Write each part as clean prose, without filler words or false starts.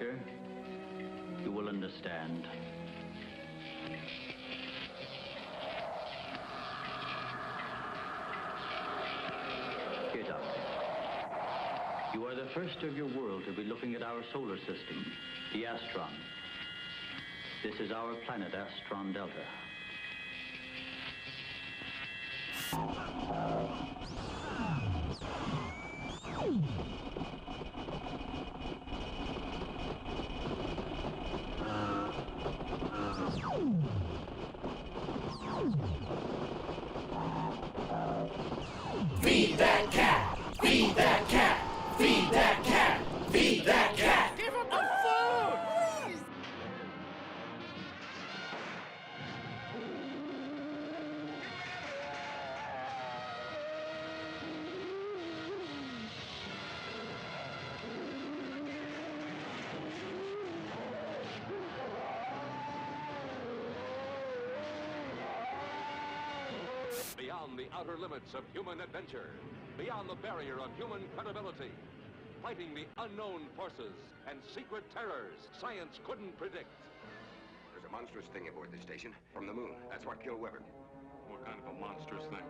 Doctor. You will understand. Here, Doctor. You are the first of your world to be looking at our solar system, the Astron. This is our planet, Astron Delta. Feed that cat! Feed that cat! Feed that cat! Feed that cat! Give him the food! Beyond the outer limits of human adventure, beyond the barrier of human credibility, fighting the unknown forces and secret terrors science couldn't predict. There's a monstrous thing aboard this station from the moon. That's what killed Weber. What kind of a monstrous thing?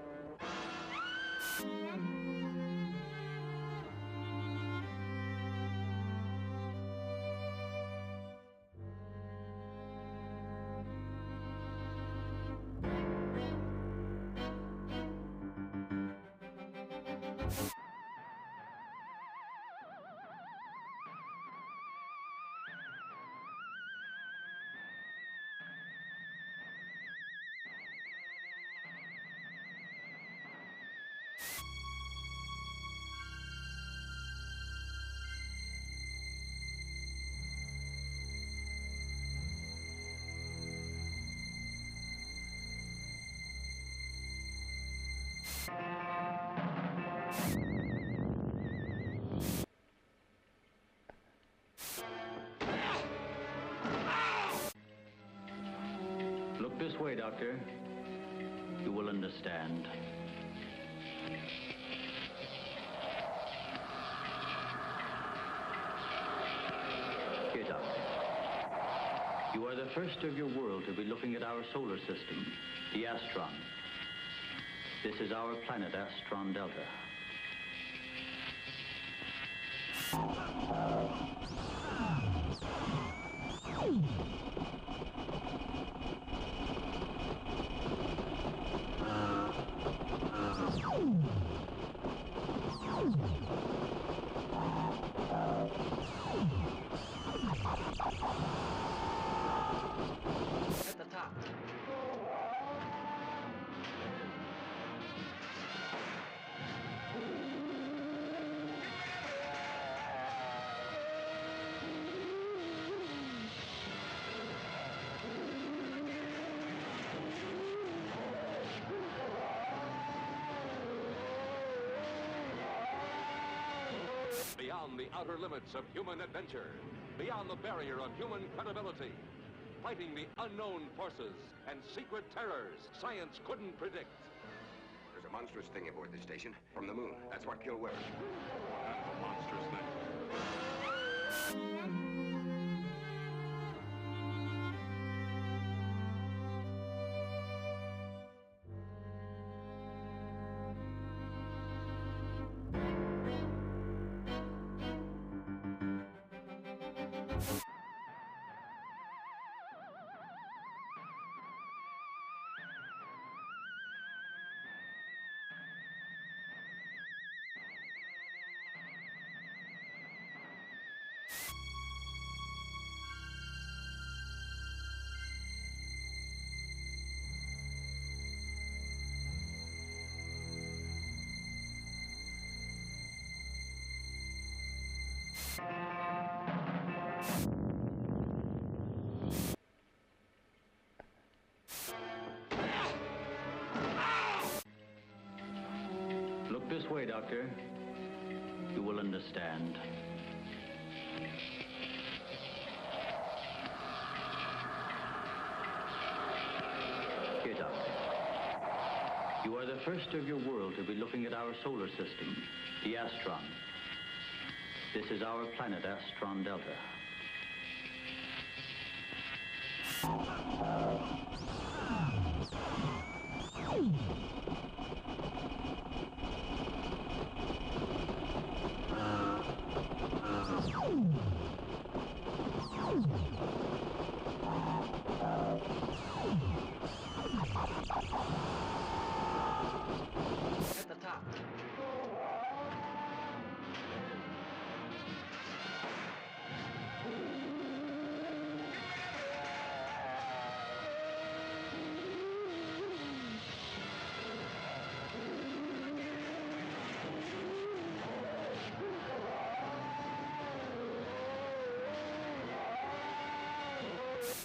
Look this way, Doctor. You will understand. Here, Doctor. You are the first of your world to be looking at our solar system, the Astron. This is our planet, Astron Delta. At the top. Beyond the outer limits of human adventure, beyond the barrier of human credibility, fighting the unknown forces and secret terrors science couldn't predict. There's a monstrous thing aboard this station from the moon. That's what killed Weber. What kind of a monstrous thing? Look this way, Doctor. You will understand. Here, Doctor. You are the first of your world to be looking at our solar system, the Astron. This is our planet, Astron Delta. At the top.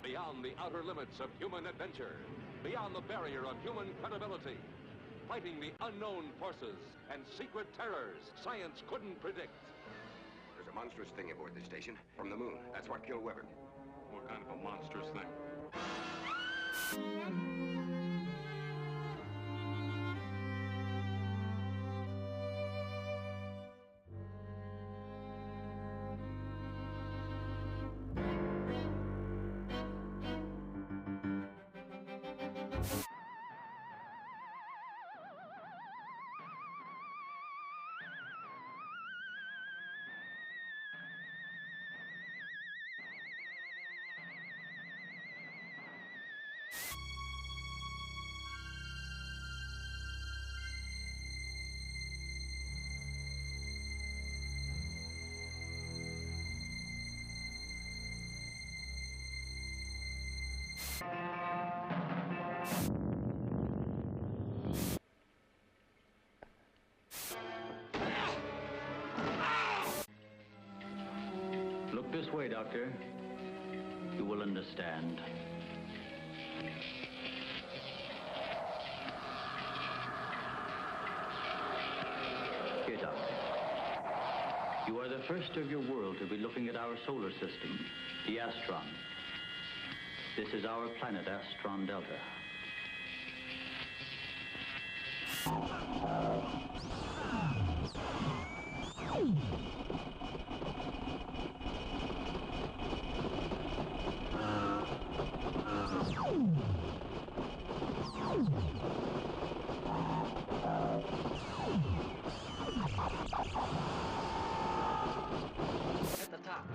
Beyond the outer limits of human adventure, beyond the barrier of human credibility, fighting the unknown forces and secret terrors science couldn't predict. There's a monstrous thing aboard this station from the moon. That's what killed Weber. What kind of a monstrous thing? Look this way, Doctor. You will understand. Here, Doctor. You are the first of your world to be looking at our solar system, the Astron. This is our planet, Astron Delta. At the top.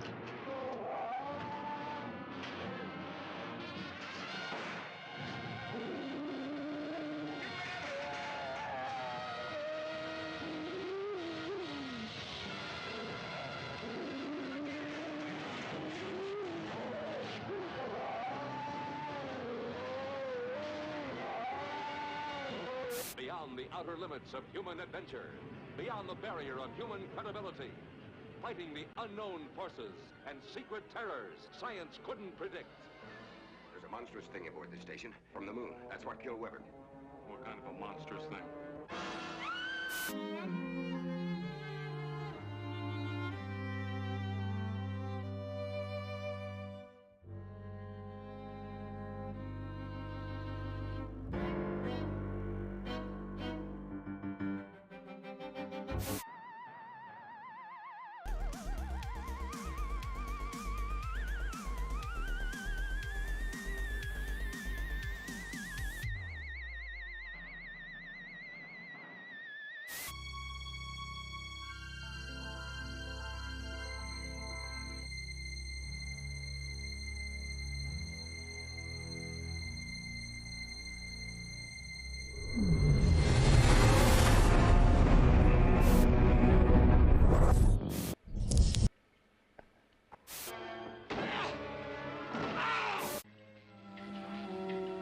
Beyond the outer limits of human adventure, beyond the barrier of human credibility, fighting the unknown forces and secret terrors science couldn't predict. There's a monstrous thing aboard this station from the moon. That's what killed Weber. What kind of a monstrous thing?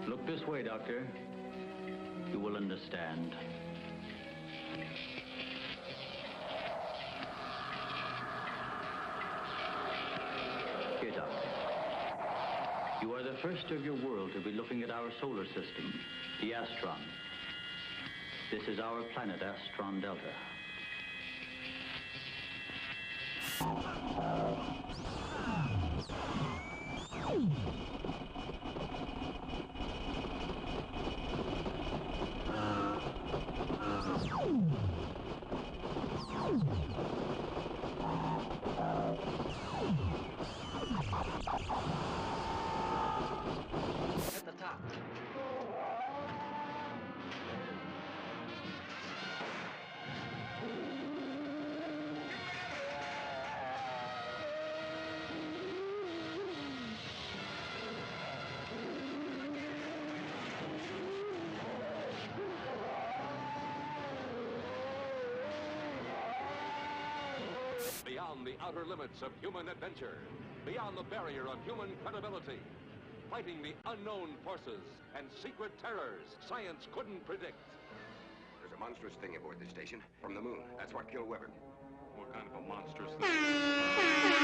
Look this way, Doctor. You will understand. Here, Doctor. You are the first of your world to be looking at our solar system, the Astron. This is our planet, Astron Delta. beyond the outer limits of human adventure, beyond the barrier of human credibility, fighting the unknown forces and secret terrors science couldn't predict. There's a monstrous thing aboard this station from the moon. That's what killed Weber. What kind of a monstrous thing?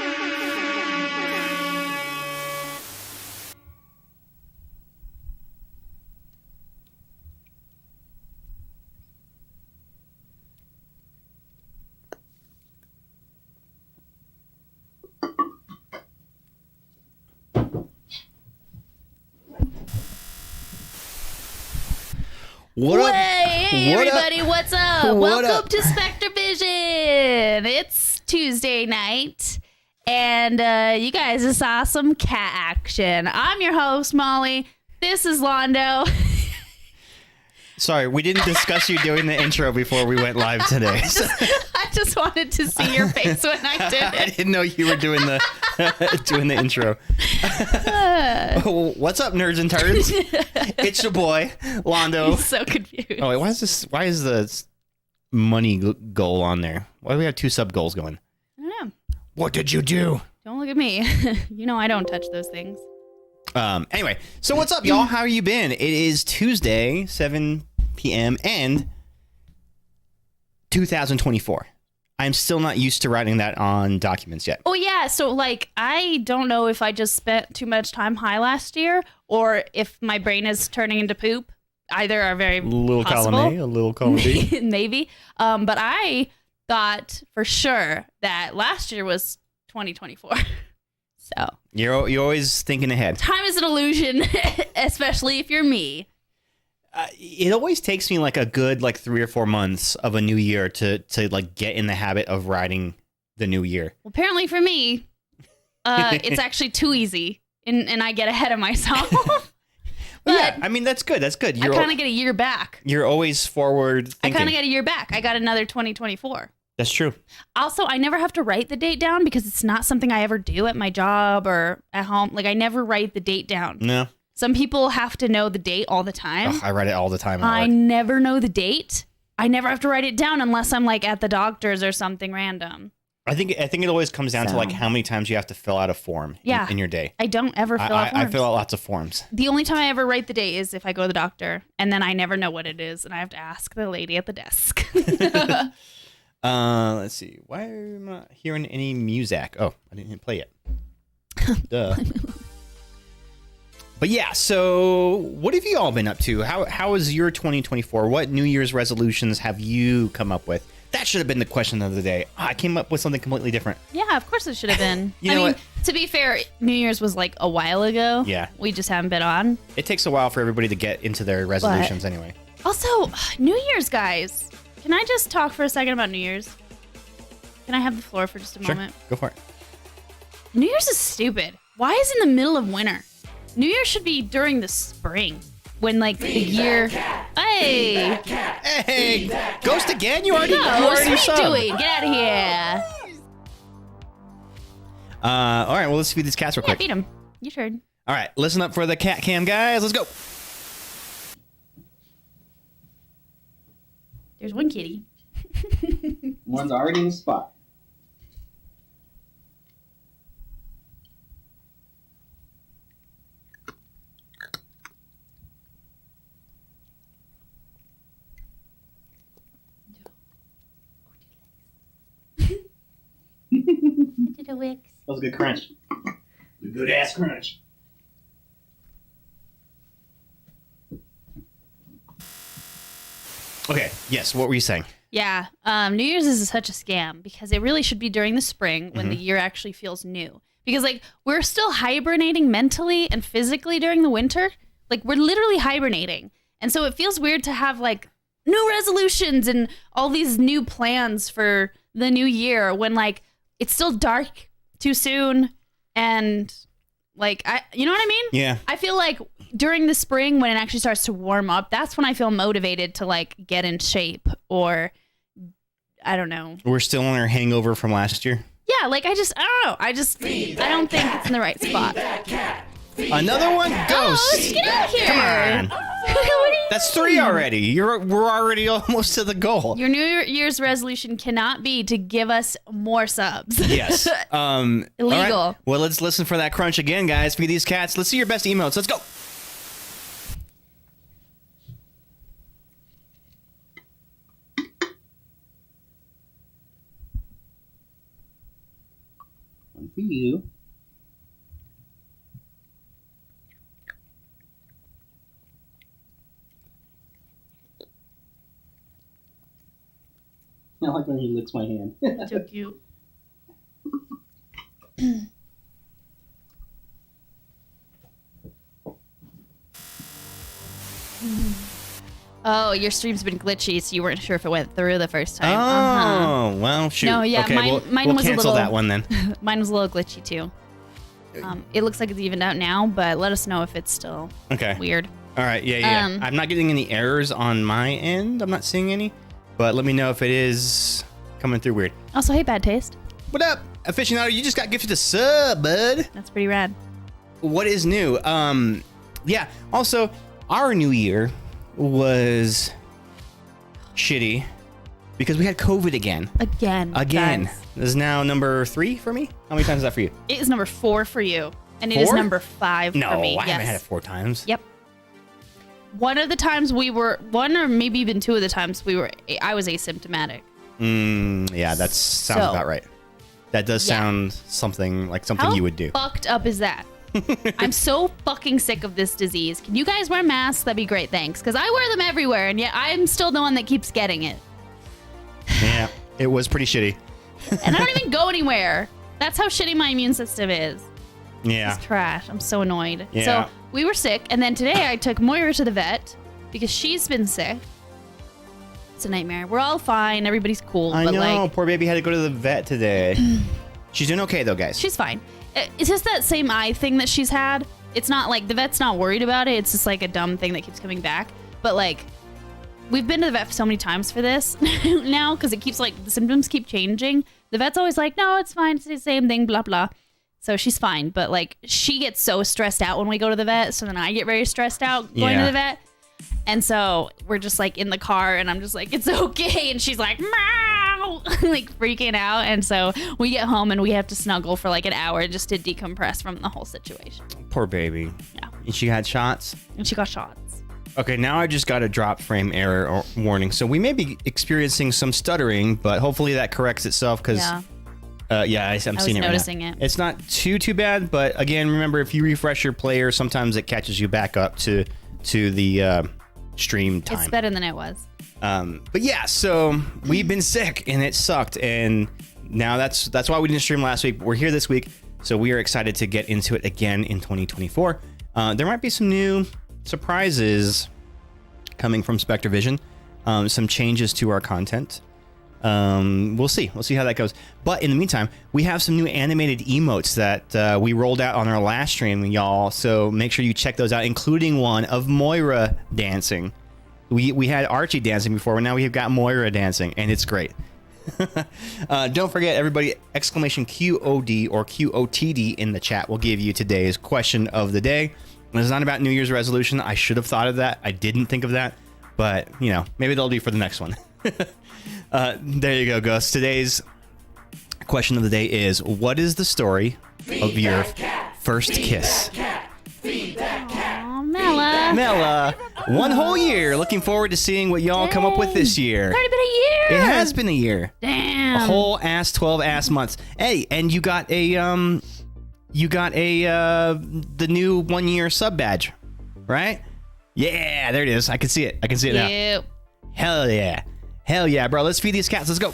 What up? Hey, What everybody, up? what's up? What Welcome up? to Spectervision. It's Tuesday night, and you guys just saw some cat action. I'm your host, Molly. This is Londo. Sorry, we didn't discuss you doing the intro before we went live today. I just wanted to see your face when I did I it. didn't know you were doing the doing the intro. What's up, nerds and turds? It's your boy, Londo. I'm so confused. Oh wait, why is the money goal on there? Why do we have two sub goals going? I don't know. What did you do? Don't look at me. You know I don't touch those things. Anyway, so what's up, y'all? How you been? It is Tuesday, 7 p.m. and 2024. I'm still not used to writing that on documents yet. Oh, yeah. So, like, I don't know if I just spent too much time high last year or if my brain is turning into poop. Either are very A little possible. column A, a little column B. Maybe. But I thought for sure that last year was 2024. So You're always thinking ahead. time is an illusion, especially if you're me. It always takes me like a good 3 or 4 months of a new year to like get in the habit of writing the new year. Well, apparently for me, it's actually too easy, and I get ahead of myself. But Yeah, I mean that's good. That's good. I kind of get a year back. You're always forward I thinking. kind of get a year back. I got another 2024. That's true. Also, I never have to write the date down because it's not something I ever do at my job or at home. Like, I never write the date down. No, Some people have to know the date all the time. Ugh, I write it all the time. I At work. never know the date. I never have to write it down unless I'm like at the doctor's or something random. I think it always comes down to So. like how many times you have to fill out a form Yeah. in your day. I don't ever fill out I forms. fill out lots of forms. The only time I ever write the date is if I go to the doctor, and then I never know what it is, and I have to ask the lady at the desk. Let's see. Why am I not hearing any music? Oh, I didn't hit play yet. Duh. But yeah, so what have you all been up to? How is your 2024? What New Year's resolutions have you come up with? That should have been the question of the day. I came up with something completely different. Yeah, of course it should have been. You know what? To be fair, New Year's was like a while ago. Yeah. We just haven't been on. It takes a while for everybody to get into their resolutions anyway. Also, New Year's, guys. Can I just talk for a second about New Year's? Can I have the floor for just a moment? Go for it. New Year's is stupid. Why is it in the middle of winter? New Year's should be during the spring. When, like, the year... Hey! Hey, Ghost again? You already No, what are you subbed. doing? Get out of here. All right, well, let's feed these cats real Yeah, quick. beat him. Your turn. All right, listen up for the cat cam, guys. Let's go. There's one kitty. One's already in the spot. To the wicks. That was a good crunch. A good ass crunch. Okay, yes, what were you saying? Yeah, New Year's is such a scam because it really should be during the spring when the year actually feels new. Because, like, we're still hibernating mentally and physically during the winter. Like, we're literally hibernating. And so it feels weird to have, like, new resolutions and all these new plans for the new year when, like, it's still dark too soon and, like, you know what I mean? Yeah. I feel like during the spring when it actually starts to warm up, that's when I feel motivated to, like, get in shape or, I don't know. We're still on our hangover from last year. Yeah, like, I don't know. I don't think it's in the right spot. Another one? Ghost! Oh, let's get out of here. Come on. That's 3 already. We're already almost to the goal. Your New Year's resolution cannot be to give us more subs. Yes. Illegal. All right. Well, let's listen for that crunch again, guys. Feed these cats. Let's see your best emotes. Let's go. One for you. I like when he licks my hand. So cute. Oh, your stream's been glitchy, so you weren't sure if it went through the first time. Oh, well, shoot. No, yeah, okay, mine we'll was a cancel little- that one then. Mine was a little glitchy too. It looks like it's evened out now, but let us know if it's still Okay. weird. All right, yeah. I'm not getting any errors on my end. I'm not seeing any, but let me know if it is coming through weird. Also, hey, Bad Taste. What up, aficionado? You just got gifted a sub, bud. That's pretty rad. What is new? Yeah. Also, our new year was shitty because we had COVID again. Again. guys. This is now number 3 for me. How many times is that for you? It is number 4 for you, and it is 4? number 5 No, for me. I haven't had it 4 times. Yep. One of the times one or maybe even 2 of the times I was asymptomatic. Yeah, that sounds So- about right. That does Yeah. sound something like something How you would do. fucked up is that? I'm so fucking sick of this disease. Can you guys wear masks? That'd be great, thanks. Because I wear them everywhere, and yet I'm still the one that keeps getting it. Yeah, it was pretty shitty. And I don't even go anywhere. That's how shitty my immune system is. Yeah. It's trash. I'm so annoyed. Yeah. So we were sick, and then today I took Moira to the vet because she's been sick. It's a nightmare. We're all fine. Everybody's cool. I but know. like, Poor baby had to go to the vet today. She's doing okay though, guys. she's fine. It's just that same eye thing that she's had. It's not like the vet's not worried about it. It's just like a dumb thing that keeps coming back. But like, we've been to the vet so many times for this now because it keeps like the symptoms keep changing. The vet's always like, no, it's fine. It's the same thing, blah, blah. So she's fine. But like, she gets so stressed out when we go to the vet. So then I get very stressed out going to the vet. And so we're just like in the car and I'm just like, it's okay. And she's like, meow, like freaking out. And so we get home and we have to snuggle for like an hour just to decompress from the whole situation. Poor baby. Yeah. And she had shots. And she got shots. Okay, now I just got a drop frame error warning. So we may be experiencing some stuttering, but hopefully that corrects itself because Yeah. I'm was seeing it right noticing now. it. It's not too bad, but again, remember if you refresh your player, sometimes it catches you back up to the stream time. It's better than it was. But yeah, so we've been sick and it sucked, and now that's why we didn't stream last week. But we're here this week, so we are excited to get into it again in 2024. There might be some new surprises coming from Spectervision, some changes to our content. We'll see how that goes. But in the meantime, we have some new animated emotes that we rolled out on our last stream, y'all. So make sure you check those out, including one of Moira dancing. We had Archie dancing before, but now we have got Moira dancing, and it's great. Don't forget, everybody, exclamation QOD or QOTD in the chat will give you today's question of the day. It's not about New Year's resolution. I should have thought of that. I didn't think of that, but you know, maybe they'll be for the next one. There you go, Gus. Today's question of the day is, what is the story of your first kiss? Oh, Mela. Mela, one whole year. Looking forward to seing what y'all come up with this year. It's already been a year. It has been a year. Damn. A whole 12 ass months. Hey, and you got the new 1 year sub badge, right? Yeah, there it is. I can see it. Now. Yep. Hell yeah. Hell yeah, bro. Let's feed these cats. Let's go.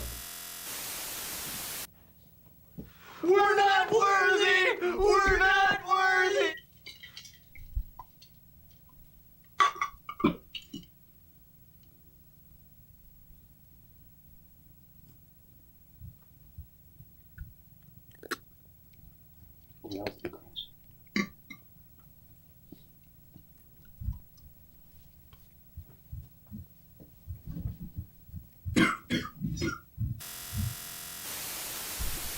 We're not worthy! We're not worthy!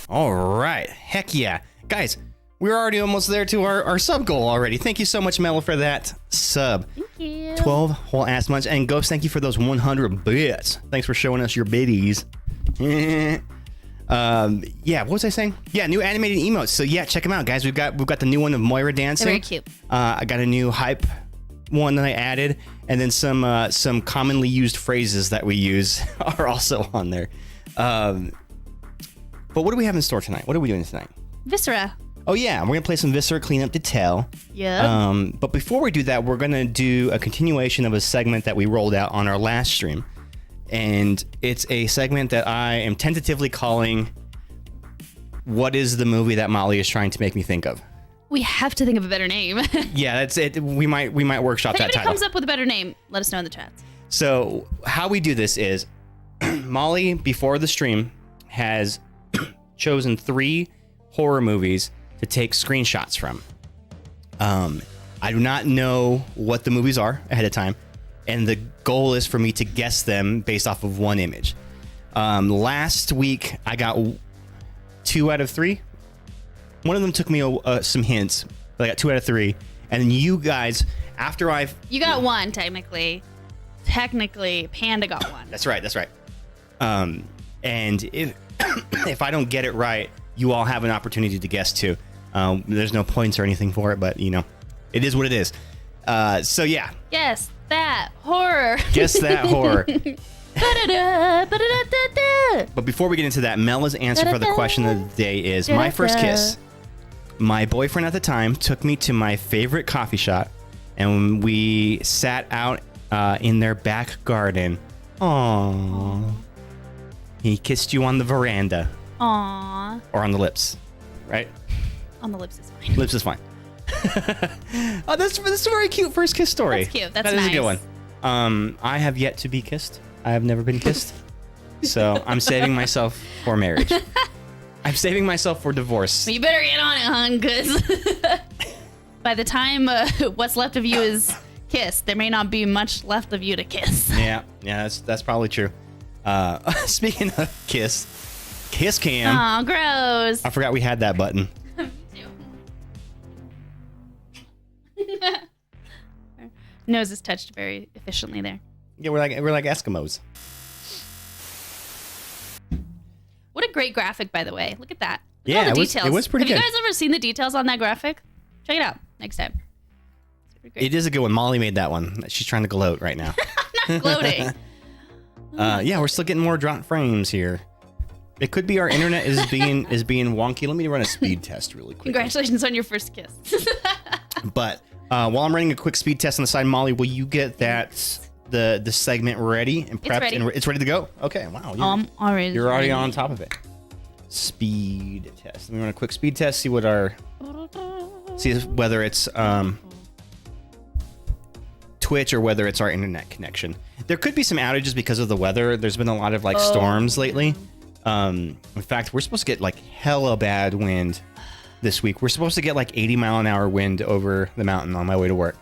All right. Heck yeah. Guys, we're already almost there to our sub goal already. Thank you so much, Mela, for that sub. Thank you. 12 whole ass months. And Ghost, thank you for those 100 bits. Thanks for showing us your biddies. Yeah, what was I saying? Yeah, new animated emotes. So yeah, check them out, guys. We've got the new one of Moira dancing. They're very cute. I got a new hype one that I added, and then some commonly used phrases that we use are also on there. But what do we have in store tonight? What are we doing tonight? Viscera. Oh yeah, we're gonna play some Viscera Clean Up Detail. Yeah. But before we do that, we're gonna do a continuation of a segment that we rolled out on our last stream. And it's a segment that I am tentatively calling "What is the movie that Molly is trying to make me think of?" We have to think of a better name. Yeah, that's it. We might workshop If that anybody title. comes up with a better name, let us know in the chats. So how we do this is Molly, before the stream, has chosen 3 horror movies to take screenshots from. I do not know what the movies are ahead of time, and the goal is for me to guess them based off of one image. Last week, I got 2 out of 3. One of them took me some hints, but I got 2 out of 3. And then you guys, after I've... You got 1, technically. Technically, Panda got 1. That's right. And if if I don't get it right, you all have an opportunity to guess too. There's no points or anything for it, but you know, it is what it is. So yeah. Guess that horror. Guess that horror. Ba-da-da, ba-da-da-da-da. But before we get into that, Mella's answer for the question of the day is my first kiss. My boyfriend at the time took me to my favorite coffee shop, and we sat out in their back garden. Aww. He kissed you on the veranda. Aww. Or on the lips, right? On the lips is fine. Lips is fine. Oh, that's a very cute first kiss story. That's cute. That's That nice. is a good one. I have yet to be kissed. I have never been kissed. So I'm saving myself for marriage. I'm saving myself for divorce. Well, you better get on it, hon, because by the time what's left of you is kissed, there may not be much left of you to kiss. Yeah, that's probably true. Speaking of kiss cam. Aw, gross. I forgot we had that button. Nose is touched very efficiently there. Yeah, we're like Eskimos. What a great graphic, by the way. Look at that. Look Yeah, at all the it was- details. it was pretty Have good. you guys ever seen the details on that graphic? Check it out next time. It's pretty great. It is a good one. Molly made that one. She's trying to gloat right now. I'm not gloating. Yeah, we're still getting more drop frames here. It could be our internet is being wonky. Let me run a speed test really quick. Congratulations on your first kiss. But while I'm running a quick speed test on the side, Molly, will you get the segment ready and prepped? ready. And it's ready to go. Okay, wow. I'm already. You're already on top of it. Speed test. Let me run a quick speed test. See whether it's Twitch or whether it's our internet connection. There could be some outages because of the weather. There's been a lot of storms lately. In fact, we're supposed to get hella bad wind this week. We're supposed to get 80-mile-an-hour wind over the mountain on my way to work.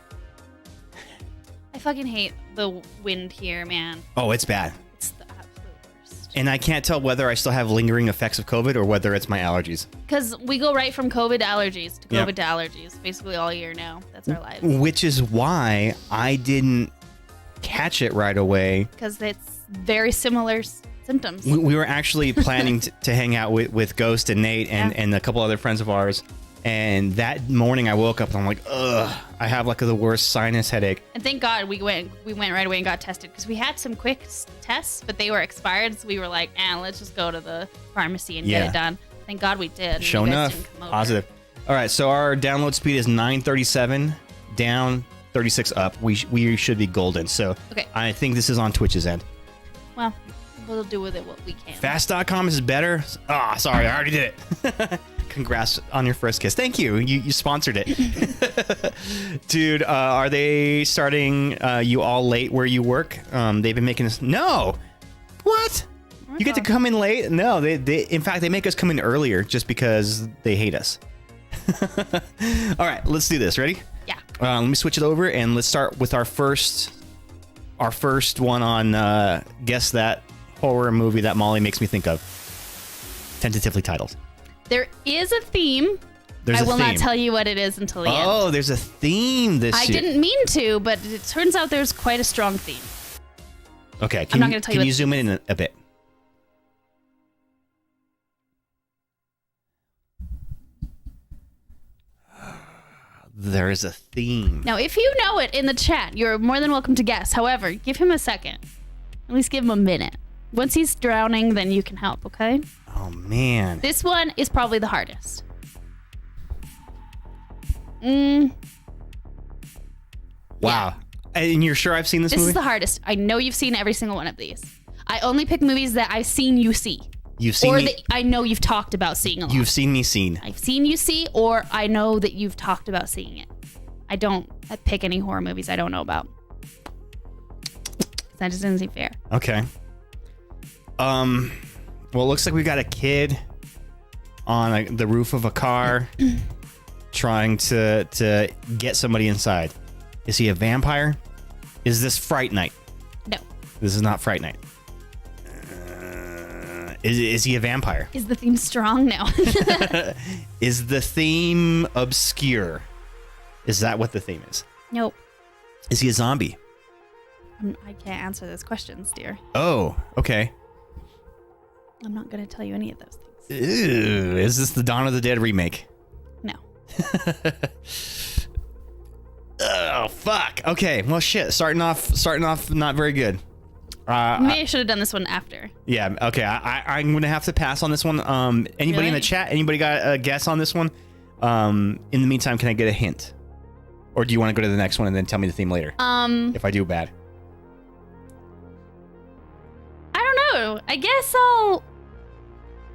I fucking hate the wind here, man. Oh, it's bad. It's the absolute worst. And I can't tell whether I still have lingering effects of COVID or whether it's my allergies. Because we go right from COVID to allergies to Yeah. COVID to allergies basically all year now. That's our lives. Which is why I didn't catch it right away. Because it's very similar symptoms. We were actually planning to hang out with Ghost and Nate and, Yeah. and a couple other friends of ours. And that morning I woke up and I'm like, ugh, I have the worst sinus headache. And thank God we went right away and got tested because we had some quick tests, but they were expired. So we were like, let's just go to the pharmacy and get Yeah. it done. Thank God we did. and Sure you guys enough, didn't come over. positive. All right, so our download speed is 937 down, 36 up. We should be golden. So Okay. I think this is on Twitch's end. Well, we'll do with it what we can. Fast.com is better. Ah, sorry, I already did it. Congrats on your first kiss. Thank you. You sponsored it. Dude, are they starting you all late where you work? They've been making us... No! What? You get to come in late? No, they in fact, they make us come in earlier just because they hate us. All right, let's do this. Ready? Yeah. Let me switch it over and let's start with our first one on Guess That Horror Movie That Molly Makes Me Think Of. Tentatively titled. There is a theme There's I a will theme. not tell you what it is until the end. Oh, there's a theme this I year. didn't mean to, but it turns out there's quite a strong theme. Okay, I'm not going to tell you. Can you zoom in a bit? There is a theme. Now, if you know it in the chat, you're more than welcome to guess. However, give him a second. At least give him a minute. Once he's drowning, then you can help, okay? Oh, man. This one is probably the hardest. Wow. And you're sure I've seen this This movie? is the hardest. I know you've seen every single one of these. I only pick movies that I've seen you see. You've seen or me. that I know you've talked about seeing a lot. You've seen me seen. I've seen you see, or I know that you've talked about seeing it. I don't pick any horror movies I don't know about. That just doesn't seem fair. Okay. Well, it looks like we got a kid on the roof of a car trying to get somebody inside. Is he a vampire? Is this Fright Night? No. This is not Fright Night. Is he a vampire? Is the theme strong? No. Is the theme obscure? Is that what the theme is? Nope. Is he a zombie? I can't answer those questions, dear. Oh, okay. I'm not going to tell you any of those things. Ew, is this the Dawn of the Dead remake? No. Oh, fuck. Okay, well, shit. Starting off not very good. Maybe I should have done this one after. Yeah, okay. I'm going to have to pass on this one. Anybody in the chat? Anybody got a guess on this one? In the meantime, can I get a hint? Or do you want to go to the next one and then tell me the theme later? If I do bad. I don't know. I guess I'll...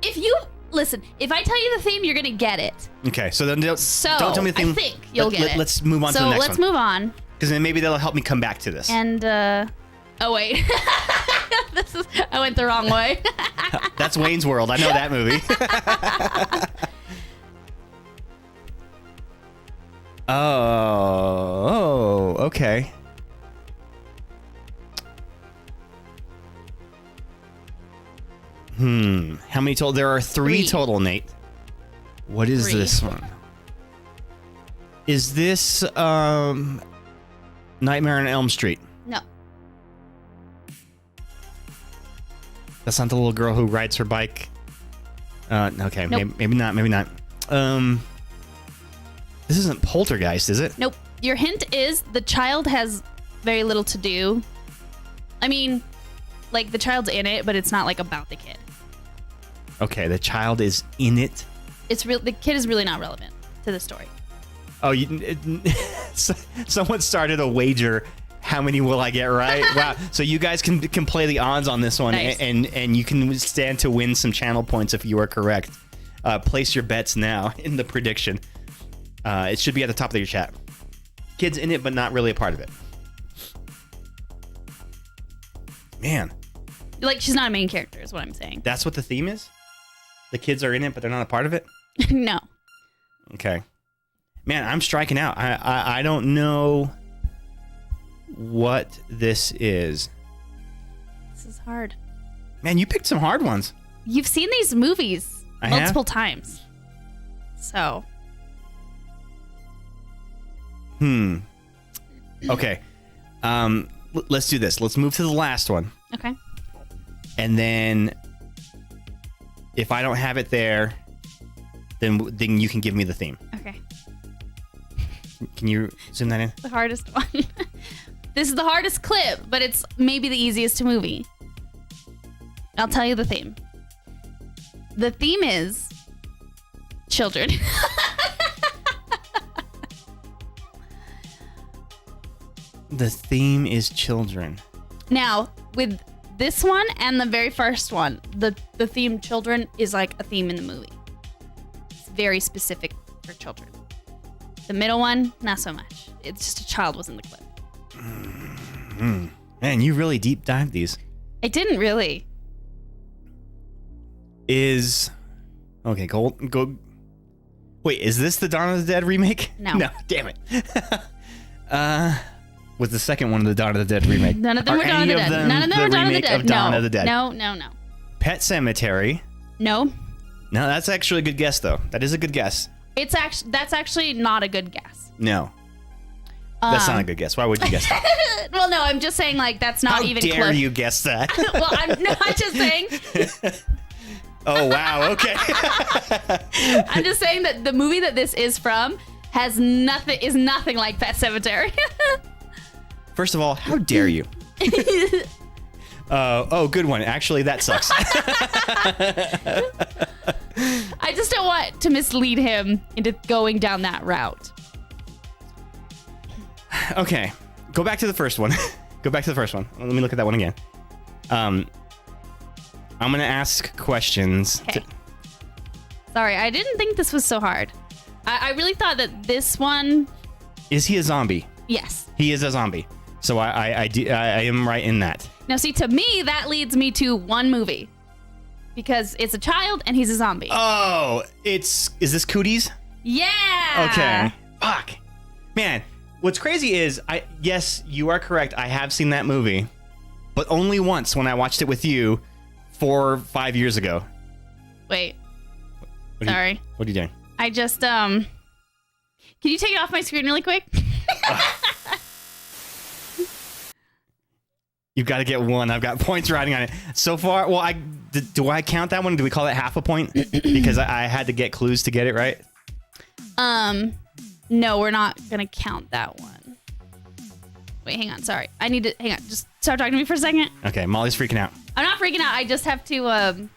If I tell you the theme, you're going to get it. Okay, so then don't tell me the theme. I think you'll get it. Let's move on to the next one. So let's move on. Because then maybe that'll help me come back to this. And, oh, wait. I went the wrong way. That's Wayne's World. I know that movie. Oh, okay. How many total? There are three total, Nate. What is this one? Is this Nightmare on Elm Street? No. That's not the little girl who rides her bike. Okay, Nope. maybe not. Maybe not. This isn't Poltergeist, is it? Nope. Your hint is the child has very little to do. I mean, like the child's in it, but it's not like about the kid. Okay, the child is in it. It's real. The kid is really not relevant to the story. Oh, someone started a wager. How many will I get right? Wow! So you guys can play the odds on this one, Nice. and you can stand to win some channel points if you are correct. Place your bets now in the prediction. It should be at the top of your chat. Kids in it, but not really a part of it. Man, Like she's not a main character, is what I'm saying. that's what the theme is? The kids are in it, but they're not a part of it? No. Okay. Man, I'm striking out. I don't know what this is. This is hard. Man, you picked some hard ones. You've seen these movies I have? multiple times. So. Okay. Let's do this. Let's move to the last one. Okay. And then if I don't have it there, then you can give me the theme. Okay. Can you zoom that in? The hardest one. This is the hardest clip, but it's maybe the easiest movie. I'll tell you the theme. The theme is children. The theme is children. Now, with this one and the very first one, the theme children is like a theme in the movie. It's very specific for children. The middle one, not so much. It's just a child was in the clip. Man, you really deep dived these. I didn't really. Okay, go. Wait, is this the Dawn of the Dead remake? No. No, damn it. Was the second one of the Dawn of the Dead remake? None of them Are were Dawn of any the Dead. them None of them were Dawn of the remake Dead. Dawn No. of the Dead? No. Pet Cemetery. No. No, that's actually a good guess, though. That is a good guess. That's actually not a good guess. No. That's not a good guess. Why would you guess that? Well, no, I'm just saying like that's not even close. How dare you guess that? Well, I'm just saying. Oh, wow. Okay. I'm just saying that the movie that this is from is nothing like Pet Sematary. First of all, how dare you? Oh, good one. Actually, that sucks. I just don't want to mislead him into going down that route. Okay, go back to the first one. Go back to the first one. Let me look at that one again. I'm gonna ask questions. Okay. Sorry, I didn't think this was so hard. I really thought that this one. Is he a zombie? Yes. He is a zombie. So I am right in that. Now, see, to me, that leads me to one movie. Because it's a child and he's a zombie. Oh, is this Cooties? Yeah. Okay. Fuck. Man, what's crazy is, yes, you are correct. I have seen that movie, but only once when I watched it with you 4 or 5 years ago. Wait. Sorry. What are you doing? I just, can you take it off my screen really quick? You've got to get one. I've got points riding on it. So far, well, do I count that one? Do we call that half a point? Because I had to get clues to get it right? No, we're not going to count that one. Wait, hang on. Sorry. I need to, hang on. Just start talking to me for a second. Okay, Molly's freaking out. I'm not freaking out. I just have to,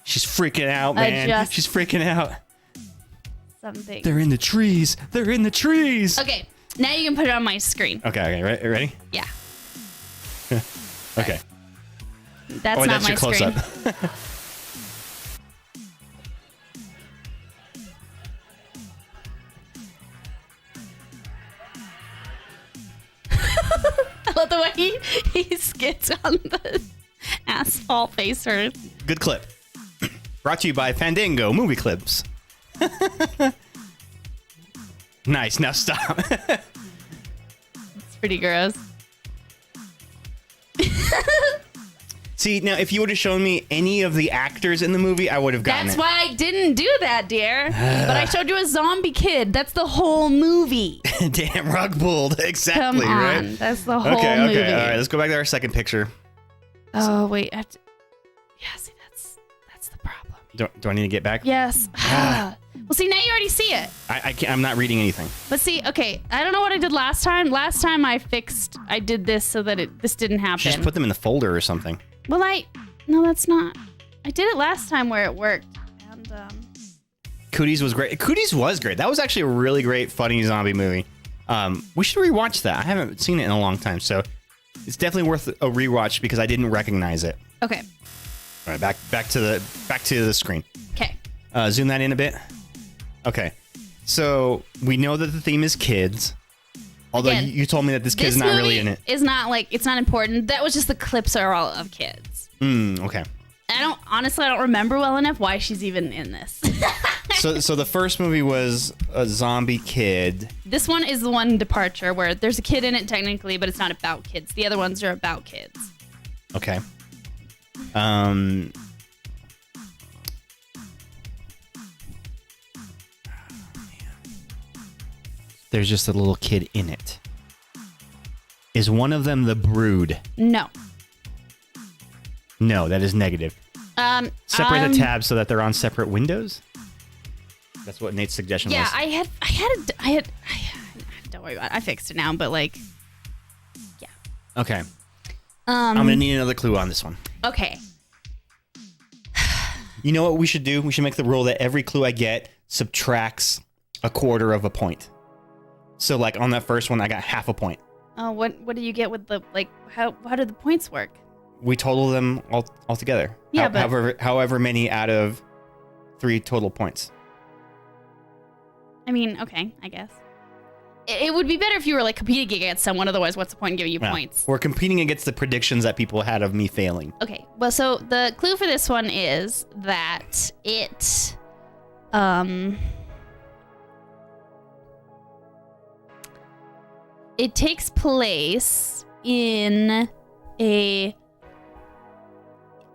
She's freaking out, man. adjust. She's freaking out. Something. They're in the trees. They're in the trees. Okay, now you can put it on my screen. Okay, ready? Yeah. Okay. That's not that's my your close screen. up. I love the way he skits on the asphalt face first. Good clip. Brought to you by Fandango Movie Clips. Nice. Now stop. It's pretty gross. See, now if you would have shown me any of the actors in the movie, I would have gotten That's it. why I didn't do that, dear. But I showed you a zombie kid. That's the whole movie. Damn, rug pulled. Exactly, Come on. right? That's the whole Okay, movie. all right. Let's go back to our second picture. Oh, wait. Yeah, see, that's the problem. Do I need to get back? Yes. Well, see, now you already see it. I can't, I'm not reading anything. But see, okay, I don't know what I did last time. Last time I did this so that this didn't happen. Just put them in the folder or something. Well, no, that's not. I did it last time where it worked. And, Cooties was great. Cooties was great. That was actually a really great, funny zombie movie. We should rewatch that. I haven't seen it in a long time, so it's definitely worth a rewatch because I didn't recognize it. okay. All right, back to the screen. Okay. Zoom that in a bit. Okay, so we know that the theme is kids. Although Again, you told me that this kid's not really in it. It's not like it's not important. That was just the clips are all of kids. Okay. I don't remember well enough why she's even in this. So the first movie was a zombie kid. This one is the one Departure where there's a kid in it technically, but it's not about kids. The other ones are about kids. Okay. There's just a little kid in it. Is one of them the Brood? No. No, that is negative. Separate the tabs so that they're on separate windows. That's what Nate's suggestion was. Yeah, I had. Don't worry about it. I fixed it now, but like, yeah. Okay. I'm gonna need another clue on this one. Okay. You know what we should do? We should make the rule that every clue I get subtracts a quarter of a point. So like on that first one, I got half a point. What do you get with the like? How do the points work? We total them all together. Yeah, but however many out of 3 total points. I mean, okay, I guess. It would be better if you were like competing against someone. Otherwise, what's the point in giving you points? We're competing against the predictions that people had of me failing. Okay, well, so the clue for this one is that it takes place in a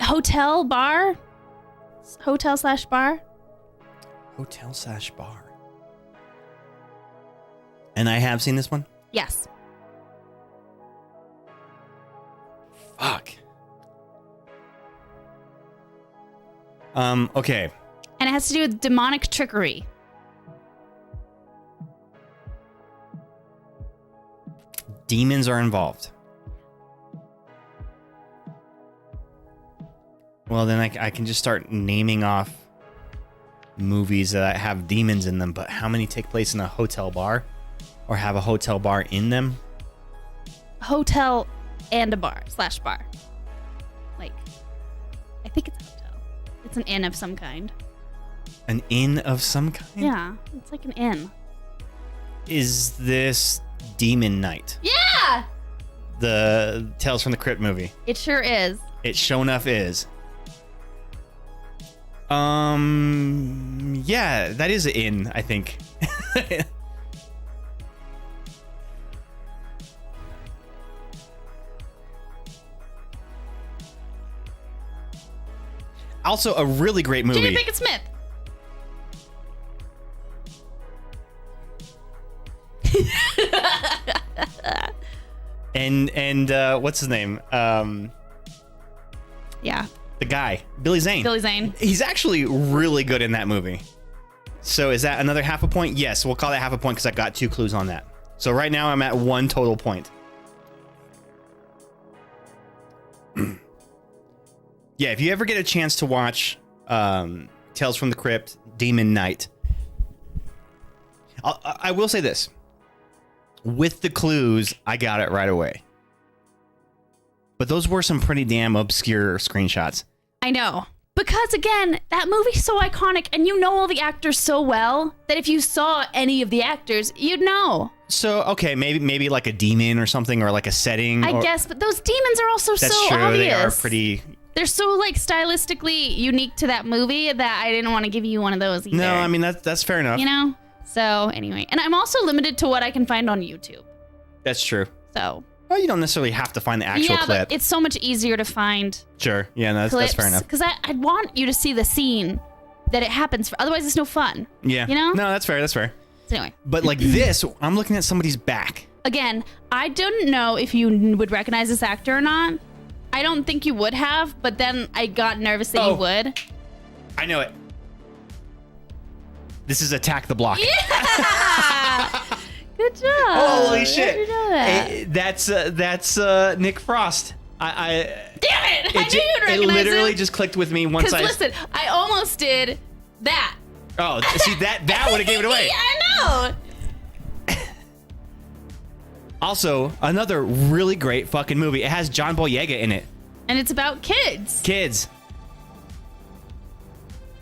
hotel/bar. Hotel/bar. And I have seen this one? Yes. Fuck. Okay. And it has to do with demonic trickery. Demons are involved. Well, then I can just start naming off movies that have demons in them, but how many take place in a hotel bar or have a hotel bar in them? Hotel and a bar / bar. Like, I think it's a hotel. It's an inn of some kind. An inn of some kind? Yeah, it's like an inn. Is this Demon Night? Yeah! The Tales from the Crypt movie. It sure is. It sure enough is. Yeah, that is an inn, I think. Also, a really great movie. Jada Pinkett Smith. and what's his name? Yeah. The guy, Billy Zane. Billy Zane. He's actually really good in that movie. So is that another half a point? Yes, we'll call that half a point because I got 2 clues on that. So right now I'm at 1 total point. Yeah, if you ever get a chance to watch Tales from the Crypt, Demon Night, I will say this. With the clues, I got it right away. But those were some pretty damn obscure screenshots. I know. Because again, that movie's so iconic and you know all the actors so well that if you saw any of the actors, you'd know. So, okay, maybe like a demon or something or like a setting. I guess, but those demons are also that's so true. obvious. They are pretty... They're so like stylistically unique to that movie that I didn't want to give you one of those either. No, I mean, that's fair enough. You know? So anyway, and I'm also limited to what I can find on YouTube. That's true. So... Well, you don't necessarily have to find the actual clip. But it's so much easier to find. Sure. Yeah, no, that's fair enough. Because I'd want you to see the scene that it happens. Otherwise, it's no fun. Yeah. You know? No, that's fair. That's fair. So anyway. But like this, I'm looking at somebody's back. Again, I didn't know if you would recognize this actor or not. I don't think you would have, but then I got nervous that you would. I know it. This is Attack the Block. Yeah! Good job. Holy shit! How did you know that? That's Nick Frost. Damn it! I knew you'd recognize it literally him. just clicked with me once Because listen, I almost did that. Oh, see that would have gave it away. Yeah, I know. Also, another really great fucking movie. It has John Boyega in it. And it's about kids. Kids.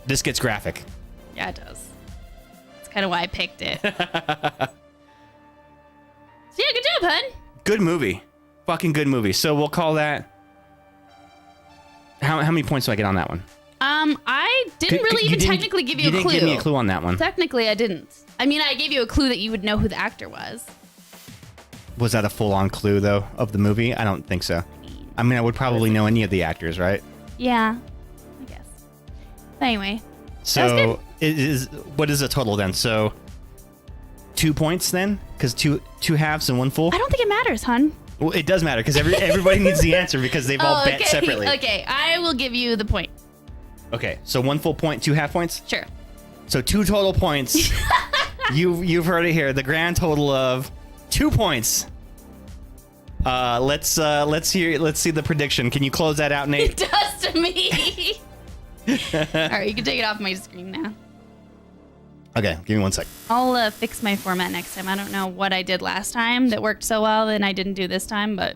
This gets graphic. Yeah, it does. That's kind of why I picked it. So yeah, good job, hun. Good movie. Fucking good movie. So we'll call that... How many points do I get on that one? I didn't really even technically give you a clue. You didn't give me a clue on that one. Technically, I didn't. I mean, I gave you a clue that you would know who the actor was. Was that a full-on clue, though, of the movie? I don't think so. I mean, I would probably know any of the actors, right? Yeah, I guess. But anyway. So, what is the total then? So, 2 points then? Because two halves and one full? I don't think it matters, hun. Well, it does matter, because everybody needs the answer, because they've all bet okay. separately. Okay, I will give you the point. Okay, so 1 full point, 2 half points? Sure. So 2 total points. You've heard it here. The grand total of 2 points. Let's see the prediction. Can you close that out, Nate? It does to me. All right, you can take it off my screen now. Okay, give me 1 sec. I'll fix my format next time. I don't know what I did last time that worked so well and I didn't do this time, but...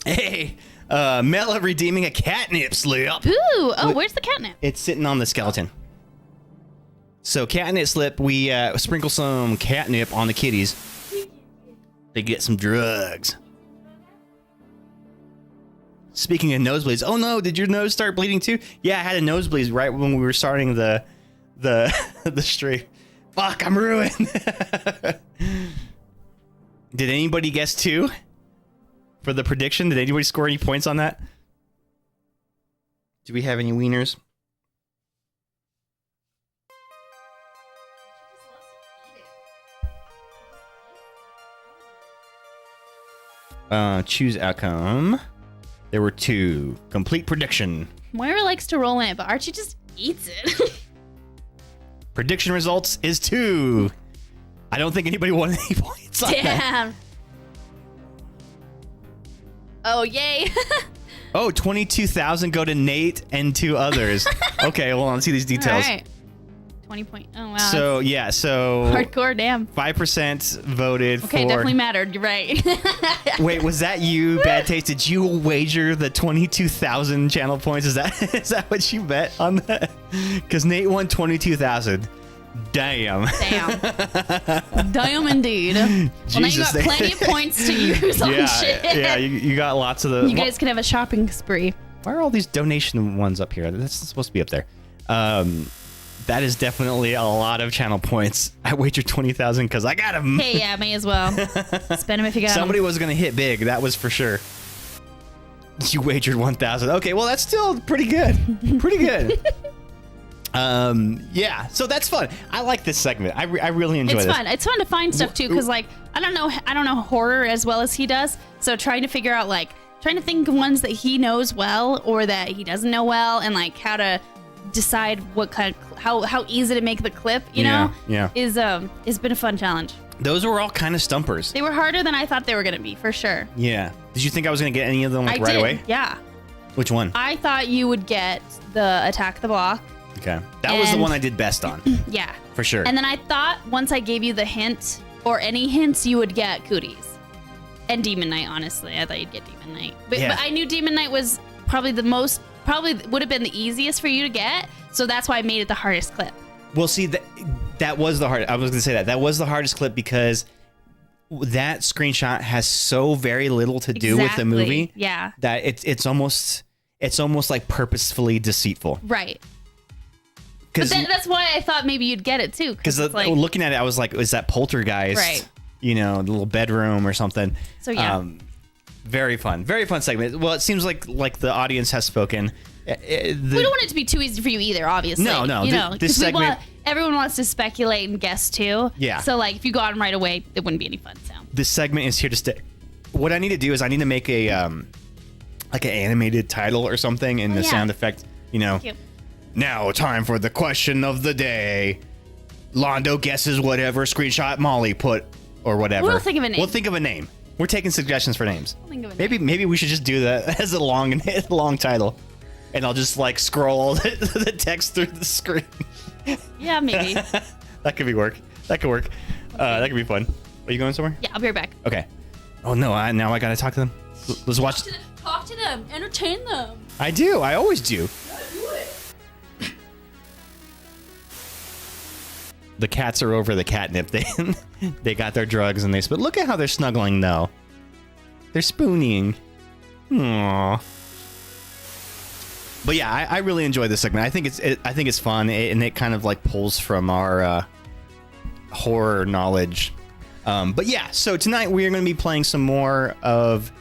Hey, Mela redeeming a catnip slip. Ooh, oh, where's the catnip? It's sitting on the skeleton. So catnip slip, we sprinkle some catnip on the kitties. They get some drugs. Speaking of nosebleeds, oh no, did your nose start bleeding too? Yeah, I had a nosebleed right when we were starting the stream. Fuck, I'm ruined. Did anybody guess 2 for the prediction? Did anybody score any points on that? Do we have any wieners? Choose outcome. There were 2. Complete prediction. Moira likes to roll in it, but Archie just eats it. Prediction results is 2. I don't think anybody won any points on that. Damn. Oh, yay. Oh, 22,000 go to Nate and 2 others. Okay, well, let's see these details. All right. 20 point. Oh, wow. So, yeah, so... Hardcore, damn. 5% voted for... Okay, definitely mattered. You're right. Wait, was that you, Bad Taste? Did you wager the 22,000 channel points? Is that what you bet on that? Because Nate won 22,000. Damn. Damn indeed. Well, now you got plenty of points to use on shit. Yeah, you got lots of the... You guys can have a shopping spree. Why are all these donation ones up here? That's supposed to be up there. That is definitely a lot of channel points. I wagered 20,000 because I got them. Hey, yeah, may as well. Spend them if you got Somebody them. was going to hit big. That was for sure. You wagered 1,000. Okay, well, that's still pretty good. Pretty good. Yeah, so that's fun. I like this segment. I really enjoy this. It's fun. It's fun to find stuff too, because like I don't know horror as well as he does. So trying to figure out trying to think of ones that he knows well or that he doesn't know well, and like how to decide what kind of how easy to make the clip. You know, is been a fun challenge. Those were all kind of stumpers. They were harder than I thought they were gonna be, for sure. Yeah. Did you think I was gonna get any of them right away? Yeah. Which one? I thought you would get the attack the block. Okay. That was the one I did best on. Yeah. For sure. And then I thought once I gave you the hint or any hints, you would get Cooties. And Demon Knight, honestly. I thought you'd get Demon Knight. But I knew Demon Knight was probably would have been the easiest for you to get. So that's why I made it the hardest clip. Well, see, that was the hardest. I was going to say that was the hardest clip because that screenshot has so very little to do with the movie. Yeah. That it's almost like purposefully deceitful. Right. But that's why I thought maybe you'd get it too. Because looking at it, I was like, is that Poltergeist? Right. You know, the little bedroom or something. So yeah. Very fun segment. Well, it seems like the audience has spoken. We don't want it to be too easy for you either, obviously. No. You know, this segment, everyone wants to speculate and guess too. Yeah. So like, if you got them right away, it wouldn't be any fun. So this segment is here to stay. What I need to do is I need to make a like an animated title or something and the sound effect. You know. Thank you. Now, time for the question of the day. Londo guesses whatever screenshot Molly put or whatever. We'll think of a name. We'll think of a name. We're taking suggestions for names. We'll think of a name. Maybe we should just do that as a long title. And I'll just like scroll all the text through the screen. Yeah, maybe. That could work. That could work. That could be fun. Are you going somewhere? Yeah, I'll be right back. Okay. Oh no, now I gotta talk to them. Let's watch. Talk to them. Entertain them. I do. I always do. The cats are over the catnip. They got their drugs and but look at how they're snuggling though. They're spooning. Aww. But yeah, I really enjoy this segment. I think it's fun and it kind of like pulls from our horror knowledge. But yeah, so tonight we are going to be playing some more of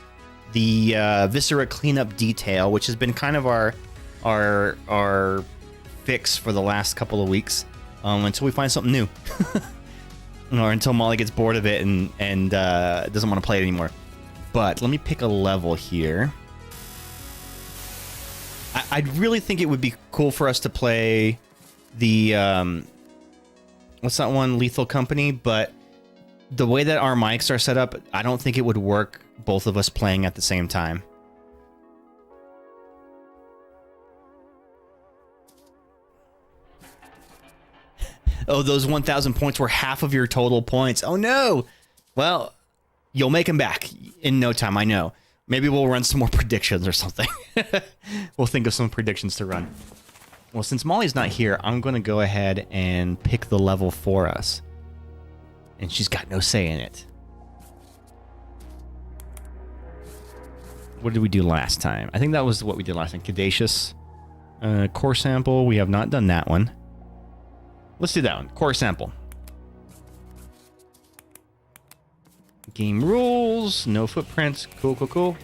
the Viscera cleanup detail, which has been kind of our fix for the last couple of weeks. Until we find something new, or until Molly gets bored of it and doesn't want to play it anymore. But let me pick a level here. I really think it would be cool for us to play the what's that one, Lethal Company, but the way that our mics are set up, I don't think it would work both of us playing at the same time. Oh, those 1,000 points were half of your total points. Oh, no. Well, you'll make them back in no time, I know. Maybe we'll run some more predictions or something. We'll think of some predictions to run. Well, since Molly's not here, I'm going to go ahead and pick the level for us. And she's got no say in it. What did we do last time? I think that was what we did last time. Cadacious. Core sample. We have not done that one. Let's do that one. Core sample. Game rules. No footprints. Cool.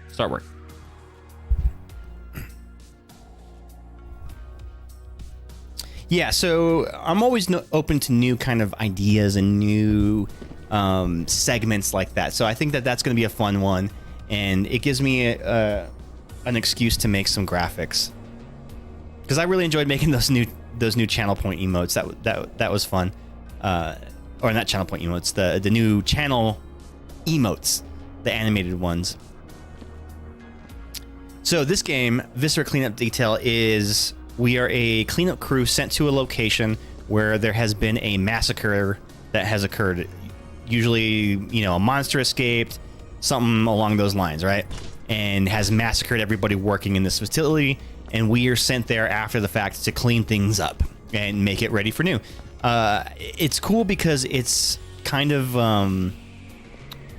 Start work. Yeah, so I'm always open to new kind of ideas and new segments like that. So I think that that's going to be a fun one, and it gives me an excuse to make some graphics, because I really enjoyed making those new channel point emotes. That was fun. Or not channel point emotes, the new channel emotes, the animated ones. So this game, Viscera Cleanup Detail, is we are a cleanup crew sent to a location where there has been a massacre that has occurred. Usually, a monster escaped, something along those lines, right? And has massacred everybody working in this facility, and we are sent there after the fact to clean things up and make it ready for new. It's cool because it's kind of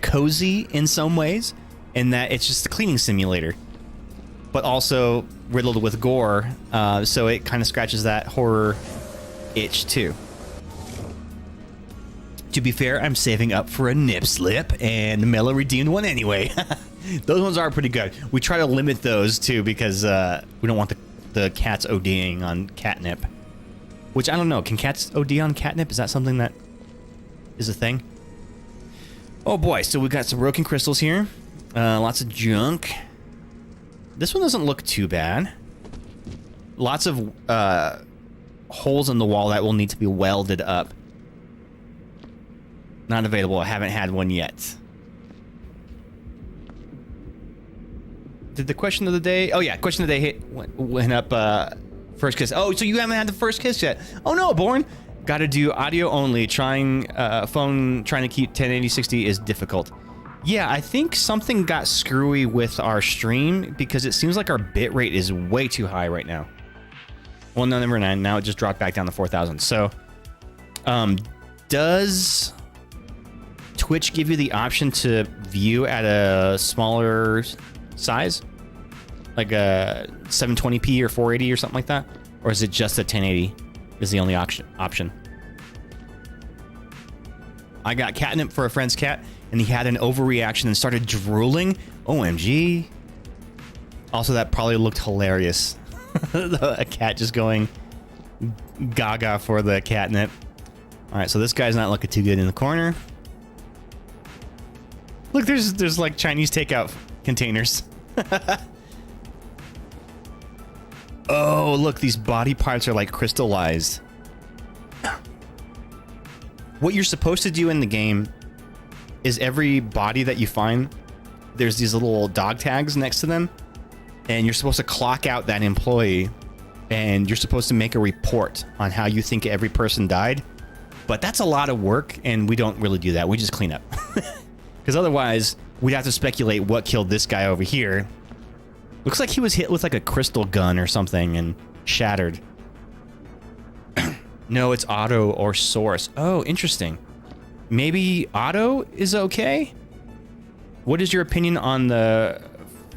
cozy in some ways, in that it's just a cleaning simulator, but also riddled with gore, so it kind of scratches that horror itch too. To be fair, I'm saving up for a nip slip and the Mellow redeemed one anyway. Those ones are pretty good. We try to limit those too, because we don't want the cats ODing on catnip. Which, I don't know, can cats OD on catnip? Is that something that is a thing? Oh boy, so we got some broken crystals here. Lots of junk. This one doesn't look too bad. Lots of holes in the wall that will need to be welded up. Not available. I haven't had one yet. Did the question of the day... Oh yeah, question of the day went up... First kiss. Oh, so you haven't had the first kiss yet? Oh no, Born. Got to do audio only. Trying to keep 1080-60 is difficult. Yeah, I think something got screwy with our stream, because it seems like our bitrate is way too high right now. Well, no, number 9. Now it just dropped back down to 4,000. So, does Twitch give you the option to view at a smaller size? Like a 720p or 480 or something like that? Or is it just a 1080 is the only option? I got catnip for a friend's cat, and he had an overreaction and started drooling. OMG. Also, that probably looked hilarious. A cat just going gaga for the catnip. Alright, so this guy's not looking too good in the corner. Look, there's like Chinese takeout containers. Oh, look, these body parts are like crystallized. What you're supposed to do in the game is every body that you find, there's these little dog tags next to them, and you're supposed to clock out that employee, and you're supposed to make a report on how you think every person died. But that's a lot of work, and we don't really do that. We just clean up. Because otherwise, we'd have to speculate what killed this guy over here. Looks like he was hit with like a crystal gun or something and shattered. No, it's auto or source. Oh, interesting. Maybe auto is okay? What is your opinion on the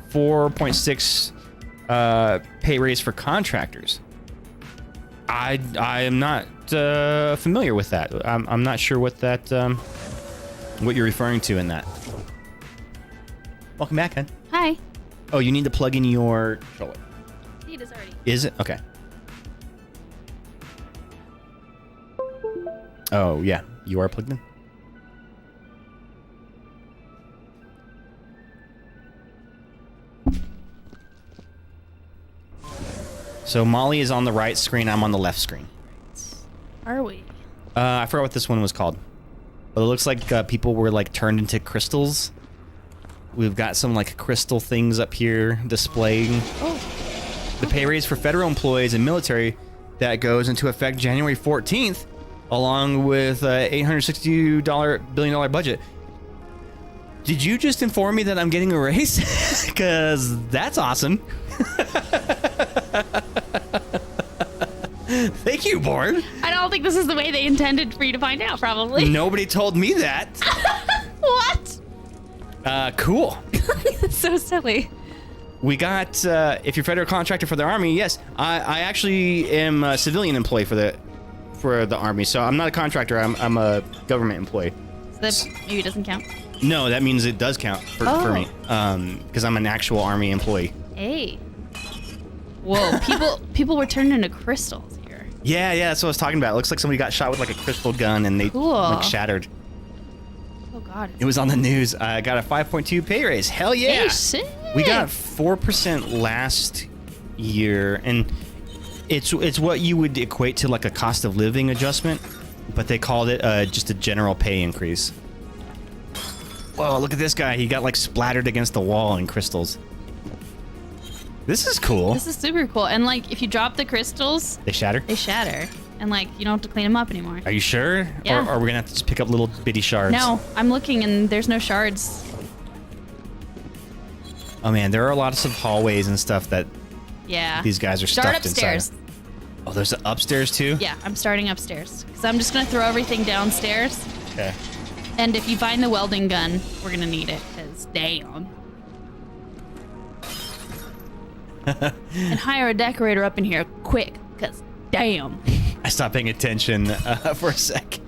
4.6 pay raise for contractors? I am not familiar with that. I'm not sure what that what you're referring to in that. Welcome back, Hen. Hi. Oh, you need to plug in your controller. It is already. Is it? Okay. Oh, yeah. You are plugged in? So Molly is on the right screen. I'm on the left screen. Are we? I forgot what this one was called. But it looks like people were like turned into crystals. We've got some like crystal things up here displaying. Oh. The pay raise for federal employees and military that goes into effect January 14th, along with $862 billion budget. Did you just inform me that I'm getting a raise? Because that's awesome. Thank you, Born. I don't think this is the way they intended for you to find out, probably. Nobody told me that. What? Cool. That's so silly. We got, if you're federal contractor for the Army, yes. I actually am a civilian employee for the Army, so I'm not a contractor. I'm a government employee. So that maybe doesn't count? No, that means it does count for me, because I'm an actual Army employee. Hey. Whoa, people were turned into crystals here. Yeah, that's what I was talking about. It looks like somebody got shot with like a crystal gun and they Cool. like shattered. God. It was on the news. I got a 5.2 pay raise. Hell yeah. Hey, sick. We got 4% last year, and it's what you would equate to like a cost of living adjustment, but they called it just a general pay increase. Whoa, look at this guy. He got like splattered against the wall in crystals. This is cool. This is super cool. And like, if you drop the crystals, They shatter? they shatter. And like, you don't have to clean them up anymore. Are you sure? Yeah. Or are we gonna have to just pick up little bitty shards? No, I'm looking and there's no shards. Oh man, there are lots of hallways and stuff that Yeah. these guys are Start stuffed upstairs. inside. Oh, there's an upstairs too? Yeah, I'm starting upstairs. Because I'm just going to throw everything downstairs. Okay. And if you find the welding gun, we're going to need it. Because damn. And hire a decorator up in here quick. Because damn. I stopped paying attention for a sec.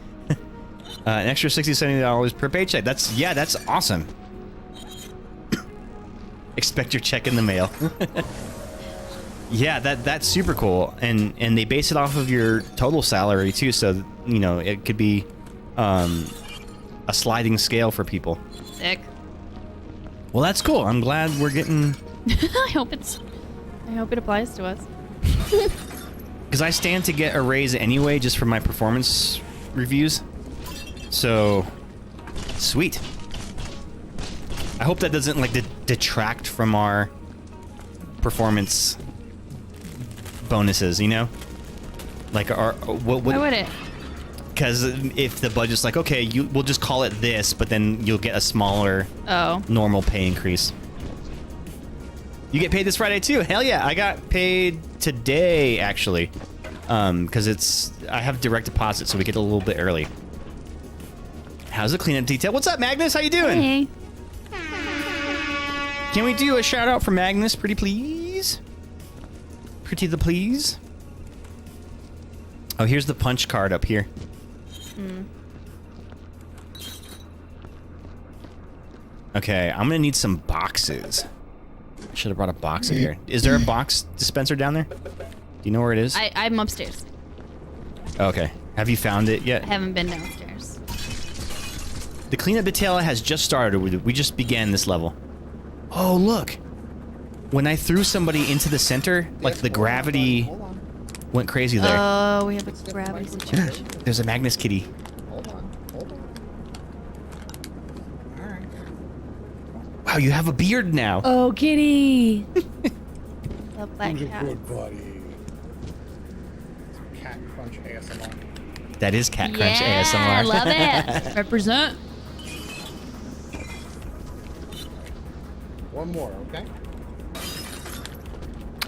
An extra $60, $70 per paycheck. That's awesome. Expect your check in the mail. Yeah, that's super cool, and they base it off of your total salary too. So you know it could be a sliding scale for people. Sick. Well, that's cool. I'm glad we're getting. I hope it applies to us. Because I stand to get a raise anyway, just for my performance reviews. So, sweet. I hope that doesn't like detract from our performance bonuses. You know, like our what? Why would it? Because if the budget's like, okay, we'll just call it this, but then you'll get a smaller normal pay increase. You get paid this Friday too. Hell yeah, I got paid today actually, because I have direct deposit, so we get a little bit early. How's the cleanup detail? What's up, Magnus? How you doing? Hey. Can we do a shout out for Magnus, pretty please? Pretty the please. Oh, here's the punch card up here. Okay, I'm gonna need some boxes. I should have brought a box in here. Is there a box dispenser down there? Do you know where it is? I'm upstairs. Okay. Have you found it yet? I haven't been downstairs. The cleanup detail has just started. We just began this level. Oh, look. When I threw somebody into the center, like the gravity went crazy there. Oh, we have a gravity situation. There's a Magnus kitty. Hold on. Alright. Wow, you have a beard now. Oh, kitty. Love that cat. Good buddy. Cat crunch ASMR. That is Cat Crunch Yeah, ASMR. I love it. Represent. One more, okay?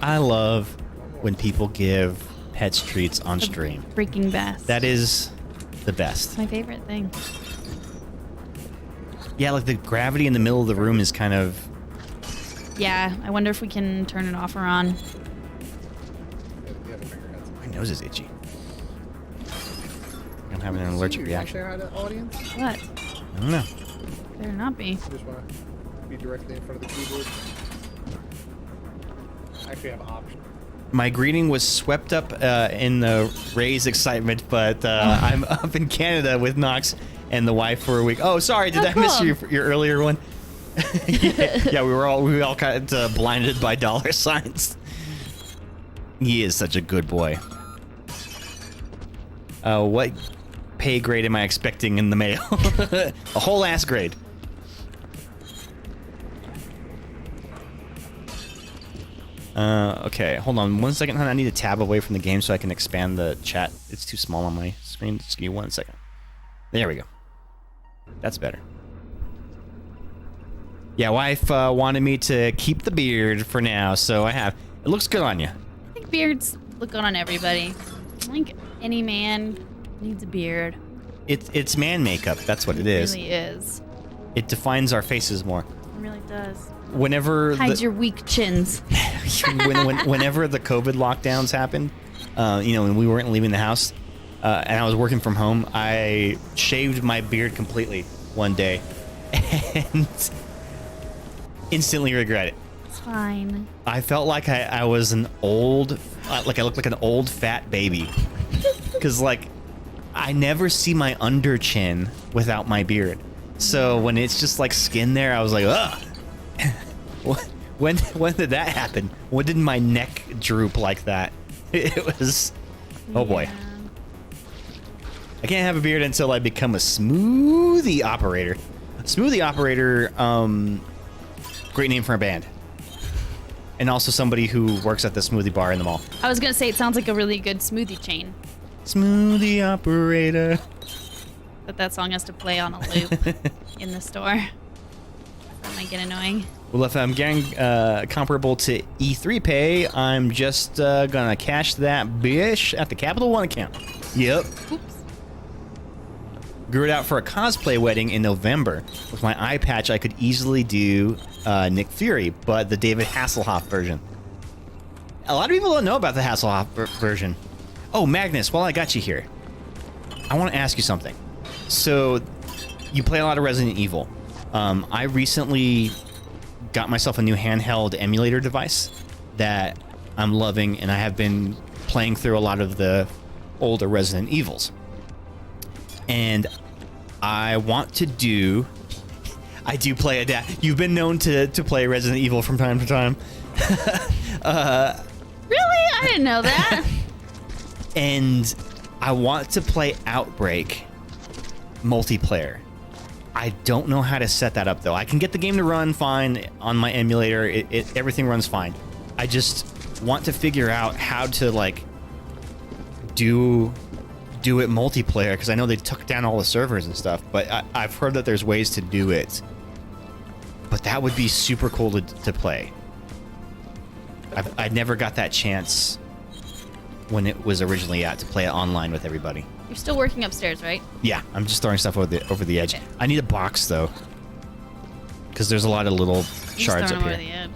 I love when people give pets treats on stream. Freaking best. That is the best. my favorite thing. Yeah, like the gravity in the middle of the room is kind of... Yeah, I wonder if we can turn it off or on. The other fingerheads. My nose is itchy. I'm having an allergic You wanna reaction. say hi to the audience? What? I don't know. Better not be. You just want to be directly in front of the keyboard? I actually have an option. My greeting was swept up in the Ray's excitement, but I'm up in Canada with Knox and the wife for a week. Oh, sorry, did Oh, I miss cool. your earlier one? yeah, we all kind of blinded by dollar signs. He is such a good boy. What pay grade am I expecting in the mail? A whole ass grade. Okay, hold on 1 second, hon. I need to tab away from the game so I can expand the chat. It's too small on my screen. Just give me 1 second. There we go. That's better. Yeah, wife wanted me to keep the beard for now, so I have. It looks good on you. I think beards look good on everybody. I think any man needs a beard. It's man makeup. That's what it is. It really is. It defines our faces more. It really does. Whenever Hides your weak chins. whenever the COVID lockdowns happened, when we weren't leaving the house, and I was working from home, I shaved my beard completely one day, and instantly regret it. It's fine. I felt like I was an old, like I looked like an old fat baby, because like I never see my under chin without my beard. So when it's just like skin there, I was like, ugh. When did that happen? When did my neck droop like that? It was, oh boy. I can't have a beard until I become a smoothie operator. Smoothie operator, great name for a band. And also somebody who works at the smoothie bar in the mall. I was gonna say it sounds like a really good smoothie chain. Smoothie operator. But that song has to play on a loop in the store. That might get annoying. Well, if I'm getting comparable to E3 pay, I'm just gonna cash that bish at the Capital One account. Yep. Oops. Grew it out for a cosplay wedding in November. With my eye patch, I could easily do Nick Fury, but the David Hasselhoff version. A lot of people don't know about the Hasselhoff version. Oh, Magnus, while I got you here, I want to ask you something. So, you play a lot of Resident Evil. I recently got myself a new handheld emulator device that I'm loving, and I have been playing through a lot of the older Resident Evils. And I want to do... I do play You've been known to play Resident Evil from time to time. Really? I didn't know that. And I want to play Outbreak multiplayer. I don't know how to set that up, though. I can get the game to run fine on my emulator. Everything runs fine. I just want to figure out how to, like, do it multiplayer, because I know they took down all the servers and stuff, but I've heard that there's ways to do it. But that would be super cool to play. I never got that chance when it was originally out to play it online with everybody. You're still working upstairs, right? Yeah, I'm just throwing stuff over the edge. Okay. I need a box, though, because there's a lot of little shards up here. Over the edge.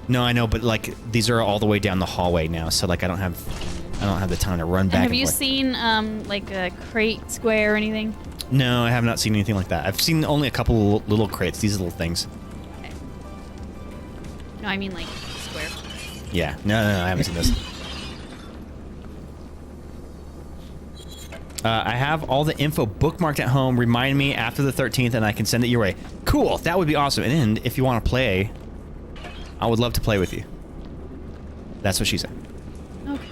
No, I know, but like these are all the way down the hallway now, so like I don't have the time to run back. Have you forth. seen like a crate square or anything? No, I have not seen anything like that. I've seen only a couple little crates, these little things. Okay. No, I mean like square. Yeah, no, I haven't seen this. I have all the info bookmarked at home. Remind me after the 13th, and I can send it your way. Cool, that would be awesome. And if you want to play, I would love to play with you. That's what she said. Okay.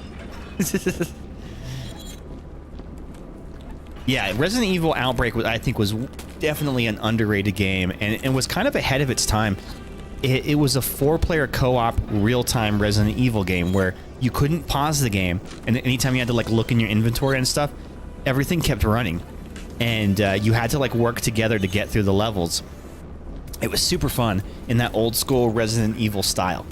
Yeah, Resident Evil Outbreak, I think, was definitely an underrated game, and was kind of ahead of its time. It was a 4-player co-op real-time Resident Evil game where you couldn't pause the game, and anytime you had to like look in your inventory and stuff, everything kept running, and you had to like work together to get through the levels. It was super fun in that old school Resident Evil style,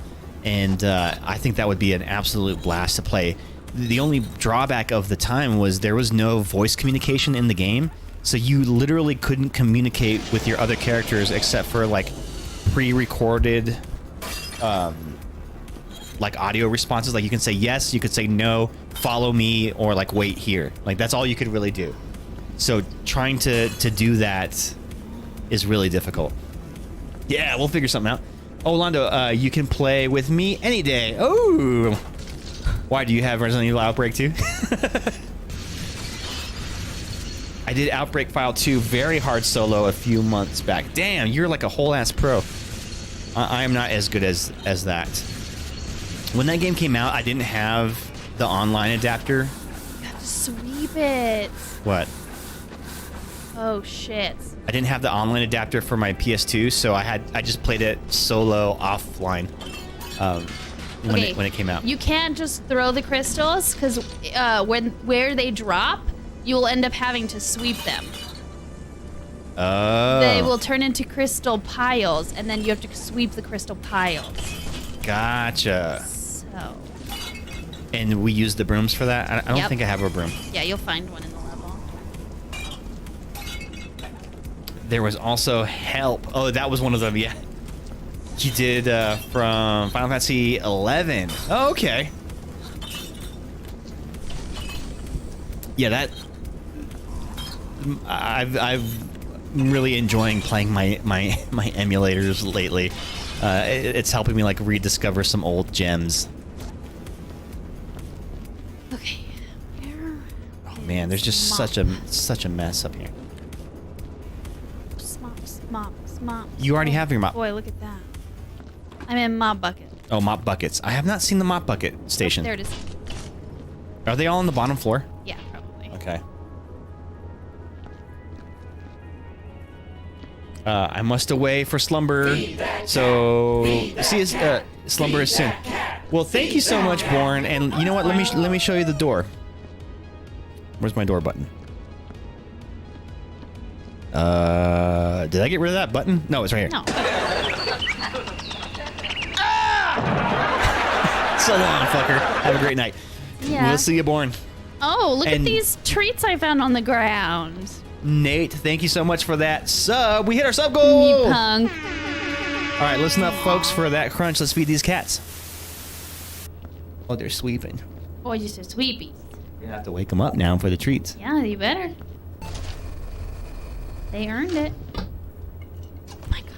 and I think that would be an absolute blast to play. The only drawback of the time was there was no voice communication in the game, so you literally couldn't communicate with your other characters except for like pre-recorded like audio responses. Like you can say yes, you could say no, follow me, or like wait here. Like that's all you could really do. So trying to do that is really difficult. Yeah, we'll figure something out. Oh, Londo, you can play with me any day. Oh, why, do you have Resident Evil Outbreak 2? I did Outbreak File 2 very hard solo a few months back. Damn, you're like a whole ass pro. I am not as good as that. When that game came out, I didn't have the online adapter. You have to sweep it. What? Oh shit. I didn't have the online adapter for my PS2, so I just played it solo offline when it came out. You can't just throw the crystals, because where they drop, you will end up having to sweep them. Oh. They will turn into crystal piles, and then you have to sweep the crystal piles. Gotcha. So. And we use the brooms for that? I don't think I have a broom. Yeah, you'll find one in the level. There was also Help. Oh, that was one of them, yeah. You did from Final Fantasy 11. Oh, okay. Yeah, that... I'm really enjoying playing my emulators lately. It's helping me like rediscover some old gems. Okay. Oh man, there's just such a mess up here. Smile. mop. You already have your mop. Boy, look at that. I'm in mop bucket. Oh, mop buckets. I have not seen the mop bucket station. There it is. Are they all on the bottom floor? Yeah, probably. Okay. I must away for slumber. So see, slumber is soon. Well, thank you so much, Born. And you know what? Let me show you the door. Where's my door button? Did I get rid of that button? No, it's right here. No. So long, fucker. Have a great night. Yeah. We'll see you, Born. Oh, look at And- these treats I found on the ground. Nate, thank you so much for that sub. We hit our sub goal. You punk. All right, listen up, folks, for that crunch. Let's feed these cats. Oh, they're sweeping. Boy, you're so sweepy. You have to wake them up now for the treats. Yeah, you better. They earned it. Oh my god.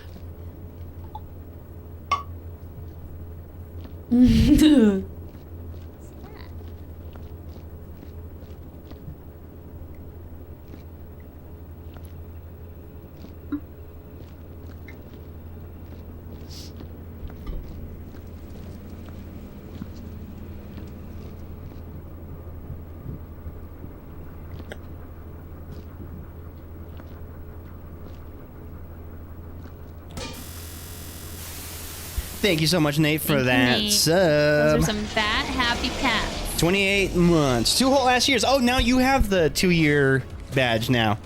Thank you so much, Nate, for Thank you, that Nate. sub. Those are some fat, happy cats. 28 months. 2 whole ass years. Oh, now you have the 2-year badge now.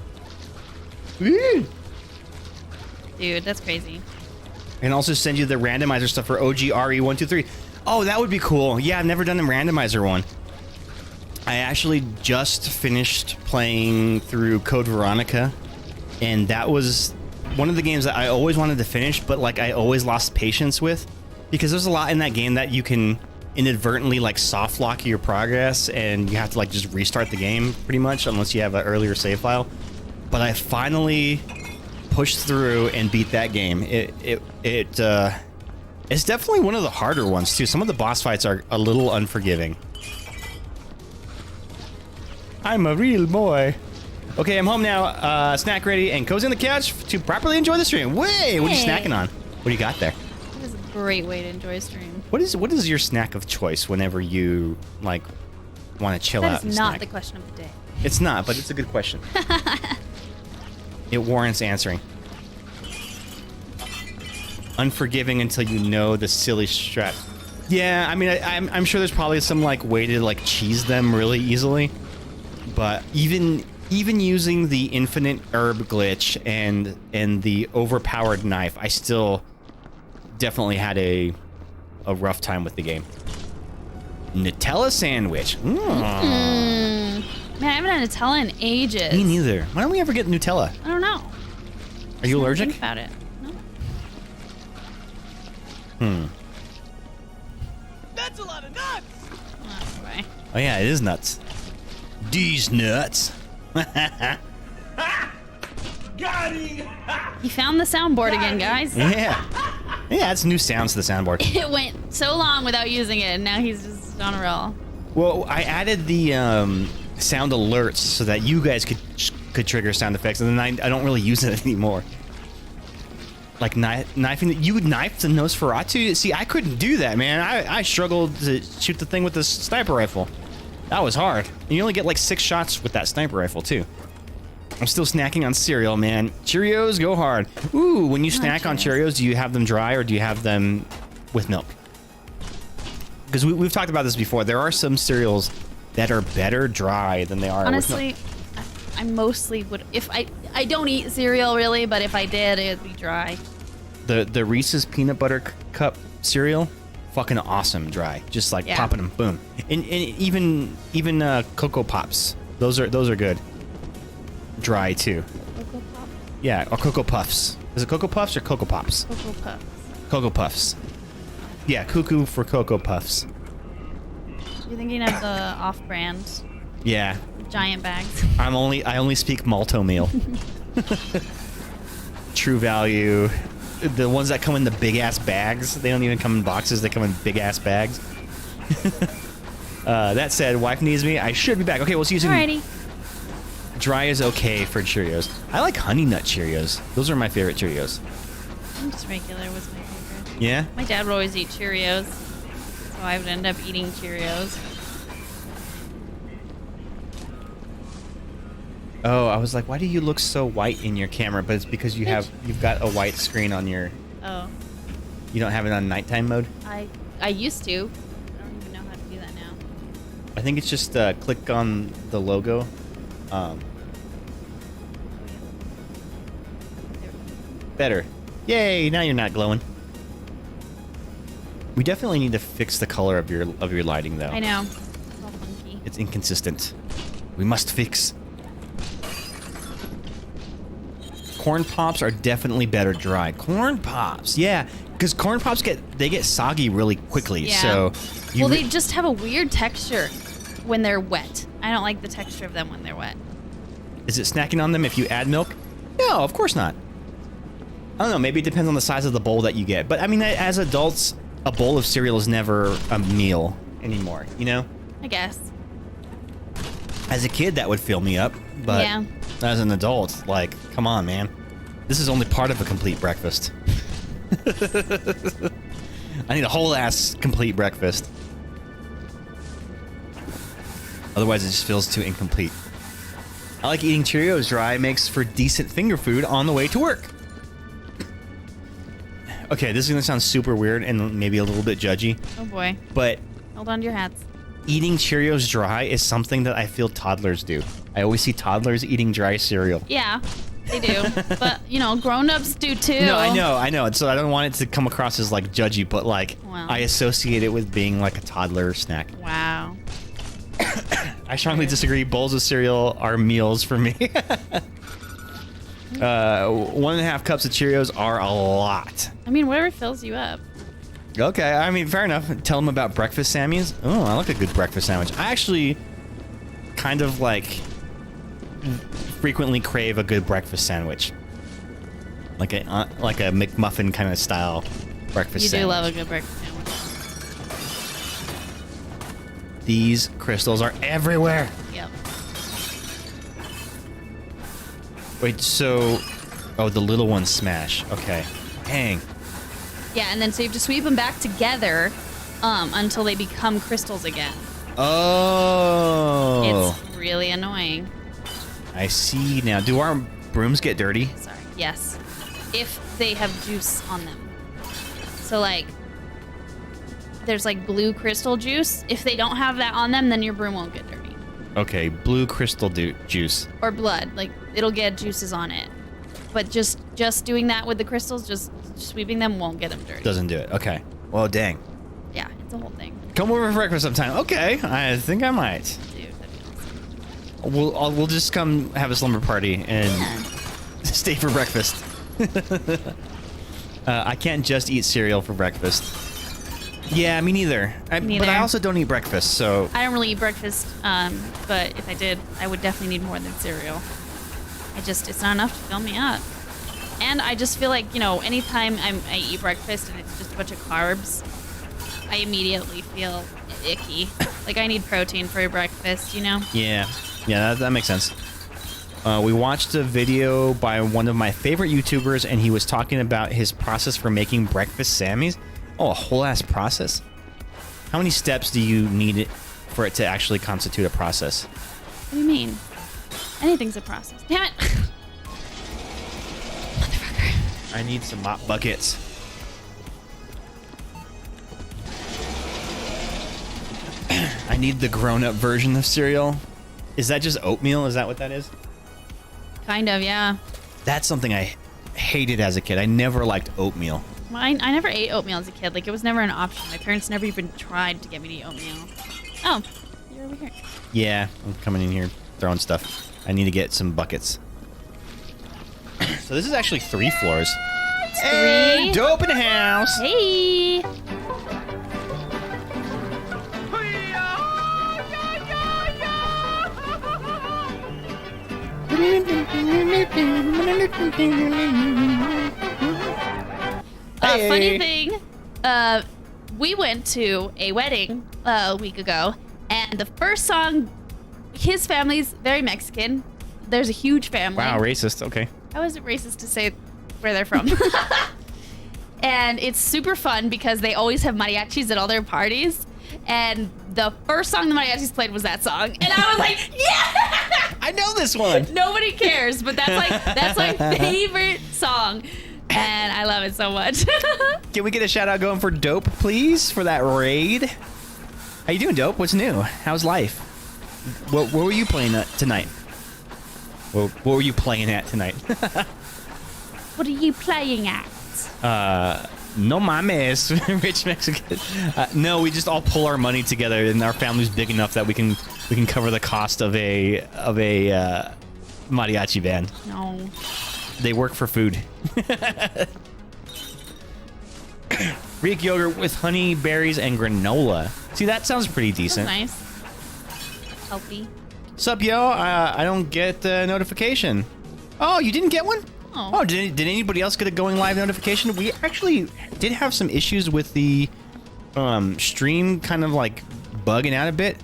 Woo! Dude, that's crazy. And also send you the randomizer stuff for OGRE123. Oh, that would be cool. Yeah, I've never done the randomizer one. I actually just finished playing through Code Veronica, and that was one of the games that I always wanted to finish, but like I always lost patience with, because there's a lot in that game that you can inadvertently like soft lock your progress, and you have to like just restart the game pretty much unless you have an earlier save file. But I finally pushed through and beat that game. It's definitely one of the harder ones too. Some of the boss fights are a little unforgiving. I'm a real boy. Okay, I'm home now, snack ready, and cozy on the couch to properly enjoy the stream. Way, what are you Hey. snacking on? What do you got there? That is a great way to enjoy a stream. What is your snack of choice whenever you like want to chill out That and is not snack? the question of the day. It's not, but it's a good question. It warrants answering. Unforgiving until you know the silly strat. Yeah, I mean, I'm sure there's probably some like way to like cheese them really easily, but even using the infinite herb glitch and the overpowered knife, I still definitely had a rough time with the game. Nutella sandwich. Man, I haven't had Nutella in ages. Me neither. Why don't we ever get Nutella? I don't know. Are you allergic? Think about it. No. That's a lot of nuts! Oh, boy. Oh yeah, it is nuts. These nuts. Got him! He found the soundboard again, guys. Yeah. Yeah, it's new sounds to the soundboard. It went so long without using it, and now he's just on a roll. Well, I added the sound alerts so that you guys could trigger sound effects, and then I don't really use it anymore. Like knifing. You would knife the Nosferatu? See, I couldn't do that, man. I struggled to shoot the thing with the sniper rifle. That was hard. And you only get like 6 shots with that sniper rifle, too. I'm still snacking on cereal, man. Cheerios go hard. Ooh, when you snack on Cheerios, do you have them dry or do you have them with milk? Because we've talked about this before. There are some cereals that are better dry than they are with milk. Honestly, I mostly would. If I don't eat cereal really, but if I did, it'd be dry. The Reese's peanut butter cup cereal, fucking awesome dry. Just like popping them, boom. And even Cocoa Pops, those are good. Dry too. Cocoa Pop? Yeah, or Cocoa Puffs. Is it Cocoa Puffs or Cocoa Pops? Cocoa Puffs. Cocoa Puffs. Yeah, cuckoo for Cocoa Puffs. You're thinking of the off-brand Yeah. giant bags. I only speak malto meal. True Value. The ones that come in the big ass bags. They don't even come in boxes, they come in big ass bags. That said, wife needs me. I should be back. Okay, we'll see you soon. Alrighty. Dry is okay for Cheerios. I like Honey Nut Cheerios. Those are my favorite Cheerios. Regular was my favorite. Yeah? My dad would always eat Cheerios, so I would end up eating Cheerios. Oh, I was like, why do you look so white in your camera? But it's because you've got a white screen on your... Oh. You don't have it on nighttime mode? I used to. I don't even know how to do that now. I think it's just click on the logo. Better. Yay, now you're not glowing. We definitely need to fix the color of your lighting though. I know. It's all funky. It's inconsistent. We must fix. Corn Pops are definitely better dry. Corn Pops, yeah, because Corn Pops get soggy really quickly. Yeah. So Well, they just have a weird texture when they're wet. I don't like the texture of them when they're wet. Is it snacking on them if you add milk? No, of course not. I don't know, maybe it depends on the size of the bowl that you get. But I mean, as adults, a bowl of cereal is never a meal anymore, you know? I guess. As a kid, that would fill me up, but Yeah. as an adult, like, come on, man. This is only part of a complete breakfast. I need a whole ass complete breakfast. Otherwise, it just feels too incomplete. I like eating Cheerios dry. Makes for decent finger food on the way to work. Okay, this is gonna sound super weird and maybe a little bit judgy, Oh boy. but Hold on to your hats. eating Cheerios dry is something that I feel toddlers do. I always see toddlers eating dry cereal. Yeah, they do. But, you know, grown-ups do too. No, I know. So I don't want it to come across as like judgy, but like Wow. I associate it with being like a toddler snack. Wow. I strongly disagree. Bowls of cereal are meals for me. 1.5 cups of Cheerios are a lot. I mean, whatever fills you up. Okay, I mean, fair enough. Tell them about breakfast Sammys. Oh, I like a good breakfast sandwich. I actually kind of like frequently crave a good breakfast sandwich. Like a McMuffin kind of style breakfast You sandwich. do love a good breakfast sandwich. These crystals are everywhere. Yep. Wait, so... Oh, the little ones smash. Okay. Dang. Yeah, and then so you have to sweep them back together until they become crystals again. Oh. It's really annoying. I see now. Do our brooms get dirty? Sorry. Yes. If they have juice on them. So, like, there's, like, blue crystal juice. If they don't have that on them, then your broom won't get dirty. Okay, blue crystal juice. Or blood. Like, it'll get juices on it. But just doing that with the crystals, just sweeping them won't get them dirty. Doesn't do it. Okay. Well, dang. Yeah, it's a whole thing. Come over for breakfast sometime. Okay, I think I might. Dude, that'd be awesome. We'll just come have a slumber party and stay for breakfast. I can't just eat cereal for breakfast. Yeah, me neither. Neither. But I also don't eat breakfast, so... I don't really eat breakfast, but if I did, I would definitely need more than cereal. It's not enough to fill me up. And I just feel like, you know, anytime I eat breakfast and it's just a bunch of carbs, I immediately feel icky. Like, I need protein for breakfast, you know? Yeah, that makes sense. We watched a video by one of my favorite YouTubers, and he was talking about his process for making breakfast Sammys. Oh, a whole ass process? How many steps do you need for it to actually constitute a process? What do you mean? Anything's a process. Damn it! Motherfucker. I need some mop buckets. I need the grown-up version of cereal. Is that just oatmeal? Is that what that is? Kind of, yeah. That's something I hated as a kid. I never liked oatmeal. I never ate oatmeal as a kid. Like, it was never an option. My parents never even tried to get me to eat oatmeal. Oh, you're over here. Yeah, I'm coming in here throwing stuff. I need to get some buckets. So this is actually 3 floors. Hey, dope in the house. Hey! Funny thing, we went to a wedding a week ago, and the first song, his family's very Mexican. There's a huge family. Wow, racist. Okay. How is it racist to say where they're from? and it's super fun because they always have mariachis at all their parties. And the first song the mariachis played was that song, and I was like, yeah! I know this one. Nobody cares, but that's my favorite song, and I love it so much. Can we get a shout out going for Dope, please, for that raid? How you doing, Dope? What's new? How's life? What were you playing at tonight? What were you playing at tonight? What are you playing at? No mames, rich Mexican. No, we just all pull our money together, and our family's big enough that we can cover the cost of a mariachi band. No. They work for food. Greek yogurt with honey, berries, and granola. See, that sounds pretty decent. That's nice. Healthy. Sup, yo? I don't get the notification. Oh, you didn't get one? Oh, did anybody else get a going live notification? We actually did have some issues with the stream kind of like bugging out a bit,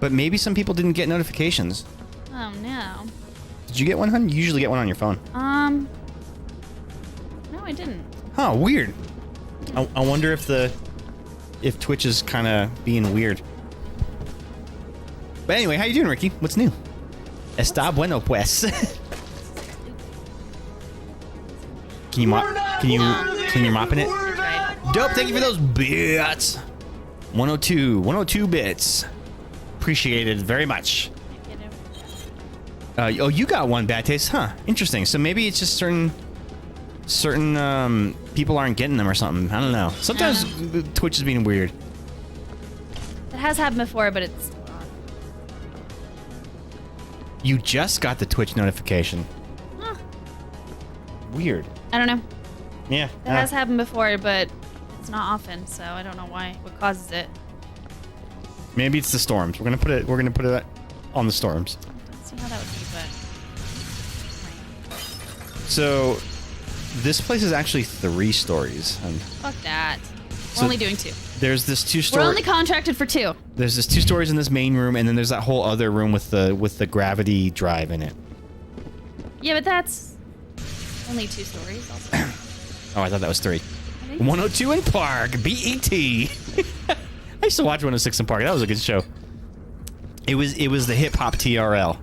but maybe some people didn't get notifications. Oh, no. Did you get one, hun? You usually get one on your phone. No, I didn't. Huh, weird. I wonder if Twitch is kind of being weird. But anyway, how you doing, Ricky? What's new? Está bueno, pues. Can you clean your mop in it? Right. Dope, thank you for those bits. 102 bits. Appreciated very much. Oh, you got one, Bad Taste, huh? Interesting. So maybe it's just certain people aren't getting them or something. I don't know. Sometimes Twitch is being weird. It has happened before, but it's still on. You just got the Twitch notification. Huh. Weird. I don't know. Yeah. It has happened before, but it's not often, so I don't know what causes it. Maybe it's the storms. We're gonna put it on the storms. Let's see how that would be, but So this place is actually 3 stories. fuck that. We're So only doing 2. There's this 2 We're story. only contracted for 2. There's this 2 stories in this main room, and then there's that whole other room with the gravity drive in it. Yeah, but that's only 2 stories also. Oh, I thought that was 3. 102 in Park, BET. I used to watch 106 in Park. That was a good show. It was the hip hop TRL.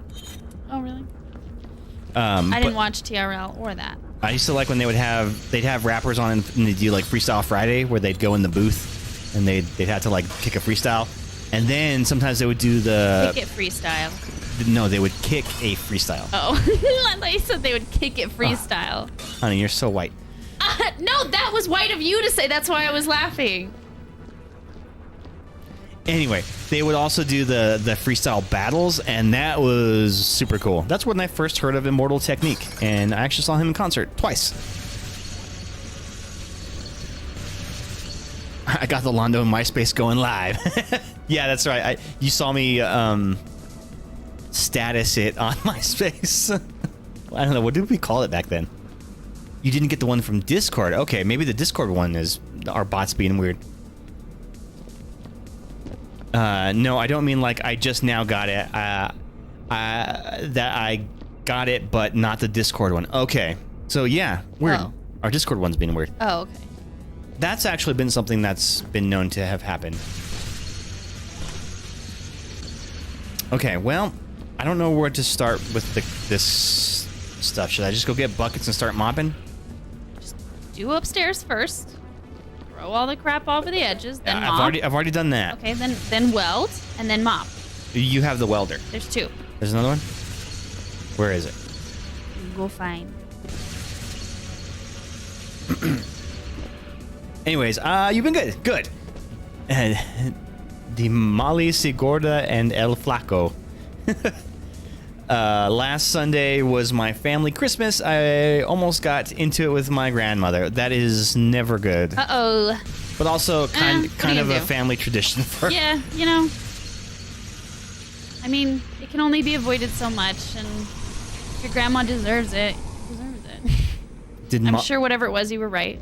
Oh, really? I didn't watch TRL or that. I used to like when they'd have rappers on and they'd do like Freestyle Friday, where they'd go in the booth and they'd have to like kick a freestyle, and then sometimes they would do the Kick it freestyle. No, they would kick a freestyle. Oh, I thought you said they would kick it freestyle. Honey, you're so white. No, that was white of you to say. That's why I was laughing. Anyway, they would also do the freestyle battles, and that was super cool. That's when I first heard of Immortal Technique, and I actually saw him in concert twice. I got the Londo and MySpace going live. Yeah, that's right. You saw me status it on MySpace. I don't know. What did we call it back then? You didn't get the one from Discord. Okay, maybe the Discord one is our bots being weird. No, I don't mean like I just now got it. That I got it, but not the Discord one. Okay. So yeah, weird. Oh. Our Discord one's being weird. Oh, okay. That's actually been something that's been known to have happened. Okay, well, I don't know where to start with this stuff. Should I just go get buckets and start mopping? Just do upstairs first. Throw all the crap over the edges, then mop. I've already done that. Okay, then weld, and then mop. You have the welder. There's 2. There's another one? Where is it? Go find. Anyways, you've been good. Good. The Mali Sigorda and El Flaco. Last Sunday was my family Christmas. I almost got into it with my grandmother. That is never good. Uh-oh. But also kind of a do? family tradition for... Yeah, you know. I mean, it can only be avoided so much, and if your grandma deserves it, deserves it. I'm sure whatever it was, you were right.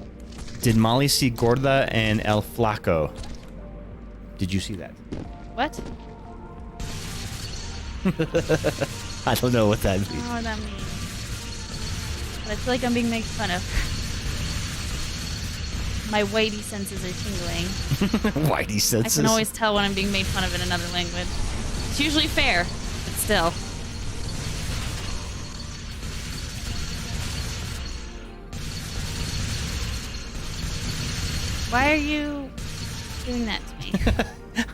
Did Molly see Gorda and El Flaco? Did you see that? What? I don't know what that means. I don't know what that means. But I feel like I'm being made fun of. My whitey senses are tingling. Whitey I senses. can always tell when I'm being made fun of in another language. It's usually fair, but still. Why are you doing that to me?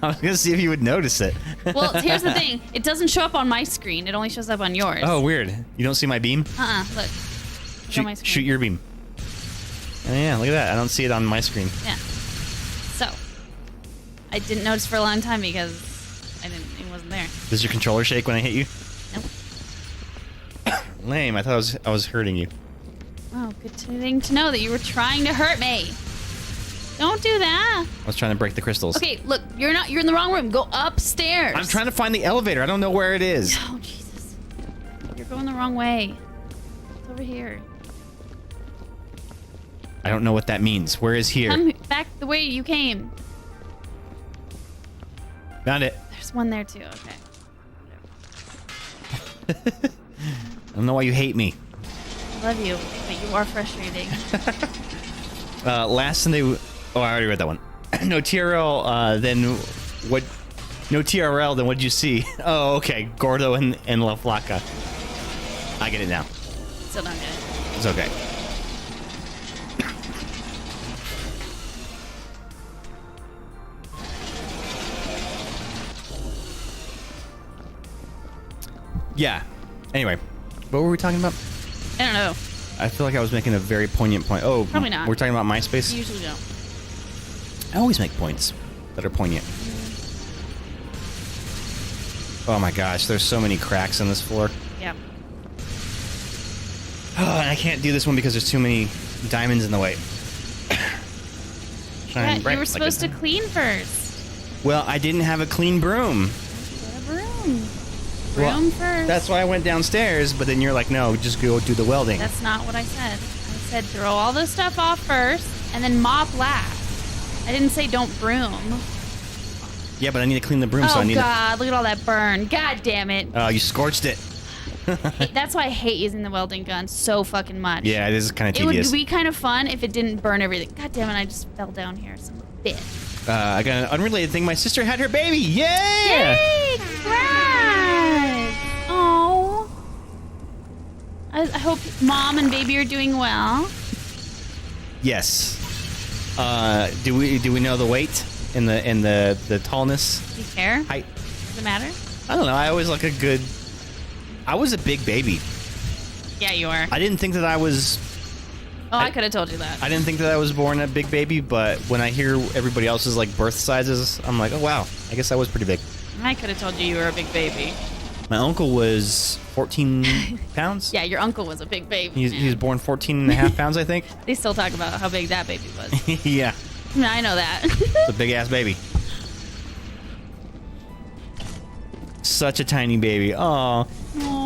I was gonna see if you would notice it. Well, here's the thing. It doesn't show up on my screen. It only shows up on yours. Oh, weird. You don't see my beam? Look. It's on my screen. Shoot your beam. Oh, yeah, look at that. I don't see it on my screen. Yeah. So, I didn't notice for a long time because it wasn't there. Does your controller shake when I hit you? Nope. Lame. I thought I was hurting you. Oh, good thing to know that you were trying to hurt me. Don't do that. I was trying to break the crystals. Okay, look, you're in the wrong room. Go upstairs. I'm trying to find the elevator. I don't know where it is. Oh, Jesus. You're going the wrong way. It's over here. I don't know what that means. Where is here? Come back the way you came. Found it. There's one there, too. Okay. I don't know why you hate me. I love you, but you are frustrating. Last Sunday... Oh, I already read that one. No TRL, then what... No TRL, then what'd you see? Oh, okay. Gordo and La Flaca. I get it now. Still don't get it. It's okay. Yeah. Anyway, what were we talking about? I don't know. I feel like I was making a very poignant point. Oh, Probably not. We're talking about MySpace? You usually don't. I always make points that are poignant. Oh my gosh, there's so many cracks in this floor. Yeah. Oh, and I can't do this one because there's too many diamonds in the way. Yeah, you were supposed to clean first. Well, I didn't have a clean broom. Get a broom. Well, Broom first. That's why I went downstairs, but then you're like, no, just go do the welding. That's not what I said. I said throw all the stuff off first and then mop last. I didn't say don't broom. Yeah, but I need to clean the broom, so I Oh need God, look at all that burn. God damn it. Oh, you scorched it. That's why I hate using the welding gun so fucking much. Yeah, it is kind of It would tedious. be kind of fun if it didn't burn everything. God damn it, I just fell down here. Some bitch. I got an unrelated thing. My sister had her baby. Yeah! Yay! Congrats! Oh. I hope mom and baby are doing well. Yes. Do we know the weight and the tallness? Do you care? Height? Does it matter? I don't know. I always like a good. I was a big baby. Yeah, you are. I didn't think that I was. Oh, I could have told you that. I didn't think that I was born a big baby, but when I hear everybody else's like birth sizes, I'm like, oh wow, I guess I was pretty big. I could have told you were a big baby. My uncle was 14 pounds. Yeah, your uncle was a big baby. He was born 14 and a half pounds, I think. They still talk about how big that baby was. Yeah. I know that. It's a big ass baby. Such a tiny baby. Aw.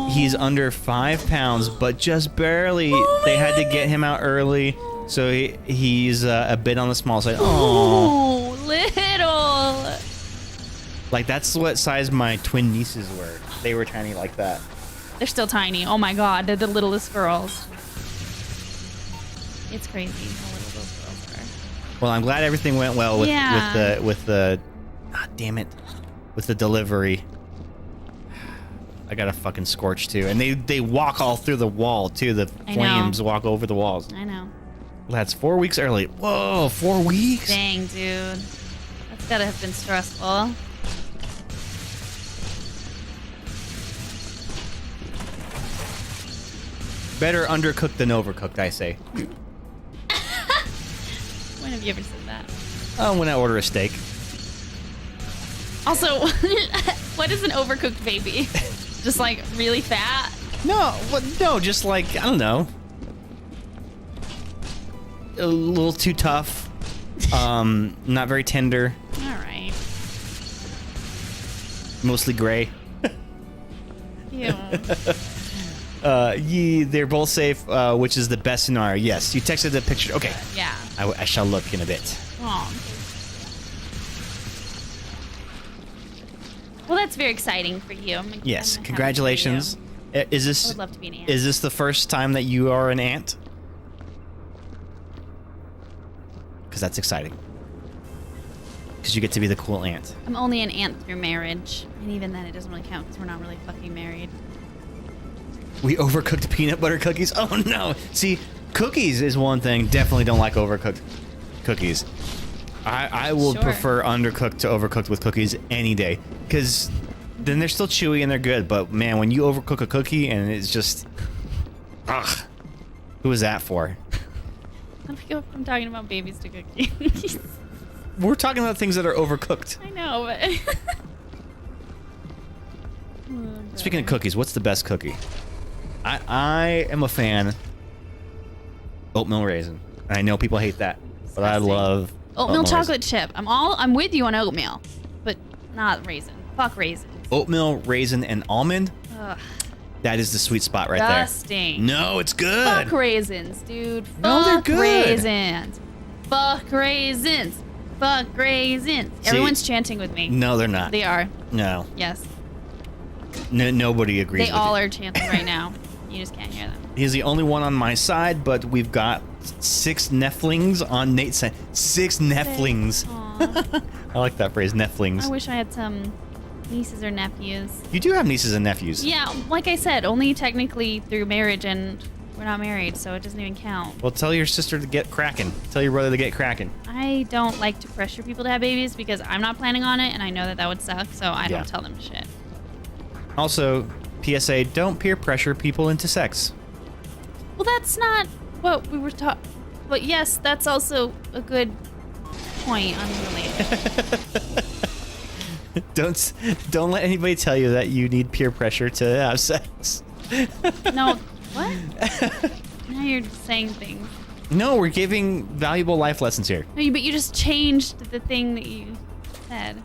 He's under 5 pounds, but just barely. They had to get him out early, so he's a bit on the small side. Oh, little. Like, that's what size my twin nieces were. They were tiny like that. They're still tiny. Oh my God, they're the littlest girls. It's crazy how little those girls are. Well, I'm glad everything went well with Yeah. with the damn it, with the delivery. I got a fucking scorch too, and they walk all through the wall too. The flames walk over the walls. I know. Well, that's 4 weeks early. Whoa, 4 weeks? Dang, dude. That's gotta have been stressful. Better undercooked than overcooked, I say. When have you ever said that? Oh, when I order a steak. Also, what is an overcooked baby? Just like really fat? No, just like, I don't know. A little too tough. Not very tender. All right. Mostly gray. Ew. They're both safe, which is the best scenario. Yes, you texted the picture. Okay. Yeah. I shall look in a bit. Oh. Well, that's very exciting for you. Yes, I'm happy congratulations. for you. Is this? I would love to be an aunt. Is this the first time that you are an aunt? because that's exciting. Because you get to be the cool aunt. I'm only an aunt through marriage. And even then, it doesn't really count because we're not really fucking married. We overcooked peanut butter cookies? Oh no! See, cookies is one thing. Definitely don't like overcooked cookies. I will prefer undercooked to overcooked with cookies any day. Because then they're still chewy and they're good. But man, when you overcook a cookie and it's just... Ugh. Who is that for? How do we go from talking about babies to cookies? We're talking about things that are overcooked. I know, but... Speaking of cookies, what's the best cookie? I am a fan oatmeal raisin. I know people hate that, but I love oatmeal chocolate chip. I'm with you on oatmeal, but not raisin. Fuck raisins. Oatmeal, raisin, and almond. Ugh. That is the sweet spot right Disgusting. there. No, it's good. Fuck raisins, dude. Fuck No, they're good. raisins. Fuck raisins. Fuck raisins. See, Everyone's chanting with me. No, they're not. They are. No. Yes. Nobody agrees They with all you. are chanting right now. You just can't hear them. He's the only one on my side, but we've got 6 Neflings on Nate's side. 6 Neflings. Aw. I like that phrase, Neflings. I wish I had some nieces or nephews. You do have nieces and nephews. Yeah, like I said, only technically through marriage, and we're not married, so it doesn't even count. Well, tell your sister to get cracking. Tell your brother to get cracking. I don't like to pressure people to have babies because I'm not planning on it, and I know that that would suck, so I don't tell them shit. Also, PSA, don't peer pressure people into sex. Well, that's not what we were taught. But yes, that's also a good point, unrelated. Don't let anybody tell you that you need peer pressure to have sex. No, what? Now you're saying things. No, we're giving valuable life lessons here. No, but you just changed the thing that you said.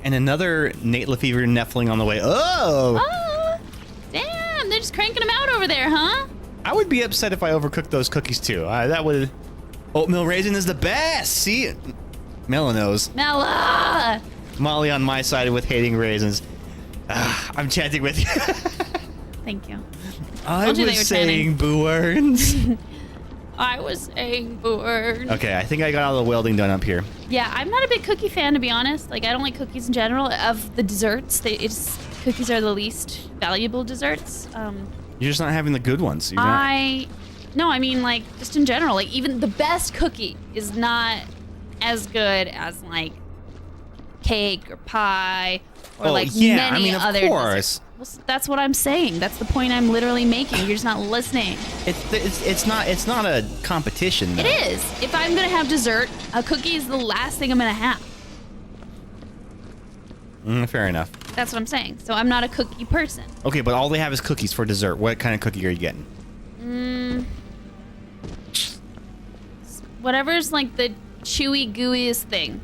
And another Nate Lefevre Nefling on the way. Oh! Oh, damn! They're just cranking them out over there, huh? I would be upset if I overcooked those cookies too. That would... Oatmeal raisin is the best! See? Melanos. Mella! Molly on my side with hating raisins. I'm chanting with you. Thank you. I Told you they was were saying boo words. I was saying words. Okay, I think I got all the welding done up here. Yeah, I'm not a big cookie fan, to be honest. Like, I don't like cookies in general. Of the desserts, cookies are the least valuable desserts. You're just not having the good ones. You're No, I mean, like, just in general. Like, even the best cookie is not as good as, like, cake or pie or, many other desserts. Well, that's what I'm saying. That's the point I'm literally making. You're just not listening. It's not a competition. Though. It is. If I'm gonna have dessert, a cookie is the last thing I'm gonna have. Fair enough. That's what I'm saying. So I'm not a cookie person. Okay, but all they have is cookies for dessert. What kind of cookie are you getting? Whatever's like the chewy, gooeyest thing.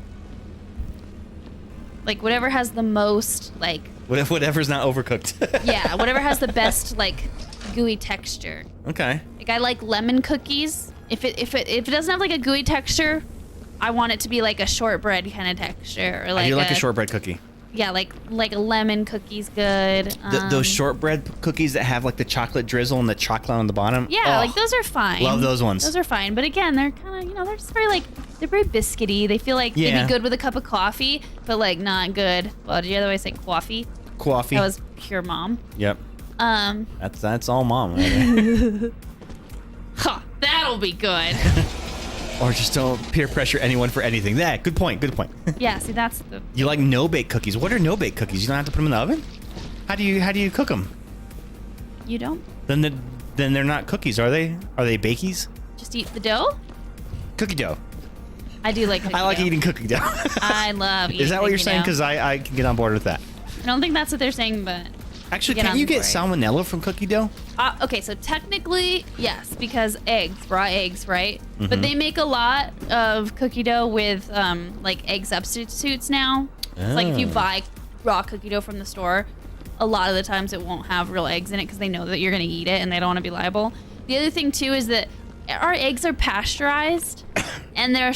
Like whatever has the most like. Whatever's not overcooked. Yeah, whatever has the best like gooey texture. Okay. Like I like lemon cookies. If it doesn't have like a gooey texture, I want it to be like a shortbread kind of texture or like. I do like a shortbread cookie. Yeah, like a lemon cookie's good. Those shortbread cookies that have like the chocolate drizzle and the chocolate on the bottom. Yeah, like those are fine. Love those ones. Those are fine, but again, they're kind of they're just very like they're very biscuity. They feel like they'd be good with a cup of coffee, but like not good. Well, did you otherwise say coffee? Coffee. That was pure mom. Yep. That's all mom. Right there. Huh, that'll be good. Or just don't peer pressure anyone for anything. Good point. Good point. Yeah, see, that's the. You like no-bake cookies. What are no-bake cookies? You don't have to put them in the oven? How do you cook them? You don't? Then they're not cookies, are they? Are they bakies? Just eat the dough? Cookie dough. I do like cookie I like dough. eating cookie dough. I love eating Is that what you're cookie saying? dough. Because I can get on board with that. I don't think that's what they're saying, but. Actually, can you get salmonella from cookie dough? Okay, so technically, yes, because raw eggs, right? Mm-hmm. But they make a lot of cookie dough with like egg substitutes now. Oh. Like if you buy raw cookie dough from the store, a lot of the times it won't have real eggs in it because they know that you're gonna eat it and they don't want to be liable. The other thing too is that our eggs are pasteurized, and they're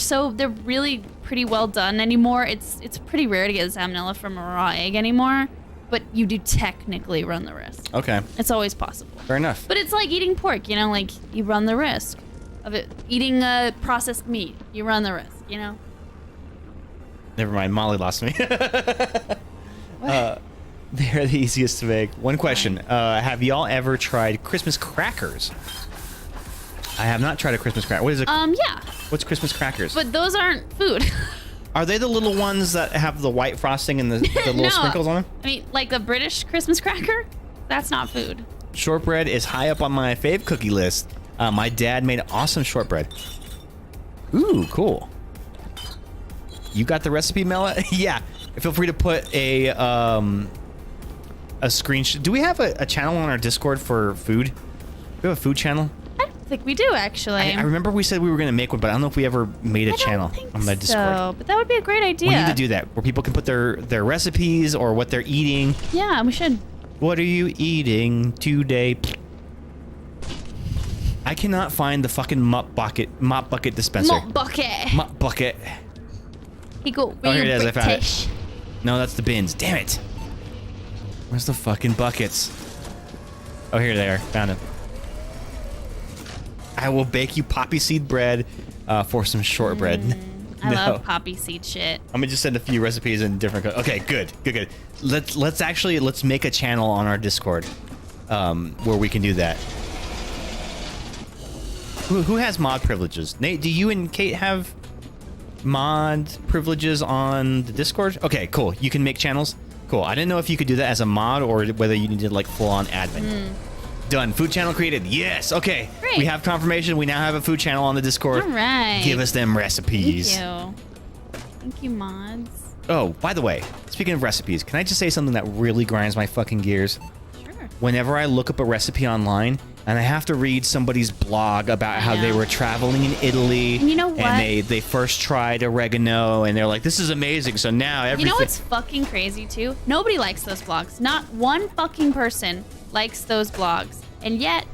really pretty well done anymore. It's pretty rare to get salmonella from a raw egg anymore. But you do technically run the risk. Okay. It's always possible. Fair enough. But it's like eating pork, like you run the risk. of it eating processed meat. You run the risk, you know? Never mind, Molly lost me. They're the easiest to make. One question. Have y'all ever tried Christmas crackers? I have not tried a Christmas cracker. What is it? Yeah. What's Christmas crackers? But those aren't food. Are they the little ones that have the white frosting and the little No. sprinkles on them? I mean, like a British Christmas cracker? That's not food. Shortbread is high up on my fave cookie list. My dad made awesome shortbread. Ooh, cool. You got the recipe, Mela? Yeah. Feel free to put a screenshot. Do we have a channel on our Discord for food? Do we have a food channel? I don't think we do, actually. I remember we said we were going to make one, but I don't know if we ever made a channel on the Discord. So, but that would be a great idea. We need to do that, where people can put their recipes or what they're eating. Yeah, we should. What are you eating today? I cannot find the fucking mop bucket dispenser. Mop bucket. Mop bucket. He go Oh, here it real is. I found British. it. No, that's the bins. Damn it. Where's the fucking buckets? Oh, here they are. Found them. I will bake you poppy seed bread for some shortbread. I love poppy seed shit. I'm gonna just send a few recipes in different. Okay, good. Let's make a channel on our Discord where we can do that. Who has mod privileges? Nate, do you and Kate have mod privileges on the Discord? Okay, cool. You can make channels. Cool. I didn't know if you could do that as a mod or whether you needed like full-on admin. Done. Food channel created. Yes. Okay. Great. We have confirmation. We now have a food channel on the Discord. All right. Give us them recipes. Thank you. Thank you, mods. Oh, by the way, speaking of recipes, can I just say something that really grinds my fucking gears? Sure. Whenever I look up a recipe online and I have to read somebody's blog about how they were traveling in Italy And you know what? and they first tried oregano and they're like, this is amazing. So now everything. You know what's fucking crazy too? Nobody likes those blogs. Not one fucking person likes those blogs. And yet,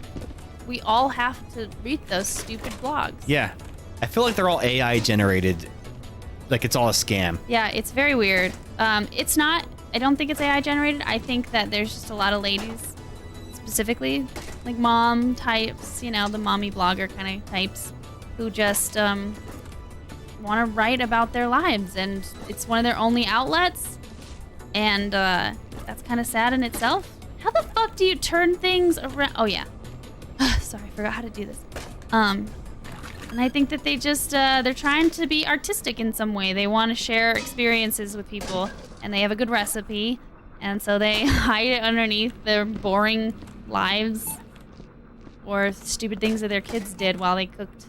we all have to read those stupid blogs. Yeah. I feel like they're all AI generated. Like it's all a scam. Yeah, it's very weird. It's not, I don't think it's AI generated. I think that there's just a lot of ladies, specifically, like mom types, you know, the mommy blogger kind of types, who just want to write about their lives. And it's one of their only outlets. And that's kind of sad in itself. How the fuck do you turn things around? Oh, yeah. Sorry, I forgot how to do this. And I think that they just, they're trying to be artistic in some way. They want to share experiences with people, and they have a good recipe, and so they hide it underneath their boring lives or stupid things that their kids did while they cooked.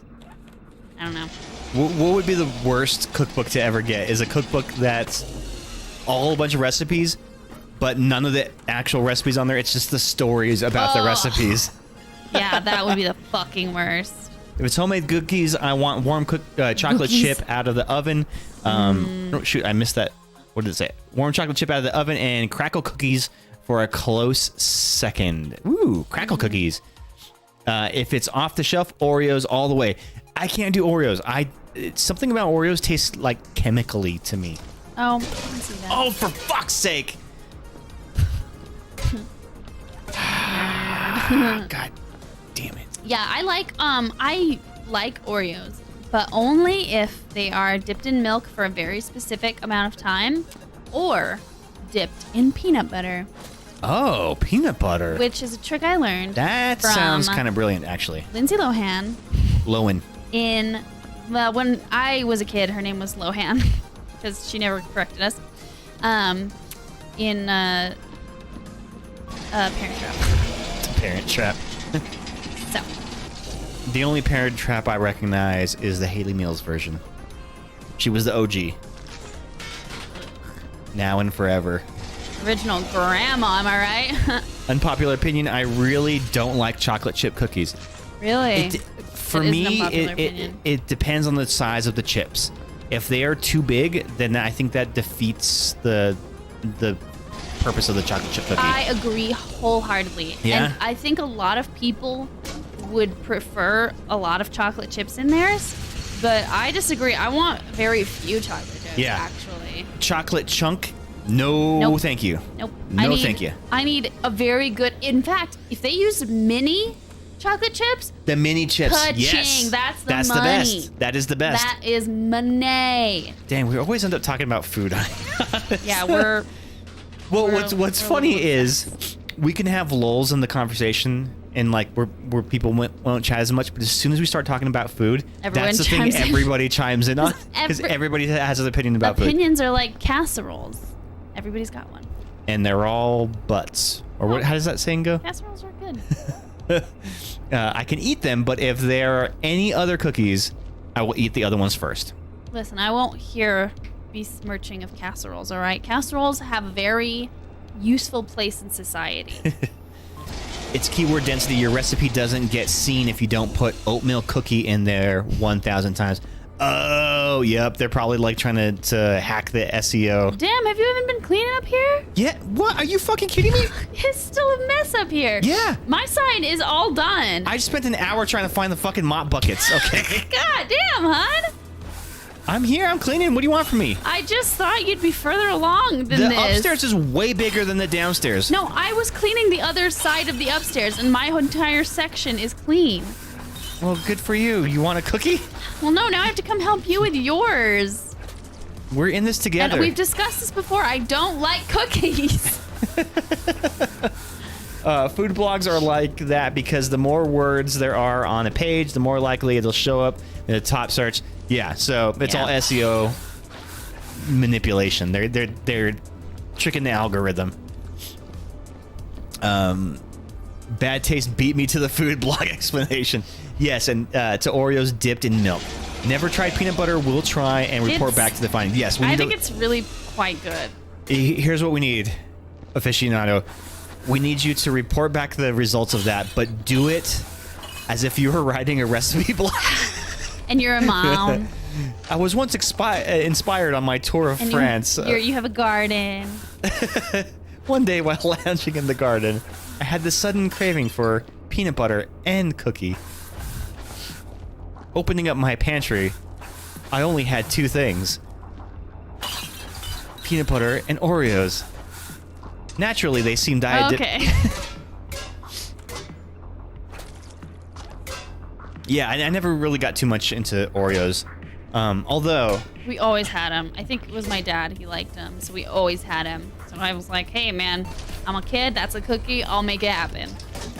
I don't know. What would be the worst cookbook to ever get? Is a cookbook that's all a bunch of recipes, but none of the actual recipes on there. It's just the stories about the recipes. Yeah, that would be the fucking worst. If it's homemade cookies, I want warm chocolate chip out of the oven. Oh, shoot, I missed that. What did it say? Warm chocolate chip out of the oven and crackle cookies for a close second. Ooh, crackle cookies. If it's off the shelf, Oreos all the way. I can't do Oreos. Something about Oreos tastes like chemically to me. Oh, I can see that. Oh, for fuck's sake! God damn it. Yeah, I like Oreos, but only if they are dipped in milk for a very specific amount of time or dipped in peanut butter. Oh, peanut butter. Which is a trick I learned. That from sounds kind of brilliant, actually. Lindsay Lohan. Lowen. When I was a kid, her name was Lohan because she never corrected us. In Parent Trap. Parent Trap. So. The only Parent Trap I recognize is the Haley Mills version. She was the OG. Now and forever. Original grandma, am I right? Unpopular opinion, I really don't like chocolate chip cookies. Really? For me, it depends on the size of the chips. If they are too big, then I think that defeats the purpose of the chocolate chip cookie. I agree wholeheartedly. Yeah? And I think a lot of people would prefer a lot of chocolate chips in theirs, but I disagree. I want very few chocolate chips, actually. Chocolate chunk? No, Nope. thank you. Nope. No, thank you. I need a very good... In fact, if they use mini chocolate chips. The mini chips. Ka-ching. Yes. That's the That's money. the best. That is the best. That is money. Damn, we always end up talking about food. Yeah, we're. Well, we're- what's we're funny a little is we can have lulls in the conversation and like where people won't chat as much, but as soon as we start talking about food, Everyone that's the thing chimes in. everybody chimes in on because Every- everybody has an opinion about food, Opinions are like casseroles. Everybody's got one. and they're all butts. Or what? How does that saying go? Casseroles are good. I can eat them, but if there are any other cookies, I will eat the other ones first. Listen, I won't hear besmirching of casseroles, all right? Casseroles have a very useful place in society. It's keyword density. Your recipe doesn't get seen if you don't put oatmeal cookie in there 1,000 times. Oh, yep. They're probably like trying to hack the SEO. Damn, have you even been cleaning up here? Yeah. What? Are you fucking kidding me? It's still a mess up here. Yeah. My side is all done. I just spent an hour trying to find the fucking mop buckets. Okay. God damn, hon. I'm here. I'm cleaning. What do you want from me? I just thought you'd be further along than The this. upstairs is way bigger than the downstairs. No, I was cleaning the other side of the upstairs, and my entire section is clean. Well, good for you. You want a cookie? Well, no, now I have to come help you with yours. We're in this together. And we've discussed this before. I don't like cookies. Food blogs are like that because the more words there are on a page, the more likely it'll show up in the top search. Yeah, so it's all SEO manipulation. They're tricking the algorithm. Bad taste beat me to the food blog explanation. Yes, and to Oreos dipped in milk. Never tried peanut butter. Will try and report back to the findings. Yes, we need I think it's really quite good. Here's what we need, aficionado. We need you to report back the results of that, but do it as if you were writing a recipe blog. And you're a mom. I was once inspired on my tour of And France. you have a garden. One day while lounging in the garden, I had this sudden craving for peanut butter and cookie. Opening up my pantry, I only had two things: peanut butter and Oreos. Naturally, they seemed Okay. Yeah, I never really got too much into Oreos. Although... We always had them. I think it was my dad. He liked them, so we always had them. So I was like, hey, man, I'm a kid. That's a cookie. I'll make it happen.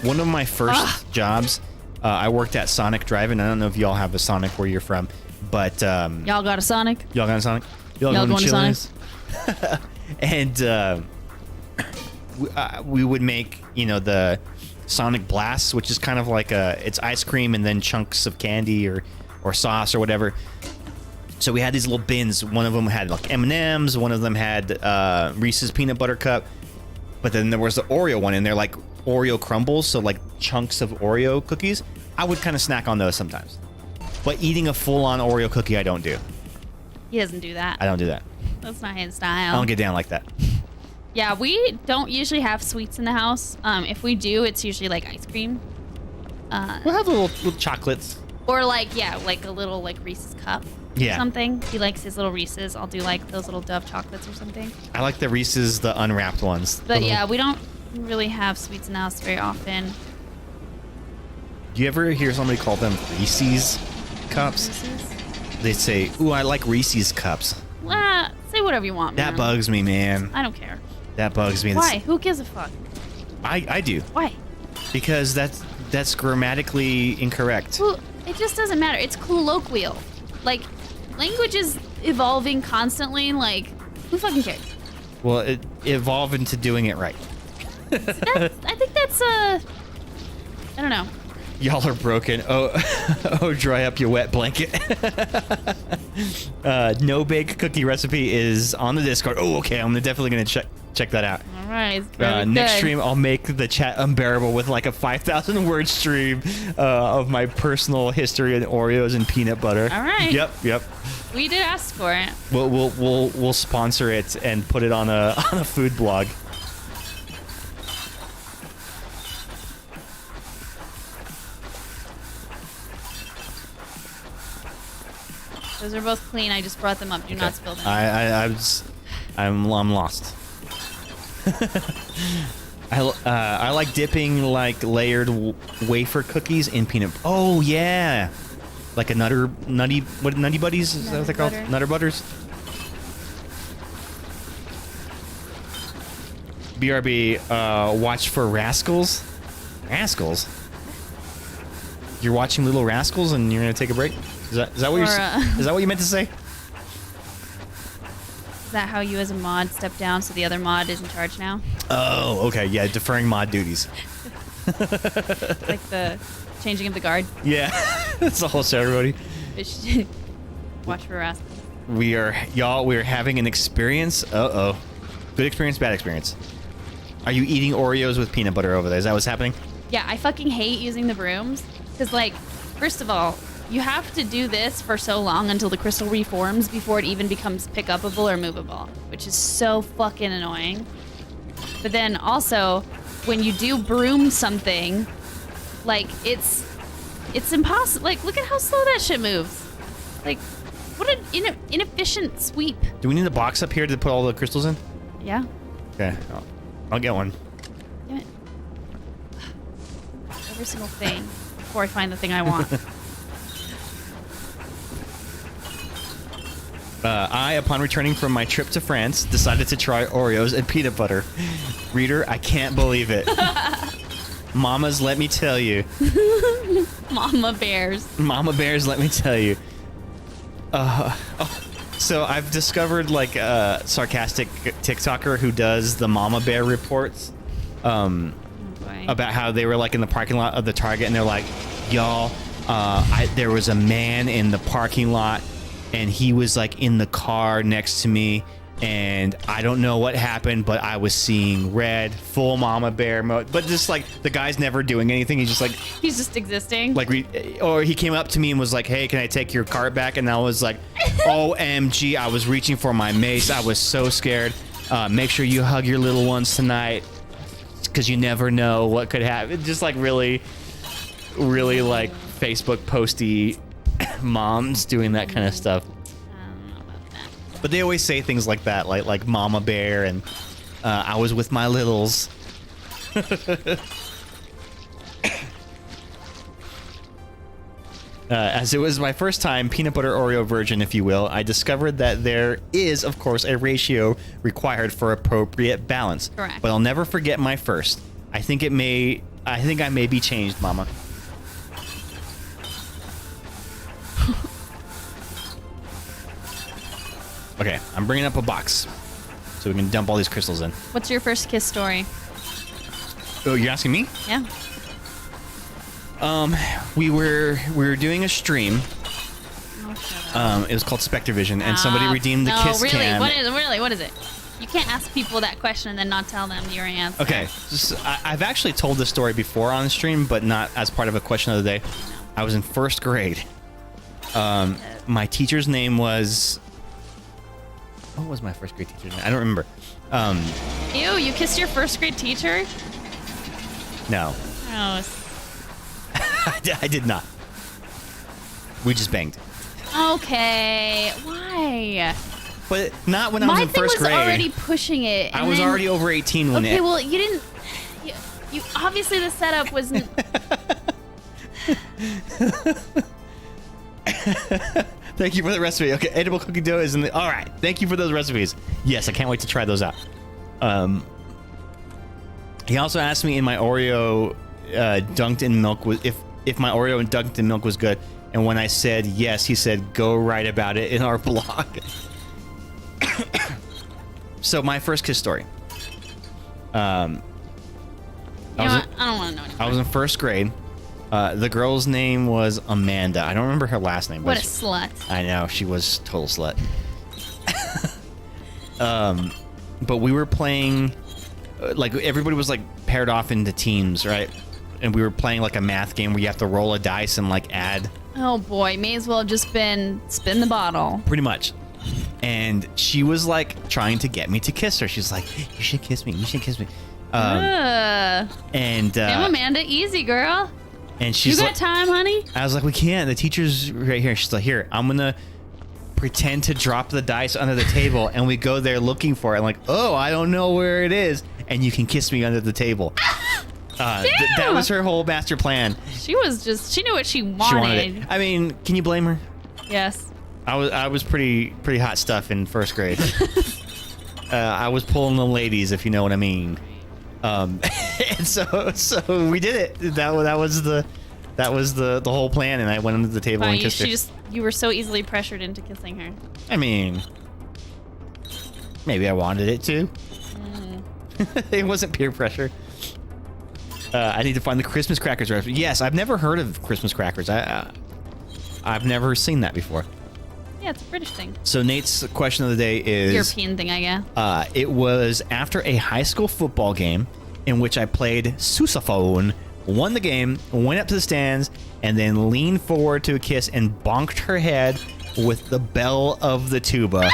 One of my first jobs, I worked at Sonic Drive-In. I don't know if y'all have a Sonic where you're from, but... Y'all got a Sonic? Y'all got a Sonic? Y'all going to Sonic? And we would make, the Sonic Blasts, which is kind of like it's ice cream and then chunks of candy or sauce or whatever. So we had these little bins. One of them had like M&Ms. One of them had Reese's peanut butter cup. But then there was the Oreo one, and they're like Oreo crumbles, so like chunks of Oreo cookies. I would kind of snack on those sometimes. But eating a full-on Oreo cookie, I don't do. He doesn't do that. I don't do that. That's not his I style. don't get down like that. Yeah, we don't usually have sweets in the house. If we do, it's usually like ice cream. We'll have little chocolates. Or like a little like Reese's cup. Yeah. Or something. He likes his little Reese's. I'll do like those little Dove chocolates or something. I like the Reese's, the unwrapped ones. But yeah, we don't really have sweets in the house very often. Do you ever hear somebody call them Reese's cups? Reese's? They say, ooh, I like Reese's cups. Say whatever you want, man. That bugs me, man. I don't care. That bugs me. Why? Who gives a fuck? I do. Why? Because that's grammatically incorrect. Well, it just doesn't matter. It's colloquial. Like, language is evolving constantly. Like, who fucking cares? Well, it evolved into doing it right. I think that's I don't know. Y'all are broken. Oh, dry up your wet blanket. No bake cookie recipe is on the Discord. Oh, okay. I'm definitely gonna check that out. All right. Very Next good. stream, I'll make the chat unbearable with like a 5,000 word stream of my personal history of Oreos and peanut butter. All right. Yep. We did ask for it. We'll sponsor it and put it on a food blog. Those are both clean. I just brought them up. Do not spill them. I'm lost. I like dipping like layered wafer cookies in peanut. Oh yeah, like a nutty buddies? Is that what they're called? Nutter butters. BRB, watch for rascals. Rascals. You're watching Little Rascals and you're gonna take a break. Is that what is that what you meant to say? Is that how you as a mod step down so the other mod is in charge now? Oh, okay. Yeah, deferring mod duties. Like the changing of the guard. Yeah, that's the whole show, everybody. Watch for rascals. We are having an experience. Uh-oh. Good experience, bad experience. Are you eating Oreos with peanut butter over there? Is that what's happening? Yeah, I fucking hate using the brooms. Because, like, first of all, you have to do this for so long until the crystal reforms before it even becomes pick-upable or movable, which is so fucking annoying. But then also, when you do broom something, like, it's impossible. Like, look at how slow that shit moves. Like, what an inefficient sweep. Do we need a box up here to put all the crystals in? Yeah. Okay, I'll get one. Damn it. Every single thing before I find the thing I want. I, upon returning from my trip to France, decided to try Oreos and peanut butter. Reader, I can't believe it. Mamas, let me tell you. Mama bears. Mama bears, let me tell you. So I've discovered like a sarcastic TikToker who does the Mama Bear reports about how they were like in the parking lot of the Target and they're like, y'all, there was a man in the parking lot and he was like in the car next to me and I don't know what happened, but I was seeing red, full Mama Bear mode. But just like the guy's never doing anything. He's just existing. Like, or he came up to me and was like, "Hey, can I take your cart back?" And I was like, "OMG!" I was reaching for my mace. I was so scared. Make sure you hug your little ones tonight, because you never know what could happen. Just like really like Facebook posty moms doing that kind of stuff. But they always say things like that, like Mama Bear and I was with my littles. As it was my first time peanut butter Oreo virgin, if you will, I discovered that there is, of course, a ratio required for appropriate balance. Correct. But I'll never forget my first. I think I may be changed, Mama. Okay, I'm bringing up a box so we can dump all these crystals in. What's your first kiss story? Oh, you're asking me? Yeah. We were doing a stream. It was called Spectervision, and somebody redeemed the kiss cam. What is it? You can't ask people that question and then not tell them your answer. Okay, I've actually told this story before on the stream, but not as part of a question of the day. No. I was in first grade. My teacher's name was... What was my first grade teacher's name? I don't remember. Ew, you kissed your first grade teacher? No. Oh. I did not. We just banged. Okay. Why? But not when I was in first grade. My thing was already pushing it. I was already over 18 when it... Okay, well, you didn't... You obviously the setup wasn't... Thank you for the recipe. Okay, edible cookie dough is in the... All right, thank you for those recipes. Yes, I can't wait to try those out. He also asked me in my Oreo dunked in milk was if my Oreo dunked in milk was good, and when I said yes, he said go write about it in our blog. So my first kiss story. I don't want to know anymore. I was in first grade. The girl's name was Amanda. I don't remember her last name. What a slut. I know, she was a total slut. But we were playing, like everybody was like paired off into teams, right? And we were playing like a math game where you have to roll a dice and like add. Oh boy, may as well have just been spin the bottle. Pretty much. And she was like trying to get me to kiss her. She's like, you should kiss me. You should kiss me. And damn, Amanda, easy girl. And she's you got like, time, honey? I was like, we can't. The teacher's right here. She's like, here, I'm gonna pretend to drop the dice under the table, and we go there looking for it. I'm like, oh, I don't know where it is. and you can kiss me under the table. That was her whole master plan. She knew what she wanted. She wanted it. I mean, can you blame her? Yes. I was pretty hot stuff in first grade. I was pulling the ladies, if you know what I mean. And so we did it. That was the whole plan, and I went under the table and kissed her. You were so easily pressured into kissing her. I mean, maybe I wanted it too. It wasn't peer pressure. I need to find the Christmas crackers recipe. Yes, I've never heard of Christmas crackers. I've never seen that before. Yeah, it's a British thing. So Nate's question of the day is... European thing, I guess. It was after a high school football game in which I played sousaphone, won the game, went up to the stands, and then leaned forward to a kiss and bonked her head with the bell of the tuba.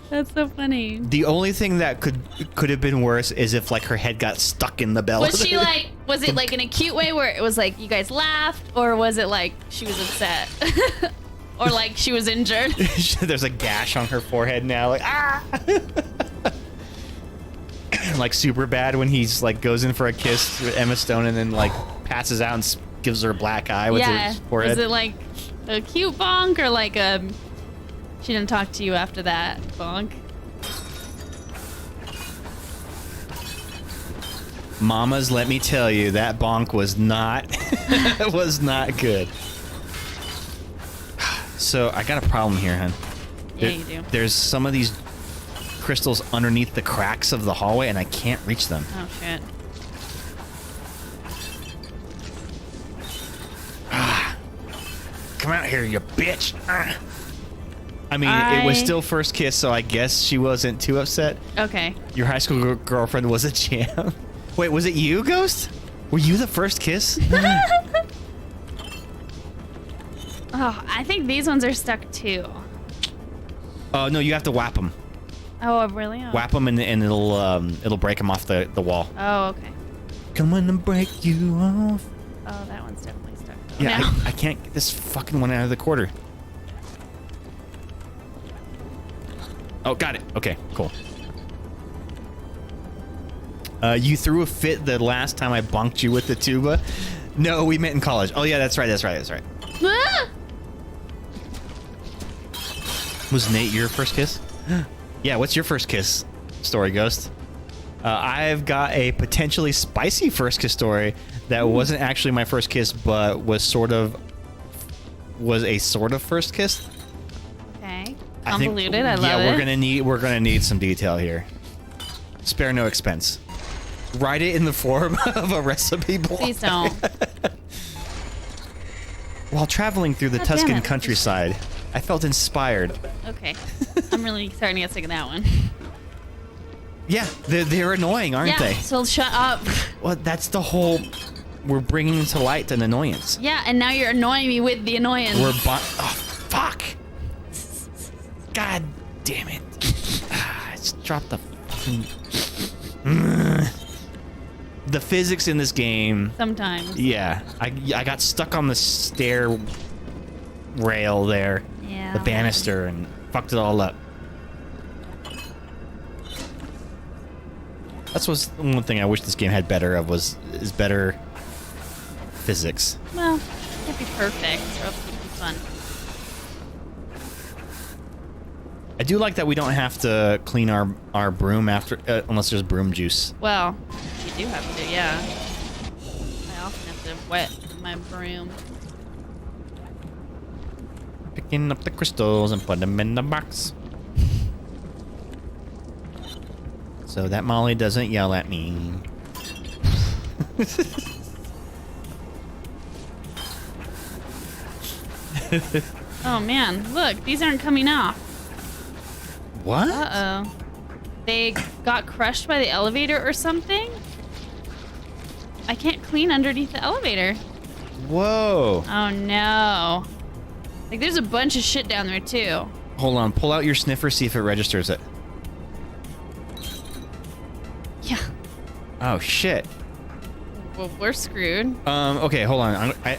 That's so funny. The only thing that could have been worse is if like her head got stuck in the bell. Was it like in a cute way where it was like you guys laughed, or was it like she was upset? Or like she was injured? There's a gash on her forehead now, like ah. Like super bad when he's like goes in for a kiss with Emma Stone and then like passes out and gives her a black eye with his forehead. Was it like a cute bonk or like a she didn't talk to you after that bonk? Mamas, let me tell you, that bonk was not good. So I got a problem here, hon. Yeah, you do. There's some of these crystals underneath the cracks of the hallway, and I can't reach them. Oh shit. Come out here, you bitch. I mean, it was still first kiss, so I guess she wasn't too upset. Okay. Your high school girlfriend was a champ. Wait, was it you, Ghost? Were you the first kiss? Oh, I think these ones are stuck too. Oh no, you have to whap them. Oh, really? Oh. Whap them, and it'll break them off the wall. Oh, okay. Come on and break you off. Oh, that one's definitely stuck. Yeah, No. I can't get this fucking one out of the quarter. Oh, got it. Okay, cool. You threw a fit the last time I bonked you with the tuba. No, we met in college. Oh yeah, that's right. Ah! Was Nate your first kiss? Yeah, what's your first kiss story, Ghost? I've got a potentially spicy first kiss story that wasn't actually my first kiss, but was a sort of first kiss. Okay. Convoluted. I love it. Yeah, we're gonna need some detail here. Spare no expense. Write it in the form of a recipe book. Please don't. While traveling through the God damn Tuscan it. countryside, I felt inspired. Okay. I'm really starting to get sick of that one. Yeah, they're annoying, aren't they? So shut up. Well, that's the whole... We're bringing to light an annoyance. Yeah, and now you're annoying me with the annoyance. Oh, fuck. God damn it. I just dropped the fucking... The physics in this game... Sometimes. Yeah. I got stuck on the stair rail there. Yeah. The banister, and fucked it all up. That's one thing I wish this game had better of is better physics. Well, it can't be perfect, or else it would be fun. I do like that we don't have to clean our broom after unless there's broom juice. Well, you do have to, yeah. I often have to wet my broom. Picking up the crystals and put them in the box. So that Molly doesn't yell at me. Oh man, look, these aren't coming off. What? Uh-oh. They got crushed by the elevator or something? I can't clean underneath the elevator. Whoa. Oh no. Like there's a bunch of shit down there too. Hold on, pull out your sniffer, see if it registers it. Yeah. Oh shit. Well, we're screwed. Okay, hold on. I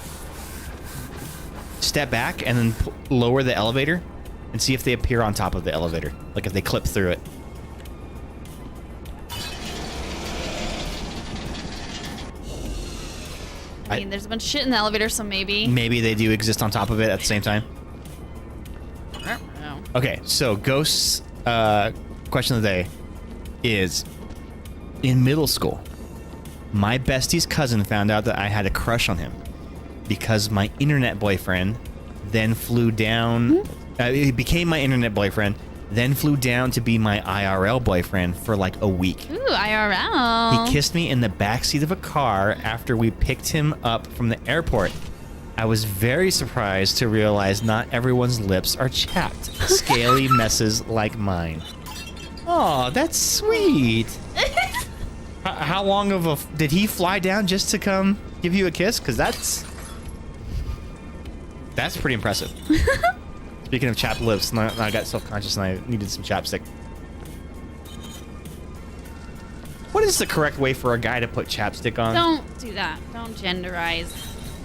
step back and then lower the elevator and see if they appear on top of the elevator. Like if they clip through it. I mean, there's a bunch of shit in the elevator, so maybe. Maybe they do exist on top of it at the same time. I don't know. Okay, so Ghost's question of the day is, in middle school, my bestie's cousin found out that I had a crush on him because my internet boyfriend then flew down. He became my internet boyfriend, then flew down to be my IRL boyfriend for like a week. Ooh, IRL. He kissed me in the backseat of a car after we picked him up from the airport. I was very surprised to realize not everyone's lips are chapped. Scaly messes like mine. Oh, that's sweet. How long of a... Did he fly down just to come give you a kiss? Because that's pretty impressive. Speaking of chapped lips, I got self-conscious and I needed some chapstick. What is the correct way for a guy to put chapstick on? Don't do that. Don't genderize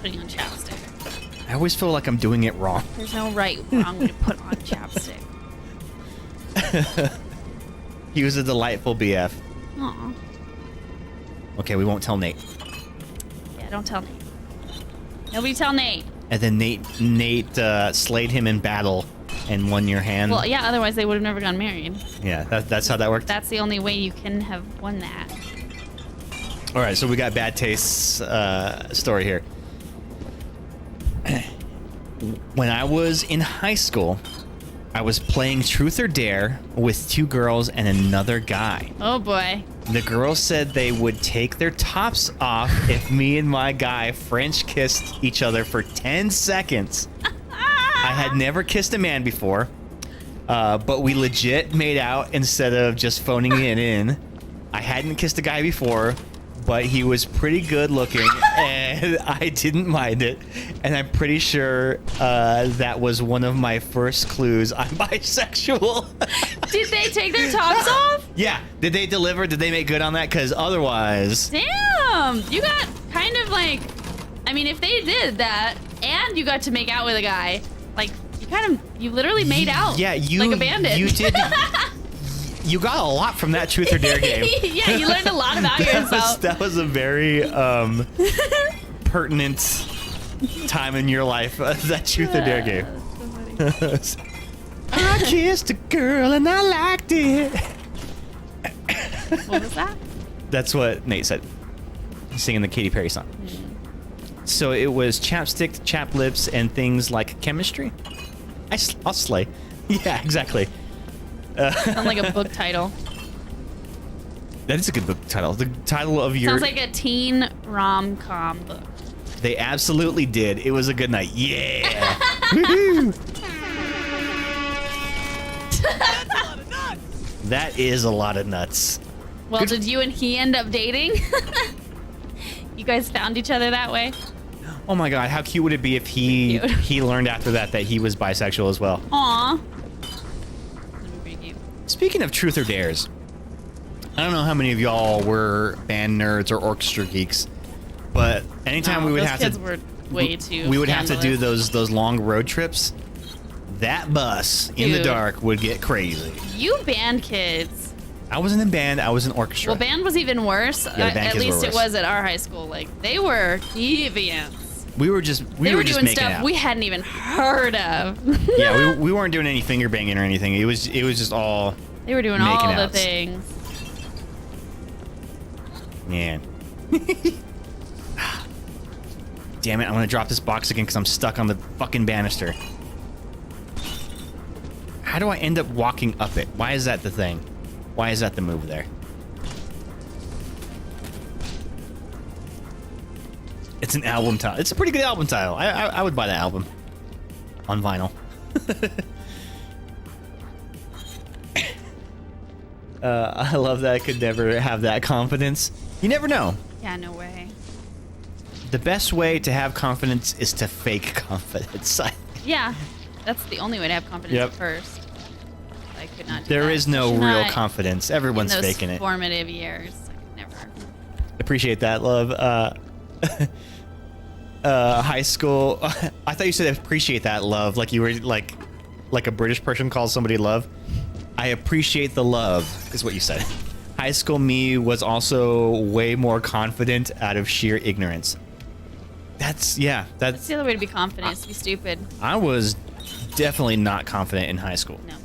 putting on chapstick. I always feel like I'm doing it wrong. There's no right or wrong way to put on chapstick. He was a delightful BF. Aw. Okay, we won't tell Nate. Yeah, don't tell Nate. Nobody tell Nate. And then Nate slayed him in battle and won your hand. Well, yeah, otherwise they would have never gotten married. Yeah, that's how that worked. That's the only way you can have won that. All right, so we got bad taste story here. When I was in high school, I was playing Truth or Dare with 2 girls and another guy. Oh boy. The girls said they would take their tops off if me and my guy French kissed each other for 10 seconds. I had never kissed a man before, but we legit made out instead of just phoning it in. I hadn't kissed a guy before, but he was pretty good looking and I didn't mind it. And I'm pretty sure that was one of my first clues I'm bisexual. Did they take their tops off? Yeah. Did they deliver? Did they make good on that? Because otherwise... Damn! You got kind of like... I mean, if they did that and you got to make out with a guy, like, you literally made out like a bandit. You did... You got a lot from that Truth or Dare game. Yeah, you learned a lot about yourself. That was a very pertinent time in your life, that Truth or Dare game. I kissed a girl and I liked it. What was that? That's what Nate said. Singing the Katy Perry song. So it was chapstick, chapped lips, and things like chemistry. I'll slay. Yeah, exactly. Sounds like a book title. That is a good book title. The title of your... Sounds like a teen rom-com book. They absolutely did. It was a good night. Yeah. Woohoo. That is a lot of nuts. Well, Good. Did you and he end up dating? You guys found each other that way? Oh my god, how cute would it be if he learned after that he was bisexual as well? Aw. Speaking of Truth or Dares, I don't know how many of y'all were band nerds or orchestra geeks, but anytime we would have kids to were way too we would have to do scandalous. those long road trips. That bus in the Dude. dark would get crazy. You band kids. I wasn't in band, I was in orchestra. Well, band was even worse. Yeah, the band At kids least were it worse. was at our high school. Like, they were deviants. We were just They were just doing making stuff out. we hadn't even heard of. Yeah, we weren't doing any finger banging or anything. It was just all They were doing making all the outs. things. Man. Damn it, I'm gonna drop this box again because I'm stuck on the fucking banister. How do I end up walking up it? Why is that the thing? Why is that the move there? It's an album title. It's a pretty good album title. I would buy that album on vinyl. I love that I could never have that confidence. You never know. Yeah, no way. The best way to have confidence is to fake confidence. Yeah, that's the only way to have confidence Yep. at first. I could not do There that. is no Especially real not confidence. Everyone's in those faking it. formative years. I could never. Appreciate that, love. High school. I thought you said appreciate that, love. Like you were like a British person calls somebody love. I appreciate the love, is what you said. High school me was also way more confident out of sheer ignorance. That's That's the other way to be confident, is to be stupid. I was definitely not confident in high school. No.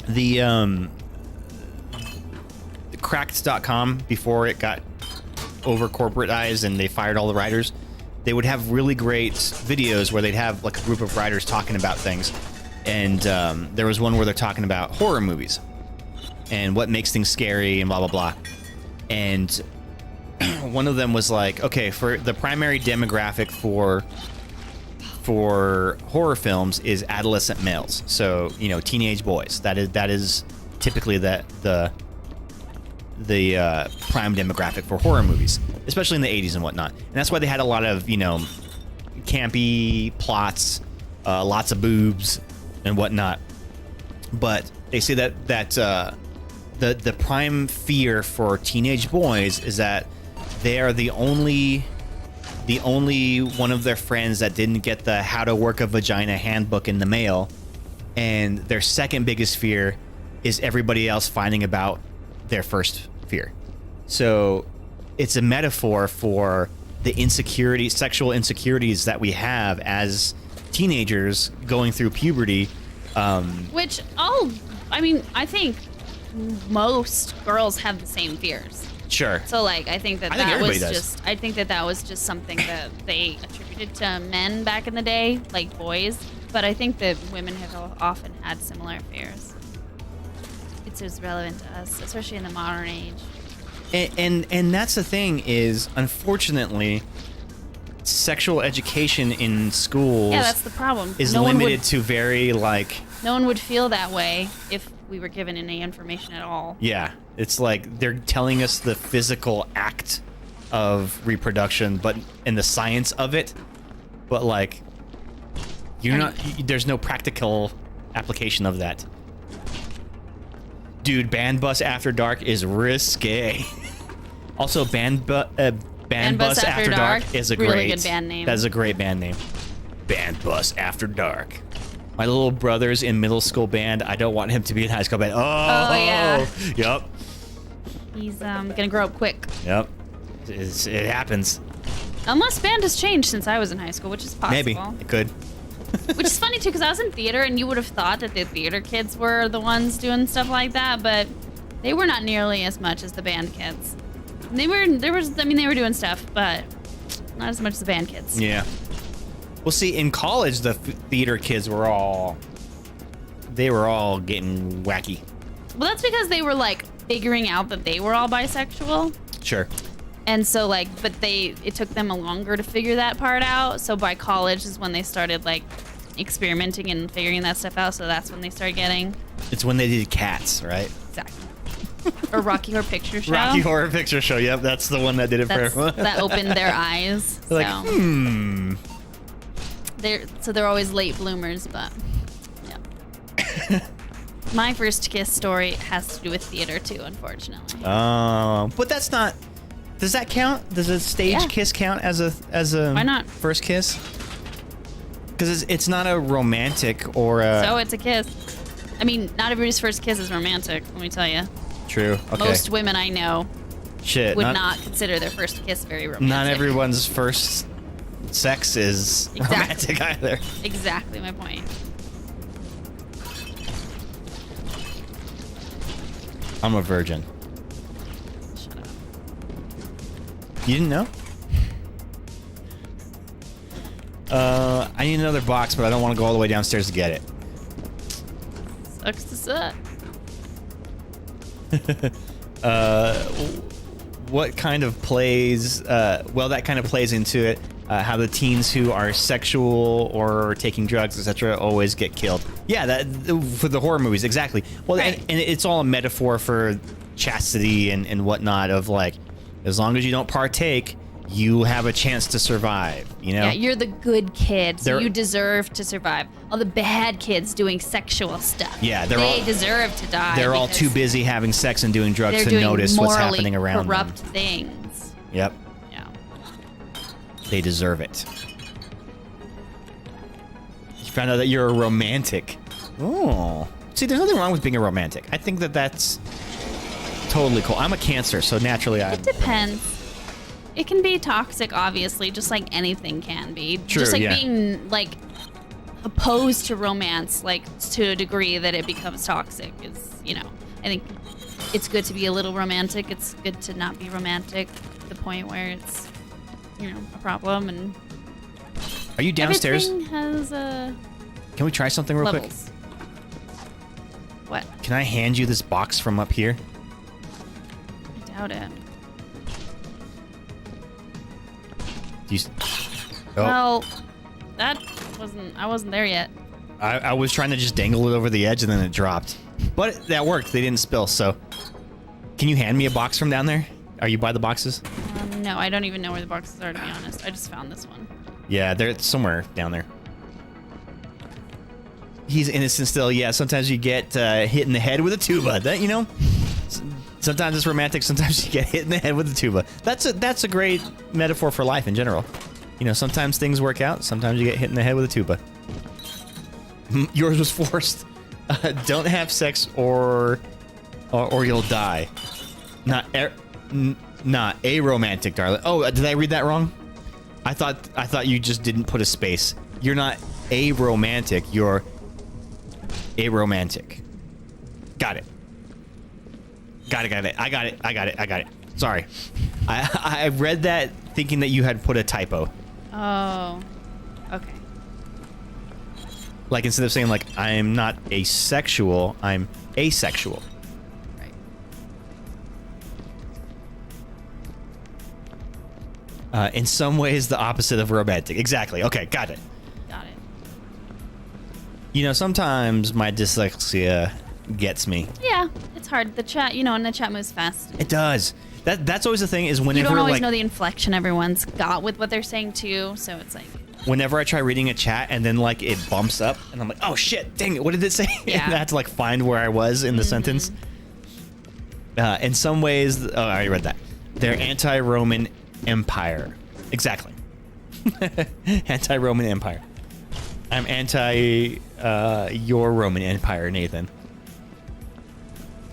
The Cracked.com, before it got over corporatized and they fired all the writers, they would have really great videos where they'd have like a group of writers talking about things. And there was one where they're talking about horror movies and what makes things scary and blah, blah, blah. And one of them was like, okay, for the primary demographic for horror films is adolescent males. So, you know, teenage boys. That is typically the prime demographic for horror movies, especially in the 80s and whatnot. And that's why they had a lot of, you know, campy plots, lots of boobs and whatnot. But they say that the prime fear for teenage boys is that they are the only one of their friends that didn't get the How to Work a Vagina handbook in the mail, and their second biggest fear is everybody else finding about their first fear. So it's a metaphor for the sexual insecurities that we have as teenagers going through puberty. Which I think most girls have the same fears. Sure. So like, I think that was just something that they attributed to men back in the day, like boys. But I think that women have often had similar fears. It's as relevant to us, especially in the modern age. And that's the thing is, unfortunately, sexual education in schools. Yeah, that's the problem. Is limited to very like. No one would feel that way if we were given any information at all. Yeah, it's like they're telling us the physical act of reproduction, but in the science of it, but like there's no practical application of that. Dude, Band Bus After Dark is risque. Also, Band Bus After Dark is a really good band name. That's a great band name. Band Bus After Dark. My little brother's in middle school band. I don't want him to be in high school band. Oh yeah. Yep. He's gonna grow up quick. Yep. It happens. Unless band has changed since I was in high school, which is possible. Maybe it could. Which is funny too, because I was in theater, and you would have thought that the theater kids were the ones doing stuff like that, but they were not nearly as much as the band kids. They were doing stuff, but not as much as the band kids. Yeah. Well, see, in college, the theater kids were all getting wacky. Well, that's because they were like figuring out that they were all bisexual. Sure. And so like, but it took them longer to figure that part out. So by college is when they started like experimenting and figuring that stuff out. So that's when they started getting. It's when they did Cats, right? Exactly. Or Rocky Horror Picture Show. Rocky Horror Picture Show. Yep, that's the one that did it for everyone. That opened their eyes. They're so. They're always late bloomers, but yeah. My first kiss story has to do with theater too, unfortunately. But that's not. Does that count? Does a stage kiss count as a Why not? First kiss? Because it's not a romantic or a. So it's a kiss. I mean, not everybody's first kiss is romantic. Let me tell you. True. Okay. Most women I know would not consider their first kiss very romantic. Not everyone's first sex is romantic either. Exactly my point. I'm a virgin. Shut up. You didn't know? I need another box, but I don't want to go all the way downstairs to get it. Sucks to suck. What kind of plays? Well, that kind of plays into it. How the teens who are sexual or taking drugs, etc., always get killed. Yeah, that for the horror movies, exactly. Well, right. and it's all a metaphor for chastity and whatnot. Of like, as long as you don't partake, you have a chance to survive. You know? Yeah, you're the good kid, so you deserve to survive. All the bad kids doing sexual stuff. Yeah, they deserve to die. They're all too busy having sex and doing drugs to notice what's happening around them. Corrupt things. Yep. Yeah. They deserve it. You found out that you're a romantic. Oh. See, there's nothing wrong with being a romantic. I think that's totally cool. I'm a Cancer, so naturally It depends. It can be toxic, obviously, just like anything can be. True, just like yeah. being like opposed to romance, like to a degree that it becomes toxic is, you know, I think it's good to be a little romantic. It's good to not be romantic to the point where it's, you know, a problem. And Are you downstairs? everything has Can we try something real quick? levels. What? Can I hand you this box from up here? I doubt it. Do you... Oh, Well, that wasn't. I wasn't there yet. I was trying to just dangle it over the edge and then it dropped. But that worked. They didn't spill, so... Can you hand me a box from down there? Are you by the boxes? No, I don't even know where the boxes are, to be honest. I just found this one. Yeah, they're somewhere down there. He's innocent still. Yeah, sometimes you get hit in the head with a tuba. That, you know? Sometimes it's romantic. Sometimes you get hit in the head with a tuba. That's a great metaphor for life in general. You know, sometimes things work out. Sometimes you get hit in the head with a tuba. Yours was forced. Don't have sex or you'll die. Not a romantic, darling. Oh, did I read that wrong? I thought you just didn't put a space. You're not a romantic. You're a romantic. Got it. Got it. I got it. Sorry. I read that thinking that you had put a typo. Oh. Okay. Like instead of saying like I'm not asexual, I'm asexual. Right. In some ways, the opposite of romantic. Exactly. Okay, got it. Got it. You know, sometimes my dyslexia gets me. Yeah, it's hard. The chat, you know, and the chat moves fast. It does. That's always the thing is whenever You don't always like know the inflection everyone's got with what they're saying too, so it's like. whenever I try reading a chat and then like it bumps up and I'm like, oh shit, dang it, what did it say? Yeah. And I have to like find where I was in the sentence. In some ways, oh, I already read that. They're anti-Roman Empire. Exactly. Anti-Roman Empire. I'm anti your Roman Empire, Nathan.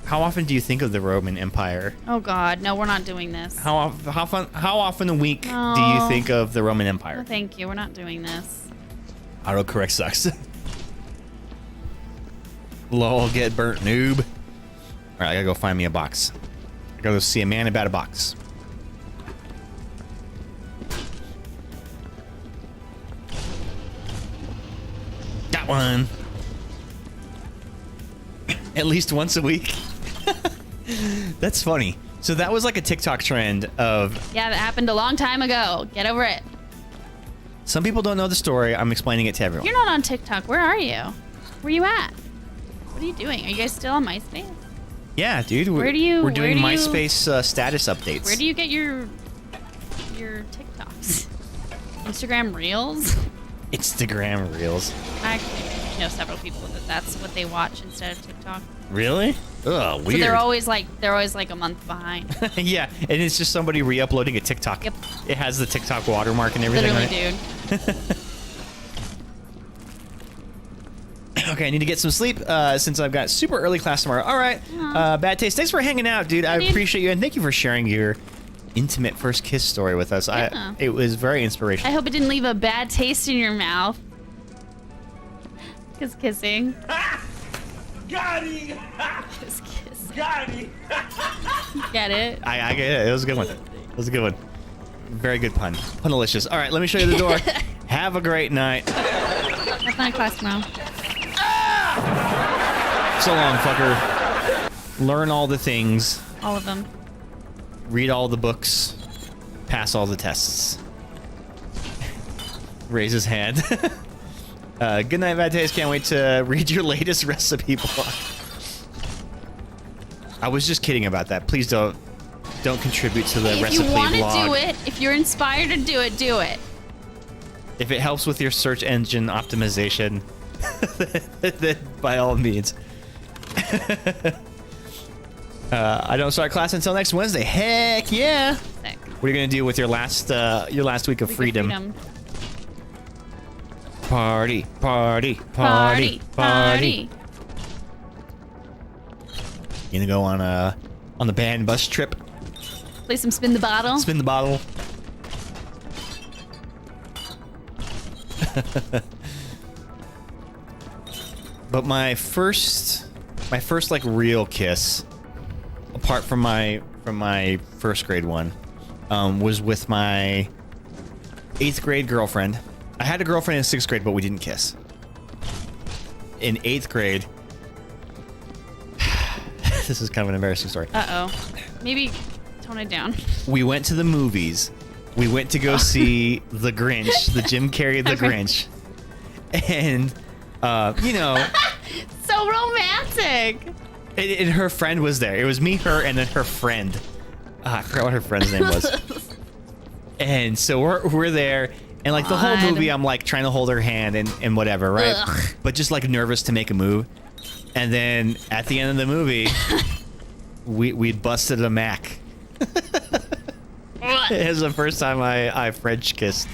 How often do you think of the Roman Empire? Oh God, no, we're not doing this. How often a week do you No. think of the Roman Empire? No, thank you. We're not doing this. Autocorrect sucks. Lol, get burnt, noob. All right, I gotta go find me a box. I gotta go see a man about a box. Got one. At least once a week. That's funny. So that was like a TikTok trend of Yeah, that happened a long time ago. Get over it. some people don't know the story. I'm explaining it to everyone. You're not on TikTok. Where are you? Where you at? What are you doing? Are you guys still on MySpace? Yeah, dude. Where do you- We're doing where do you- MySpace status updates. Where do you get your TikToks? Instagram Reels? Instagram Reels. I actually know several people that that's what they watch instead of TikTok. Really? Ugh, weird. So they're always like a month behind. Yeah, and it's just somebody re-uploading a TikTok. Yep. It has the TikTok watermark and everything Literally, on it. dude. Okay, I need to get some sleep since I've got super early class tomorrow. All right, Bad Taste. Thanks for hanging out, dude. I dude. appreciate you, and thank you for sharing your intimate first kiss story with us. Yeah. It was very inspirational. I hope it didn't leave a bad taste in your mouth. Cause kissing. Got him! Just kiss. Got him! Get it? I get it. It was a good one. It was a good one. Very good pun. Punalicious. All right, let me show you the door. Have a great night. That's not class tomorrow. So long, fucker. Learn all the things. All of them. Read all the books. Pass all the tests. Raise his hand. Good night, Bad Taste. Can't wait to read your latest recipe blog. I was just kidding about that. Please don't contribute to the If recipe you want to blog. do it, if you're inspired to do it, do it. If it helps with your search engine optimization, then by all means. I don't start class until next Wednesday. Heck yeah! Sick. What are you gonna do with your last week of freedom? Party, party, party, party. You gonna go on the band bus trip? Play some spin the bottle. Spin the bottle. But my first like real kiss, apart from my first grade one, was with my 8th grade girlfriend. I had a girlfriend in 6th grade, but we didn't kiss. In 8th grade, this is kind of an embarrassing story. Maybe tone it down. We went to the movies. We went to go see The Grinch, the Jim Carrey The Grinch. And, you know... So romantic! And her friend was there. It was me, her, and then her friend. I forgot what her friend's name was. And so we're there, and like the whole movie, I'm like trying to hold her hand and whatever, right? Ugh. But just like nervous to make a move. And then at the end of the movie, we busted a Mac. It was the first time I French kissed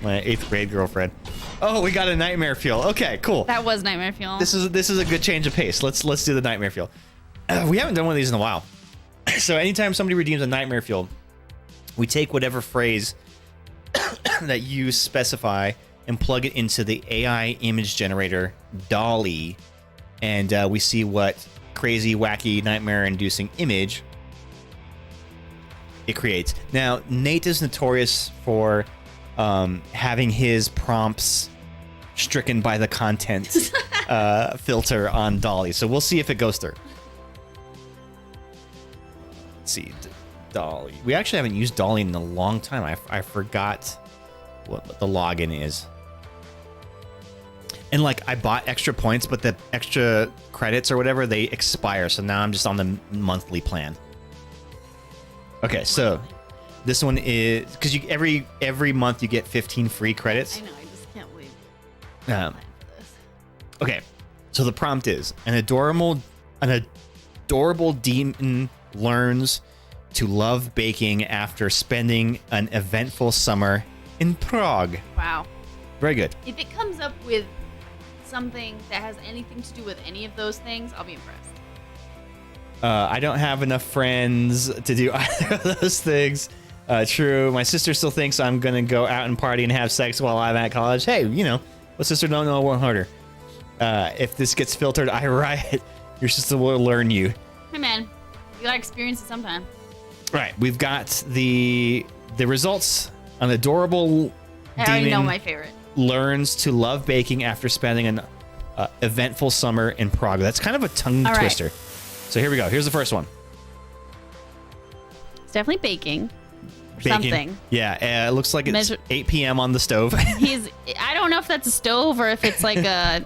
my 8th grade girlfriend. Oh, we got a nightmare fuel. Okay, cool. That was nightmare fuel. This is a good change of pace. Let's do the nightmare fuel. We haven't done one of these in a while. So anytime somebody redeems a nightmare fuel, we take whatever phrase that you specify and plug it into the AI image generator DALL-E, and we see what crazy, wacky, nightmare-inducing image it creates. Now, Nate is notorious for having his prompts stricken by the content filter on DALL-E, so we'll see if it goes through. Let's see, DALL-E. We actually haven't used DALL-E in a long time. I forgot what the login is. And like I bought extra points, but the extra credits or whatever, they expire. So now I'm just on the monthly plan. Okay, so this one is because you every month you get 15 free credits. I know, I just can't believe. Okay, so the prompt is an adorable demon learns to love baking after spending an eventful summer in Prague. Wow. Very good. If it comes up with something that has anything to do with any of those things, I'll be impressed. I don't have enough friends to do either of those things. True. My sister still thinks I'm going to go out and party and have sex while I'm at college. Hey, you know, what sister don't know won't hurt her. If this gets filtered, I riot. Your sister will learn you. Hey, man. You gotta experience it sometime. Right. We've got the results. An adorable I already know demon my favorite. learns to love baking after spending an eventful summer in Prague. That's kind of a tongue All right. twister. So here we go. Here's the first one. It's definitely baking. Baking. Something. Yeah, it looks like it's Measure- 8 p.m. on the stove. I don't know if that's a stove or if it's like a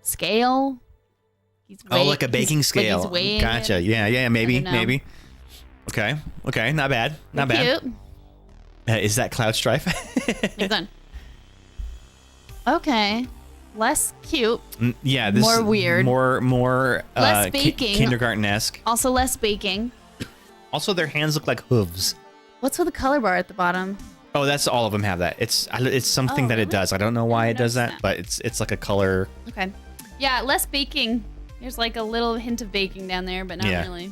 scale. Like a baking scale. Like he's weighing Gotcha. it. Yeah, maybe. I don't know. Okay, not bad. Not bad. Cute. Is that Cloud Strife? It's done. Okay. Less cute. Yeah, this More is weird. More Less baking. kindergarten-esque. Also less baking. Also, their hands look like hooves. What's with the color bar at the bottom? Oh, that's all of them have that. It's something Oh, that it really? does. I don't know why it does that, noticed but it's like a color. Okay. Yeah, less baking. There's like a little hint of baking down there, but not Yeah. really.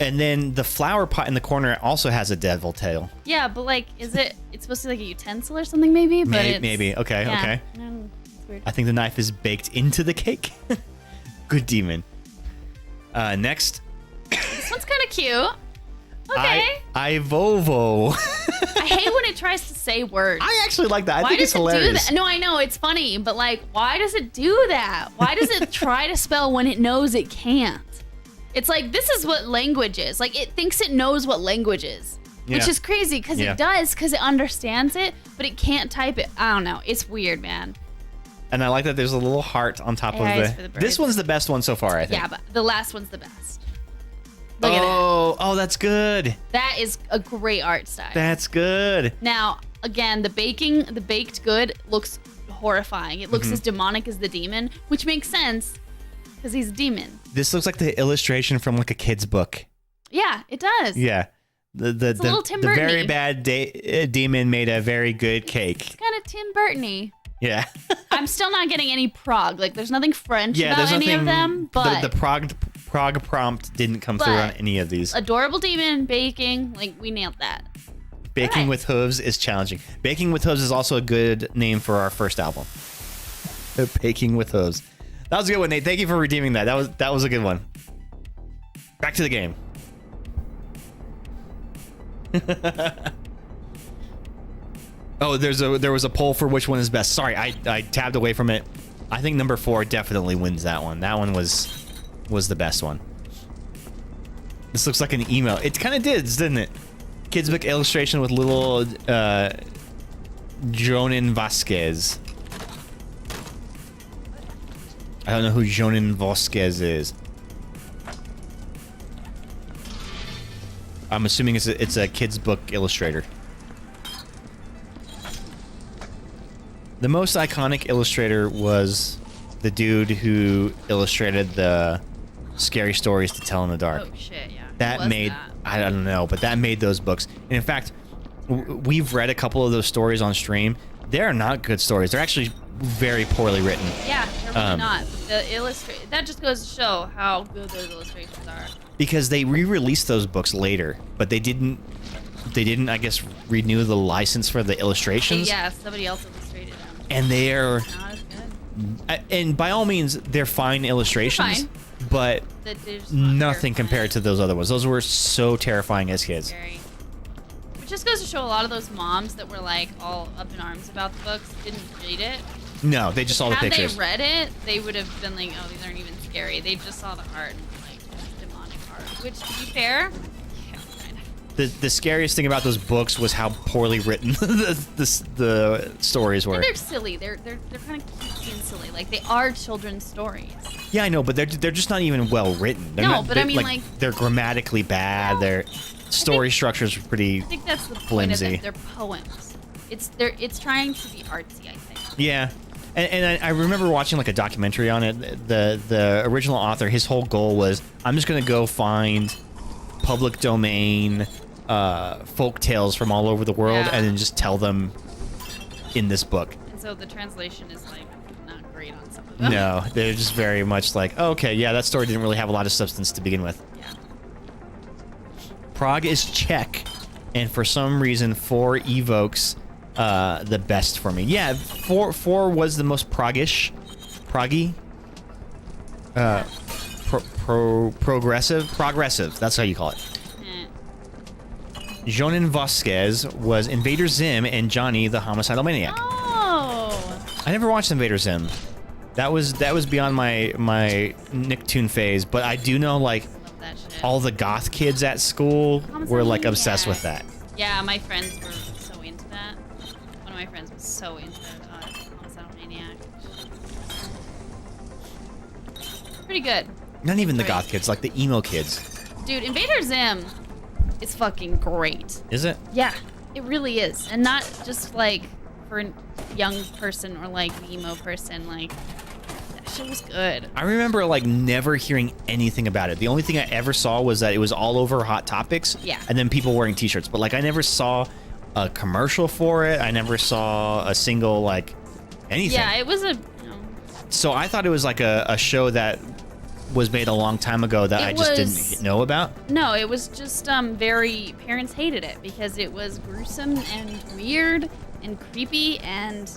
And then the flower pot in the corner also has a devil tail. Yeah, but like, it's supposed to be like a utensil or something maybe? But Maybe. Okay. yeah. Okay. It's weird. I think the knife is baked into the cake. Good demon. Next. This one's kind of cute. Okay. I Vovo. I hate when it tries to say words. I actually like that. I Why think does it's it hilarious. do that? No, I know it's funny, but like, why does it do that? Why does it try to spell when it knows it can't? It's like, this is what language is. Like, it thinks it knows what language is, which Yeah. is crazy because Yeah. it does, because it understands it, but it can't type it. I don't know. It's weird, man. And I like that there's a little heart on top Eyes of for the the. This birds. one's the best one so far, I think. Yeah, but the last one's the best. Look at Oh, that's good. that. That is a great art style. That's good. Now, again, the baked good looks horrifying. It looks Mm-hmm. as demonic as the demon, which makes sense because he's a demon. This looks like the illustration from like a kid's book. Yeah, it does. Yeah. The little Tim very Burton-y. bad demon made a very good cake. It's kind of Tim Burton-y. Yeah. I'm still not getting any Prague. Like, there's nothing French Yeah, about there's any nothing. of them, but the Prague prompt didn't come through But- on any of these. adorable demon, baking, like, we nailed that. Baking Right. with Hooves is challenging. Baking with Hooves is also a good name for our first album. Baking with Hooves. That was a good one, Nate. Thank you for redeeming that. That was a good one. Back to the game. Oh, there was a poll for which one is best. Sorry, I tabbed away from it. I think number 4 definitely wins that one. That one was the best one. This looks like an email. It kind of didn't it? Kids book illustration with little Jonin Vasquez. I don't know who Jonin Vasquez is. I'm assuming it's a kids book illustrator. The most iconic illustrator was the dude who illustrated the Scary Stories to Tell in the Dark. Oh shit, yeah. That made I don't know, but that made those books. And in fact, we've read a couple of those stories on stream. They're not good stories. They're actually very poorly written. Yeah, they're really not. That just goes to show how good those illustrations are. Because they re-released those books later, but they didn't I guess renew the license for the illustrations. Yeah, somebody else illustrated them. And they're Not as good. and by all means they're fine illustrations, They're but They're just not nothing terrifying. compared to those other ones. Those were so terrifying as kids. Scary. Which just goes to show a lot of those moms that were like all up in arms about the books didn't read it. No, they just saw the Had pictures. they read it, they would have been like, oh, these aren't even scary. They just saw the art and like demonic art. Which, to be fair, yeah, kind of. The scariest thing about those books was how poorly written the stories were. And they're silly. They're kind of cutesy and silly. Like they are children's stories. Yeah, I know, but they're just not even well written. They're No, not, but I they- mean, like- they're grammatically bad. No. Their story structures are pretty I think that's the point flimsy. of it. They're poems. It's trying to be artsy, I think. Yeah, and I remember watching like a documentary on it. The original author, his whole goal was, I'm just gonna go find public domain folk tales from all over the world Yeah. and then just tell them in this book. And so the translation is like not great on some of them. No, they're just very much like, oh, okay, yeah, that story didn't really have a lot of substance to begin with. Yeah. Prague is Czech, and for some reason 4 evokes the best for me. Yeah, 4 was the most Pragish, progressive. That's how you call it. Jonin Vasquez was Invader Zim and Johnny the Homicidal Maniac. Oh. I never watched Invader Zim. That was beyond my Nicktoon phase, but I do know like Love that shit. all the goth kids at school were like obsessed with that. Yeah, my friends were so into that. One of my friends was so into Homicidal Maniac. Pretty good. Not even the Great. goth kids, like the emo kids. Dude, Invader Zim is fucking great. Is it? Yeah, it really is. And not just like for a young person or like emo person, like that shit was good. I remember like never hearing anything about it. The only thing I ever saw was that it was all over Hot Topics. Yeah. And then people wearing t-shirts. But like I never saw a commercial for it. I never saw a single like anything. Yeah, it was a So I thought it was like a show that was made a long time ago that I just didn't know about. No, it was just very parents hated it because it was gruesome and weird and creepy and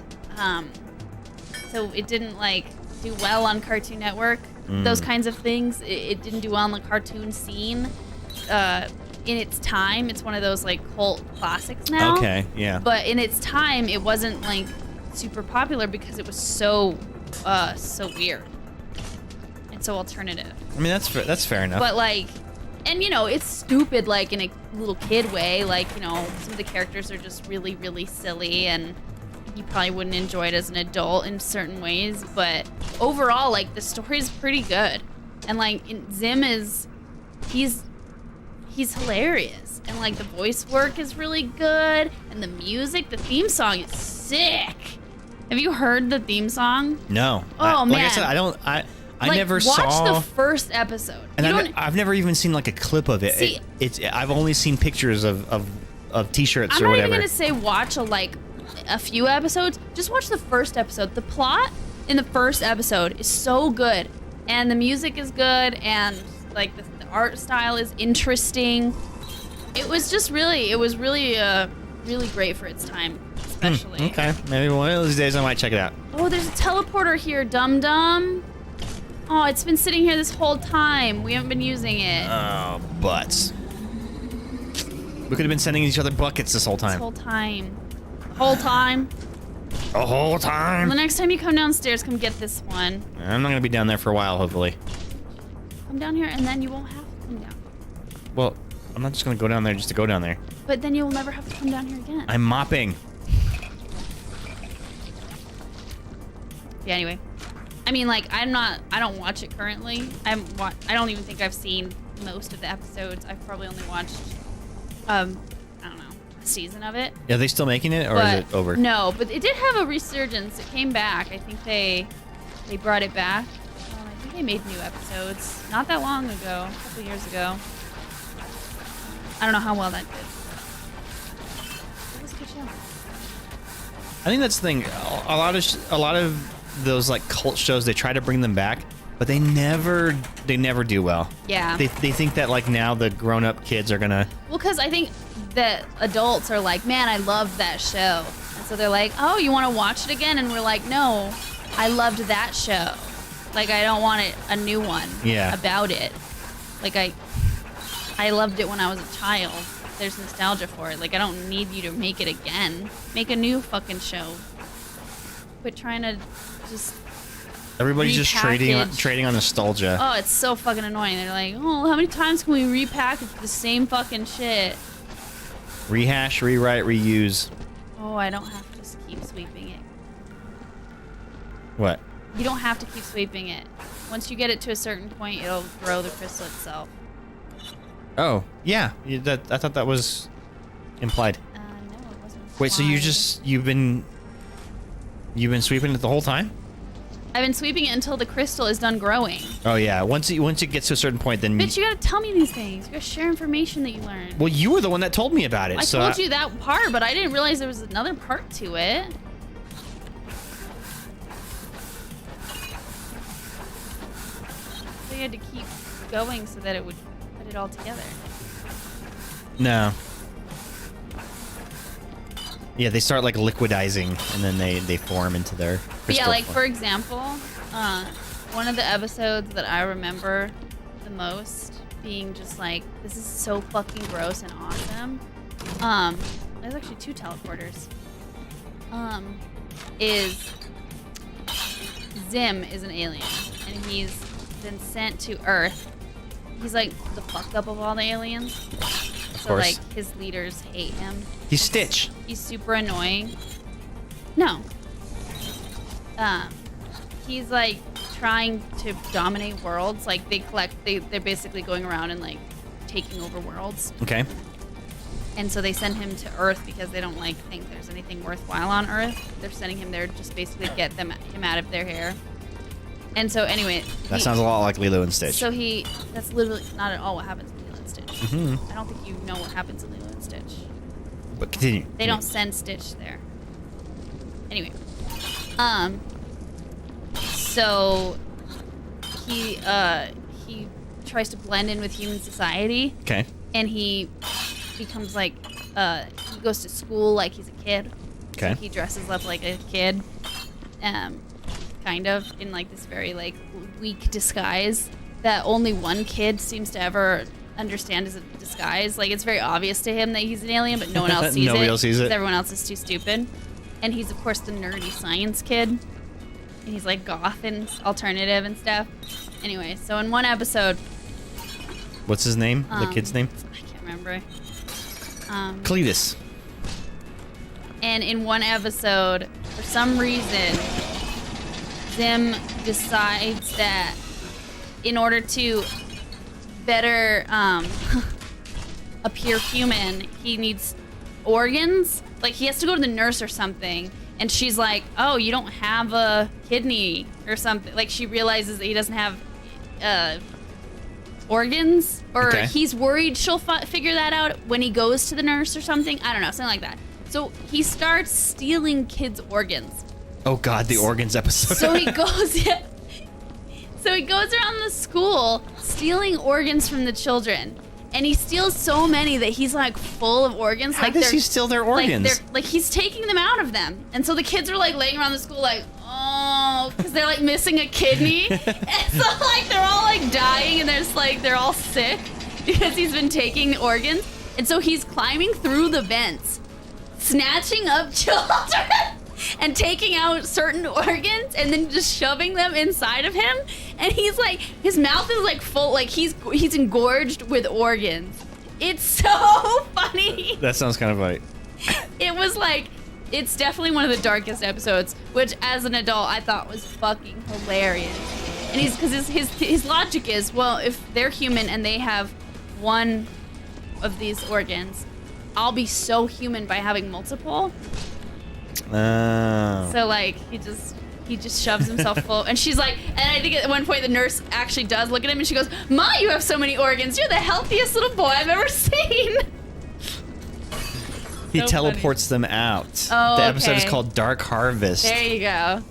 so it didn't like do well on Cartoon Network. Those kinds of things. It didn't do well on the cartoon scene. In its time, it's one of those like cult classics now. Okay, yeah. But in its time, it wasn't like super popular because it was so weird and so alternative. I mean, that's fair enough. But like, and you know, it's stupid like in a little kid way. Like, you know, some of the characters are just really, really silly, and you probably wouldn't enjoy it as an adult in certain ways. But overall, like the story's pretty good, and like Zim is, he's hilarious, and like the voice work is really good, and the music, the theme song is sick. Have you heard the theme song? No. Oh, Like I man. said, I Like, never watch saw. the first episode. And You I've, don't- I've never even seen like a clip of it. See- I've only seen pictures of t-shirts I'm or not whatever. even gonna say watch a few episodes. Just watch the first episode. The plot in the first episode is so good, and the music is good, and like the art style is interesting. It was really really great for its time, especially. Okay, maybe one of these days I might check it out. Oh, there's a teleporter here, dum-dum. Oh, it's been sitting here this whole time. We haven't been using it. Oh, butts. We could have been sending each other buckets this whole time. This whole time. Whole time. The whole Well, time. the next time you come downstairs, come get this one. I'm not gonna be down there for a while, hopefully. Come down here, and then you won't have to come down. Well, I'm not just gonna go down there just to go down there. But then you'll never have to come down here again. I'm mopping. Yeah, anyway. I mean, like, I don't watch it currently. I don't even think I've seen most of the episodes. I've probably only watched, I don't know, a season of it. Are they still making it, or is it over? No, but it did have a resurgence. It came back. I think they brought it back. I think they made new episodes not that long ago, a couple years ago. I don't know how well that did. It was a good show. I think that's the thing. A lot of those like cult shows, they try to bring them back, but they never do well. Yeah. They think that like now the grown-up kids are gonna. Well, because I think that adults are like, man, I loved that show. And so they're like, oh, you want to watch it again? And we're like, no, I loved that show. Like, I don't want a new one about it. Like, I loved it when I was a child. There's nostalgia for it. Like, I don't need you to make it again. Make a new fucking show. Quit trying to just Everybody's just trading repackage. on nostalgia. Oh, it's so fucking annoying. They're like, oh, how many times can we repackage the same fucking shit? Rehash, rewrite, reuse. Oh, I don't have to just keep sweeping it. What? You don't have to keep sweeping it. Once you get it to a certain point, it'll grow the crystal itself. Oh, yeah. I thought that was implied. No, it wasn't. Wait, so you've been sweeping it the whole time? I've been sweeping it until the crystal is done growing. Oh yeah. Once it gets to a certain point, then. Bitch, you gotta tell me these things. You gotta share information that you learned. Well, you were the one that told me about it. I told you that part, but I didn't realize there was another part to it. So you had to keep going so that it would put it all together. No. Yeah, they start like liquidizing, and then they form into their. But yeah, like form. for example, one of the episodes that I remember the most being just like, this is so fucking gross and awesome. There's actually two teleporters. Is Zim is an alien, and he's been sent to Earth. He's like the fucked up of all the aliens. Of So course. like his leaders hate him. He's Stitch. He's super annoying. No. He's like trying to dominate worlds. Like they're basically going around and like taking over worlds. Okay. And so they send him to Earth because they don't like think there's anything worthwhile on Earth. They're sending him there just basically get him out of their hair. And so anyway, That sounds a lot like Lilo and Stitch. So that's literally not at all what happens in Lilo and Stitch. Mhm. I don't think you know what happens in Lilo and Stitch. But continue. They don't send Stitch there. Anyway. So he tries to blend in with human society. Okay. And he becomes like he goes to school like he's a kid. Okay. So he dresses up like a kid. Kind of in like this very like weak disguise that only one kid seems to ever understand as a disguise. Like it's very obvious to him that he's an alien, but no one else sees Nobody it. else sees it. 'Cause everyone else is too stupid. And he's of course the nerdy science kid. And he's like goth and alternative and stuff. Anyway, so in one episode, What's his name? The kid's name? I can't remember. Cletus. And in one episode, for some reason, Zim decides that in order to better appear human, he needs organs. Like he has to go to the nurse or something. And she's like, oh, you don't have a kidney or something. Like she realizes that he doesn't have organs. Or Okay. he's worried she'll figure that out when he goes to the nurse or something. I don't know, something like that. So he starts stealing kids' organs. Oh God, the organs episode. So he goes, So he goes around the school stealing organs from the children. And he steals so many that he's like full of organs. How does he steal their organs? Like he's taking them out of them. And so the kids are like laying around the school like, oh, because they're like missing a kidney. And so like they're all like dying and there's like they're all sick because he's been taking the organs. And so he's climbing through the vents, snatching up children and taking out certain organs and then just shoving them inside of him. And he's like, his mouth is like full, like he's engorged with organs. It's so funny. That sounds kind of funny. It was like, it's definitely one of the darkest episodes, which as an adult I thought was fucking hilarious. And because his logic is, well, if they're human and they have one of these organs, I'll be so human by having multiple. Oh. So like he just shoves himself full, and she's like, and I think at one point the nurse actually does look at him and she goes, "Ma, you have so many organs. You're the healthiest little boy I've ever seen." He So teleports them out. Oh, the episode is okay. called Dark Harvest. There you go.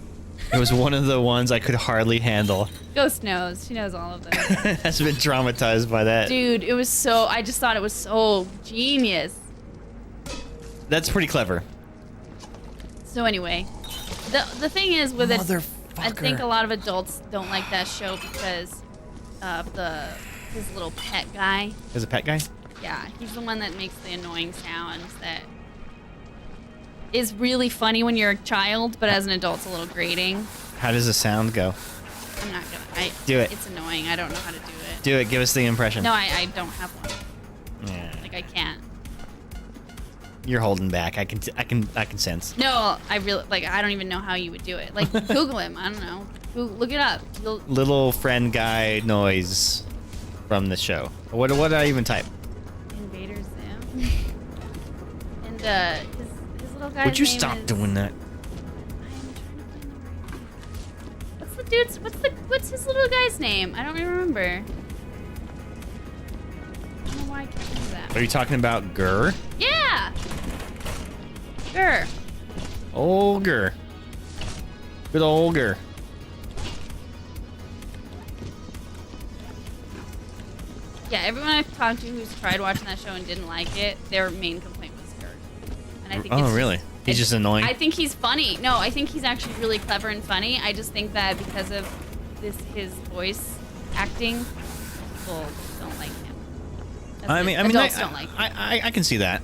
It was one of the ones I could hardly handle. Ghost knows. She knows all of them. Has been traumatized by that. Dude, it was so. I just thought it was so genius. That's pretty clever. So anyway, the thing is with it, I Motherfucker. think a lot of adults don't like that show because of his little pet guy. There's a pet guy? Yeah, he's the one that makes the annoying sounds that is really funny when you're a child, but as an adult it's a little grating. How does the sound go? I'm not gonna. Do it. It's annoying. I don't know how to do it. Do it. Give us the impression. No, I don't have one. Yeah. Like I can't. You're holding back. I can sense. No, I really like. I don't even know how you would do it. Like Google him. I don't know. Look it up. Little friend guy noise from the show. What did I even type? Invader Zim. And his little guy's Would you name stop is- doing that? What's the dude's? What's his little guy's name? I don't even remember. I don't know why I can't remember that. Are you talking about Gurr? Yeah. Sure. Old Gurr. Good old Gurr. Yeah, everyone I've talked to who's tried watching that show and didn't like it, their main complaint was Gert. And I think Oh, it's really? He's just annoying? I think he's funny. No, I think he's actually really clever and funny. I just think that because of his voice acting, people don't like him. Adults don't like him. I can see that.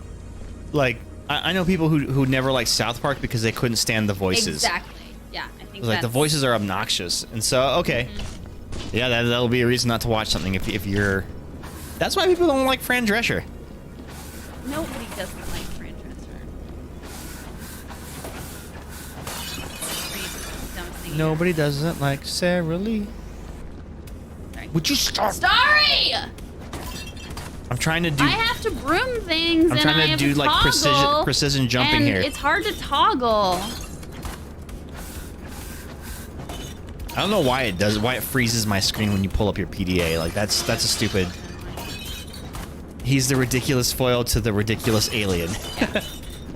Like, I know people who never liked South Park because they couldn't stand the voices. Exactly. Yeah, I think Like, the voices are obnoxious. And so, okay. Mm-hmm. Yeah, that'll be a reason not to watch something if you're... That's why people don't like Fran Drescher. Nobody doesn't like Fran Drescher. Nobody doesn't like Sarah Lee. Sorry. Would you stop? Sorry! I'm trying to do... I have to broom things I'm and trying I to have do, to like, toggle, precision jumping and here. it's hard to toggle. I don't know why it does. Why it freezes my screen when you pull up your PDA. Like that's a stupid. He's the ridiculous foil to the ridiculous alien.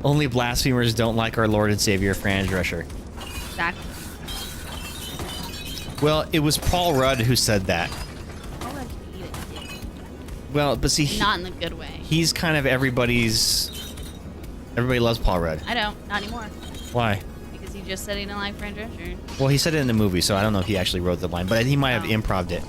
Only blasphemers don't like our Lord and Savior Fran Drescher. Exactly. Well, it was Paul Rudd who said that. I'll let you eat it. Well, but see, Not in the good way. he's kind of everybody's. Everybody loves Paul Rudd. I don't. Not anymore. Why? Because you just said he didn't like Fran Drescher. Well, he said it in the movie, so I don't know if he actually wrote the line, but he might have Oh. improv'd it.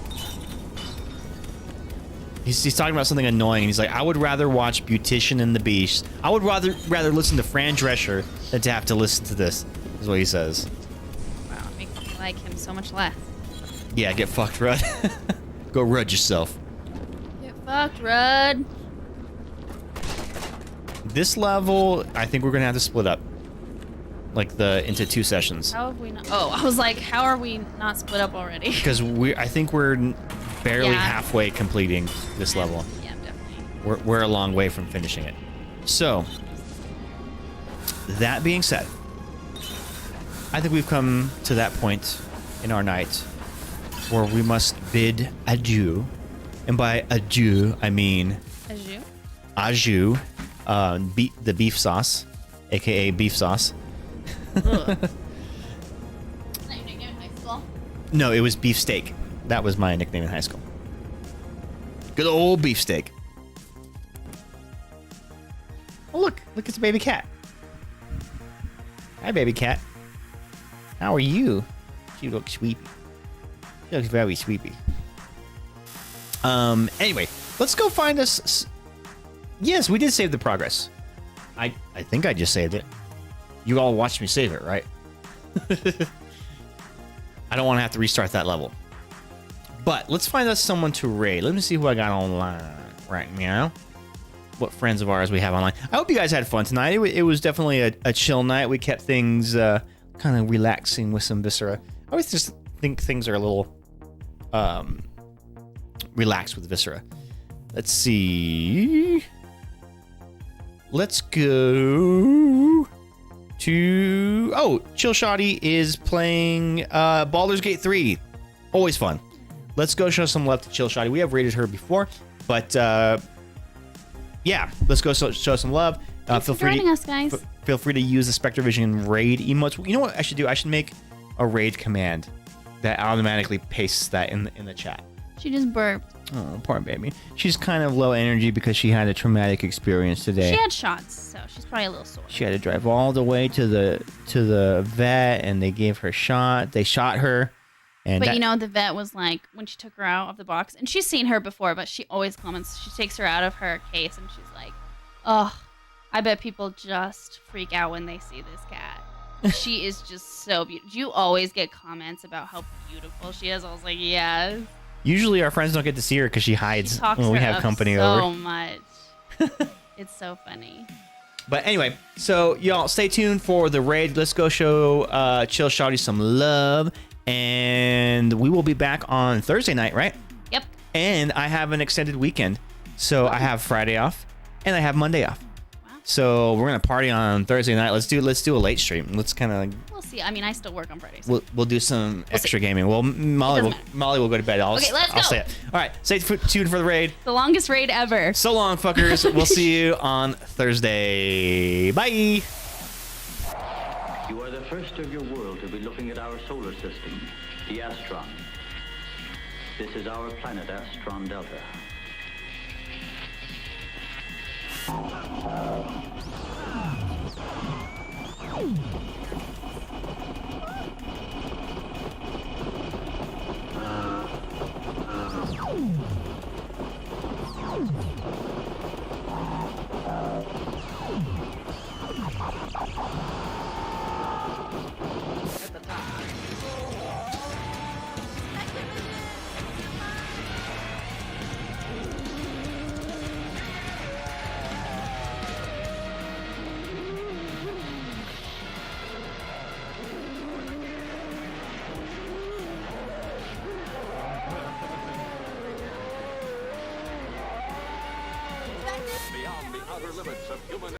He's talking about something annoying, and he's like, I would rather watch Beautician and the Beast. I would rather listen to Fran Drescher than to have to listen to this, is what he says. Wow, it makes me like him so much less. Yeah, get fucked, Rudd. Go Rudd yourself. Get fucked, Rudd. This level, I think we're going to have to split up. Like, into 2 sessions. How have we not? Oh, I was like, how are we not split up already? Because I think we're barely Yeah. halfway completing this level. Yeah, definitely. We're a long way from finishing it. So, that being said, I think we've come to that point in our night where we must bid adieu. And by adieu, I mean Ajou? ajou, the beef sauce, aka beef sauce. Ugh. Is that your nickname in high school? No, it was beefsteak. That was my nickname in high school. Good old beefsteak. Look, it's a baby cat. Hi, baby cat. How are you? She looks sweepy. She looks very sweepy. Anyway, let's go find us. Yes, we did save the progress. I think I just saved it. You all watched me save it, right? I don't want to have to restart that level. But let's find us someone to raid. Let me see who I got online right now. What friends of ours we have online. I hope you guys had fun tonight. It was definitely a chill night. We kept things kind of relaxing with some Viscera. I always just think things are a little relaxed with Viscera. Let's see. Let's go to... Oh, Chill Shoddy is playing Baldur's Gate 3. Always fun. Let's go show some love to Chill Shoddy. We have rated her before, but yeah, let's go show some love. Thanks for joining us, guys. Feel free to use the Spectervision raid emotes. You know what I should do? I should make a raid command that automatically pastes that in the chat. She just burped. Oh, poor baby. She's kind of low energy because she had a traumatic experience today. She had shots, so she's probably a little sore. She had to drive all the way to the vet, and they gave her a shot. They shot her. And but you know, the vet was like, when she took her out of the box, and she's seen her before, but she always comments, she takes her out of her case, and she's like, oh, I bet people just freak out when they see this cat. She is just so beautiful. Do you always get comments about how beautiful she is? I was like, yes. Usually our friends don't get to see her because she hides when we have company over. So much. It's so funny. But anyway, so y'all stay tuned for the raid. Let's go show Chill Shoddy some love. And we will be back on Thursday night, right? Yep. And I have an extended weekend. So I have Friday off and I have Monday off. Wow. So we're gonna party on Thursday night. Let's do a late stream. Let's kind of. We'll see. I mean, I still work on Fridays. So. We'll do some extra gaming. Well, Molly will go to bed. Okay, let's go. I'll say it. All right, stay tuned for the raid. The longest raid ever. So long, fuckers. We'll see you on Thursday. Bye. You are the first of your world to be looking at our solar system, the Astron. This is our planet, Astron Delta.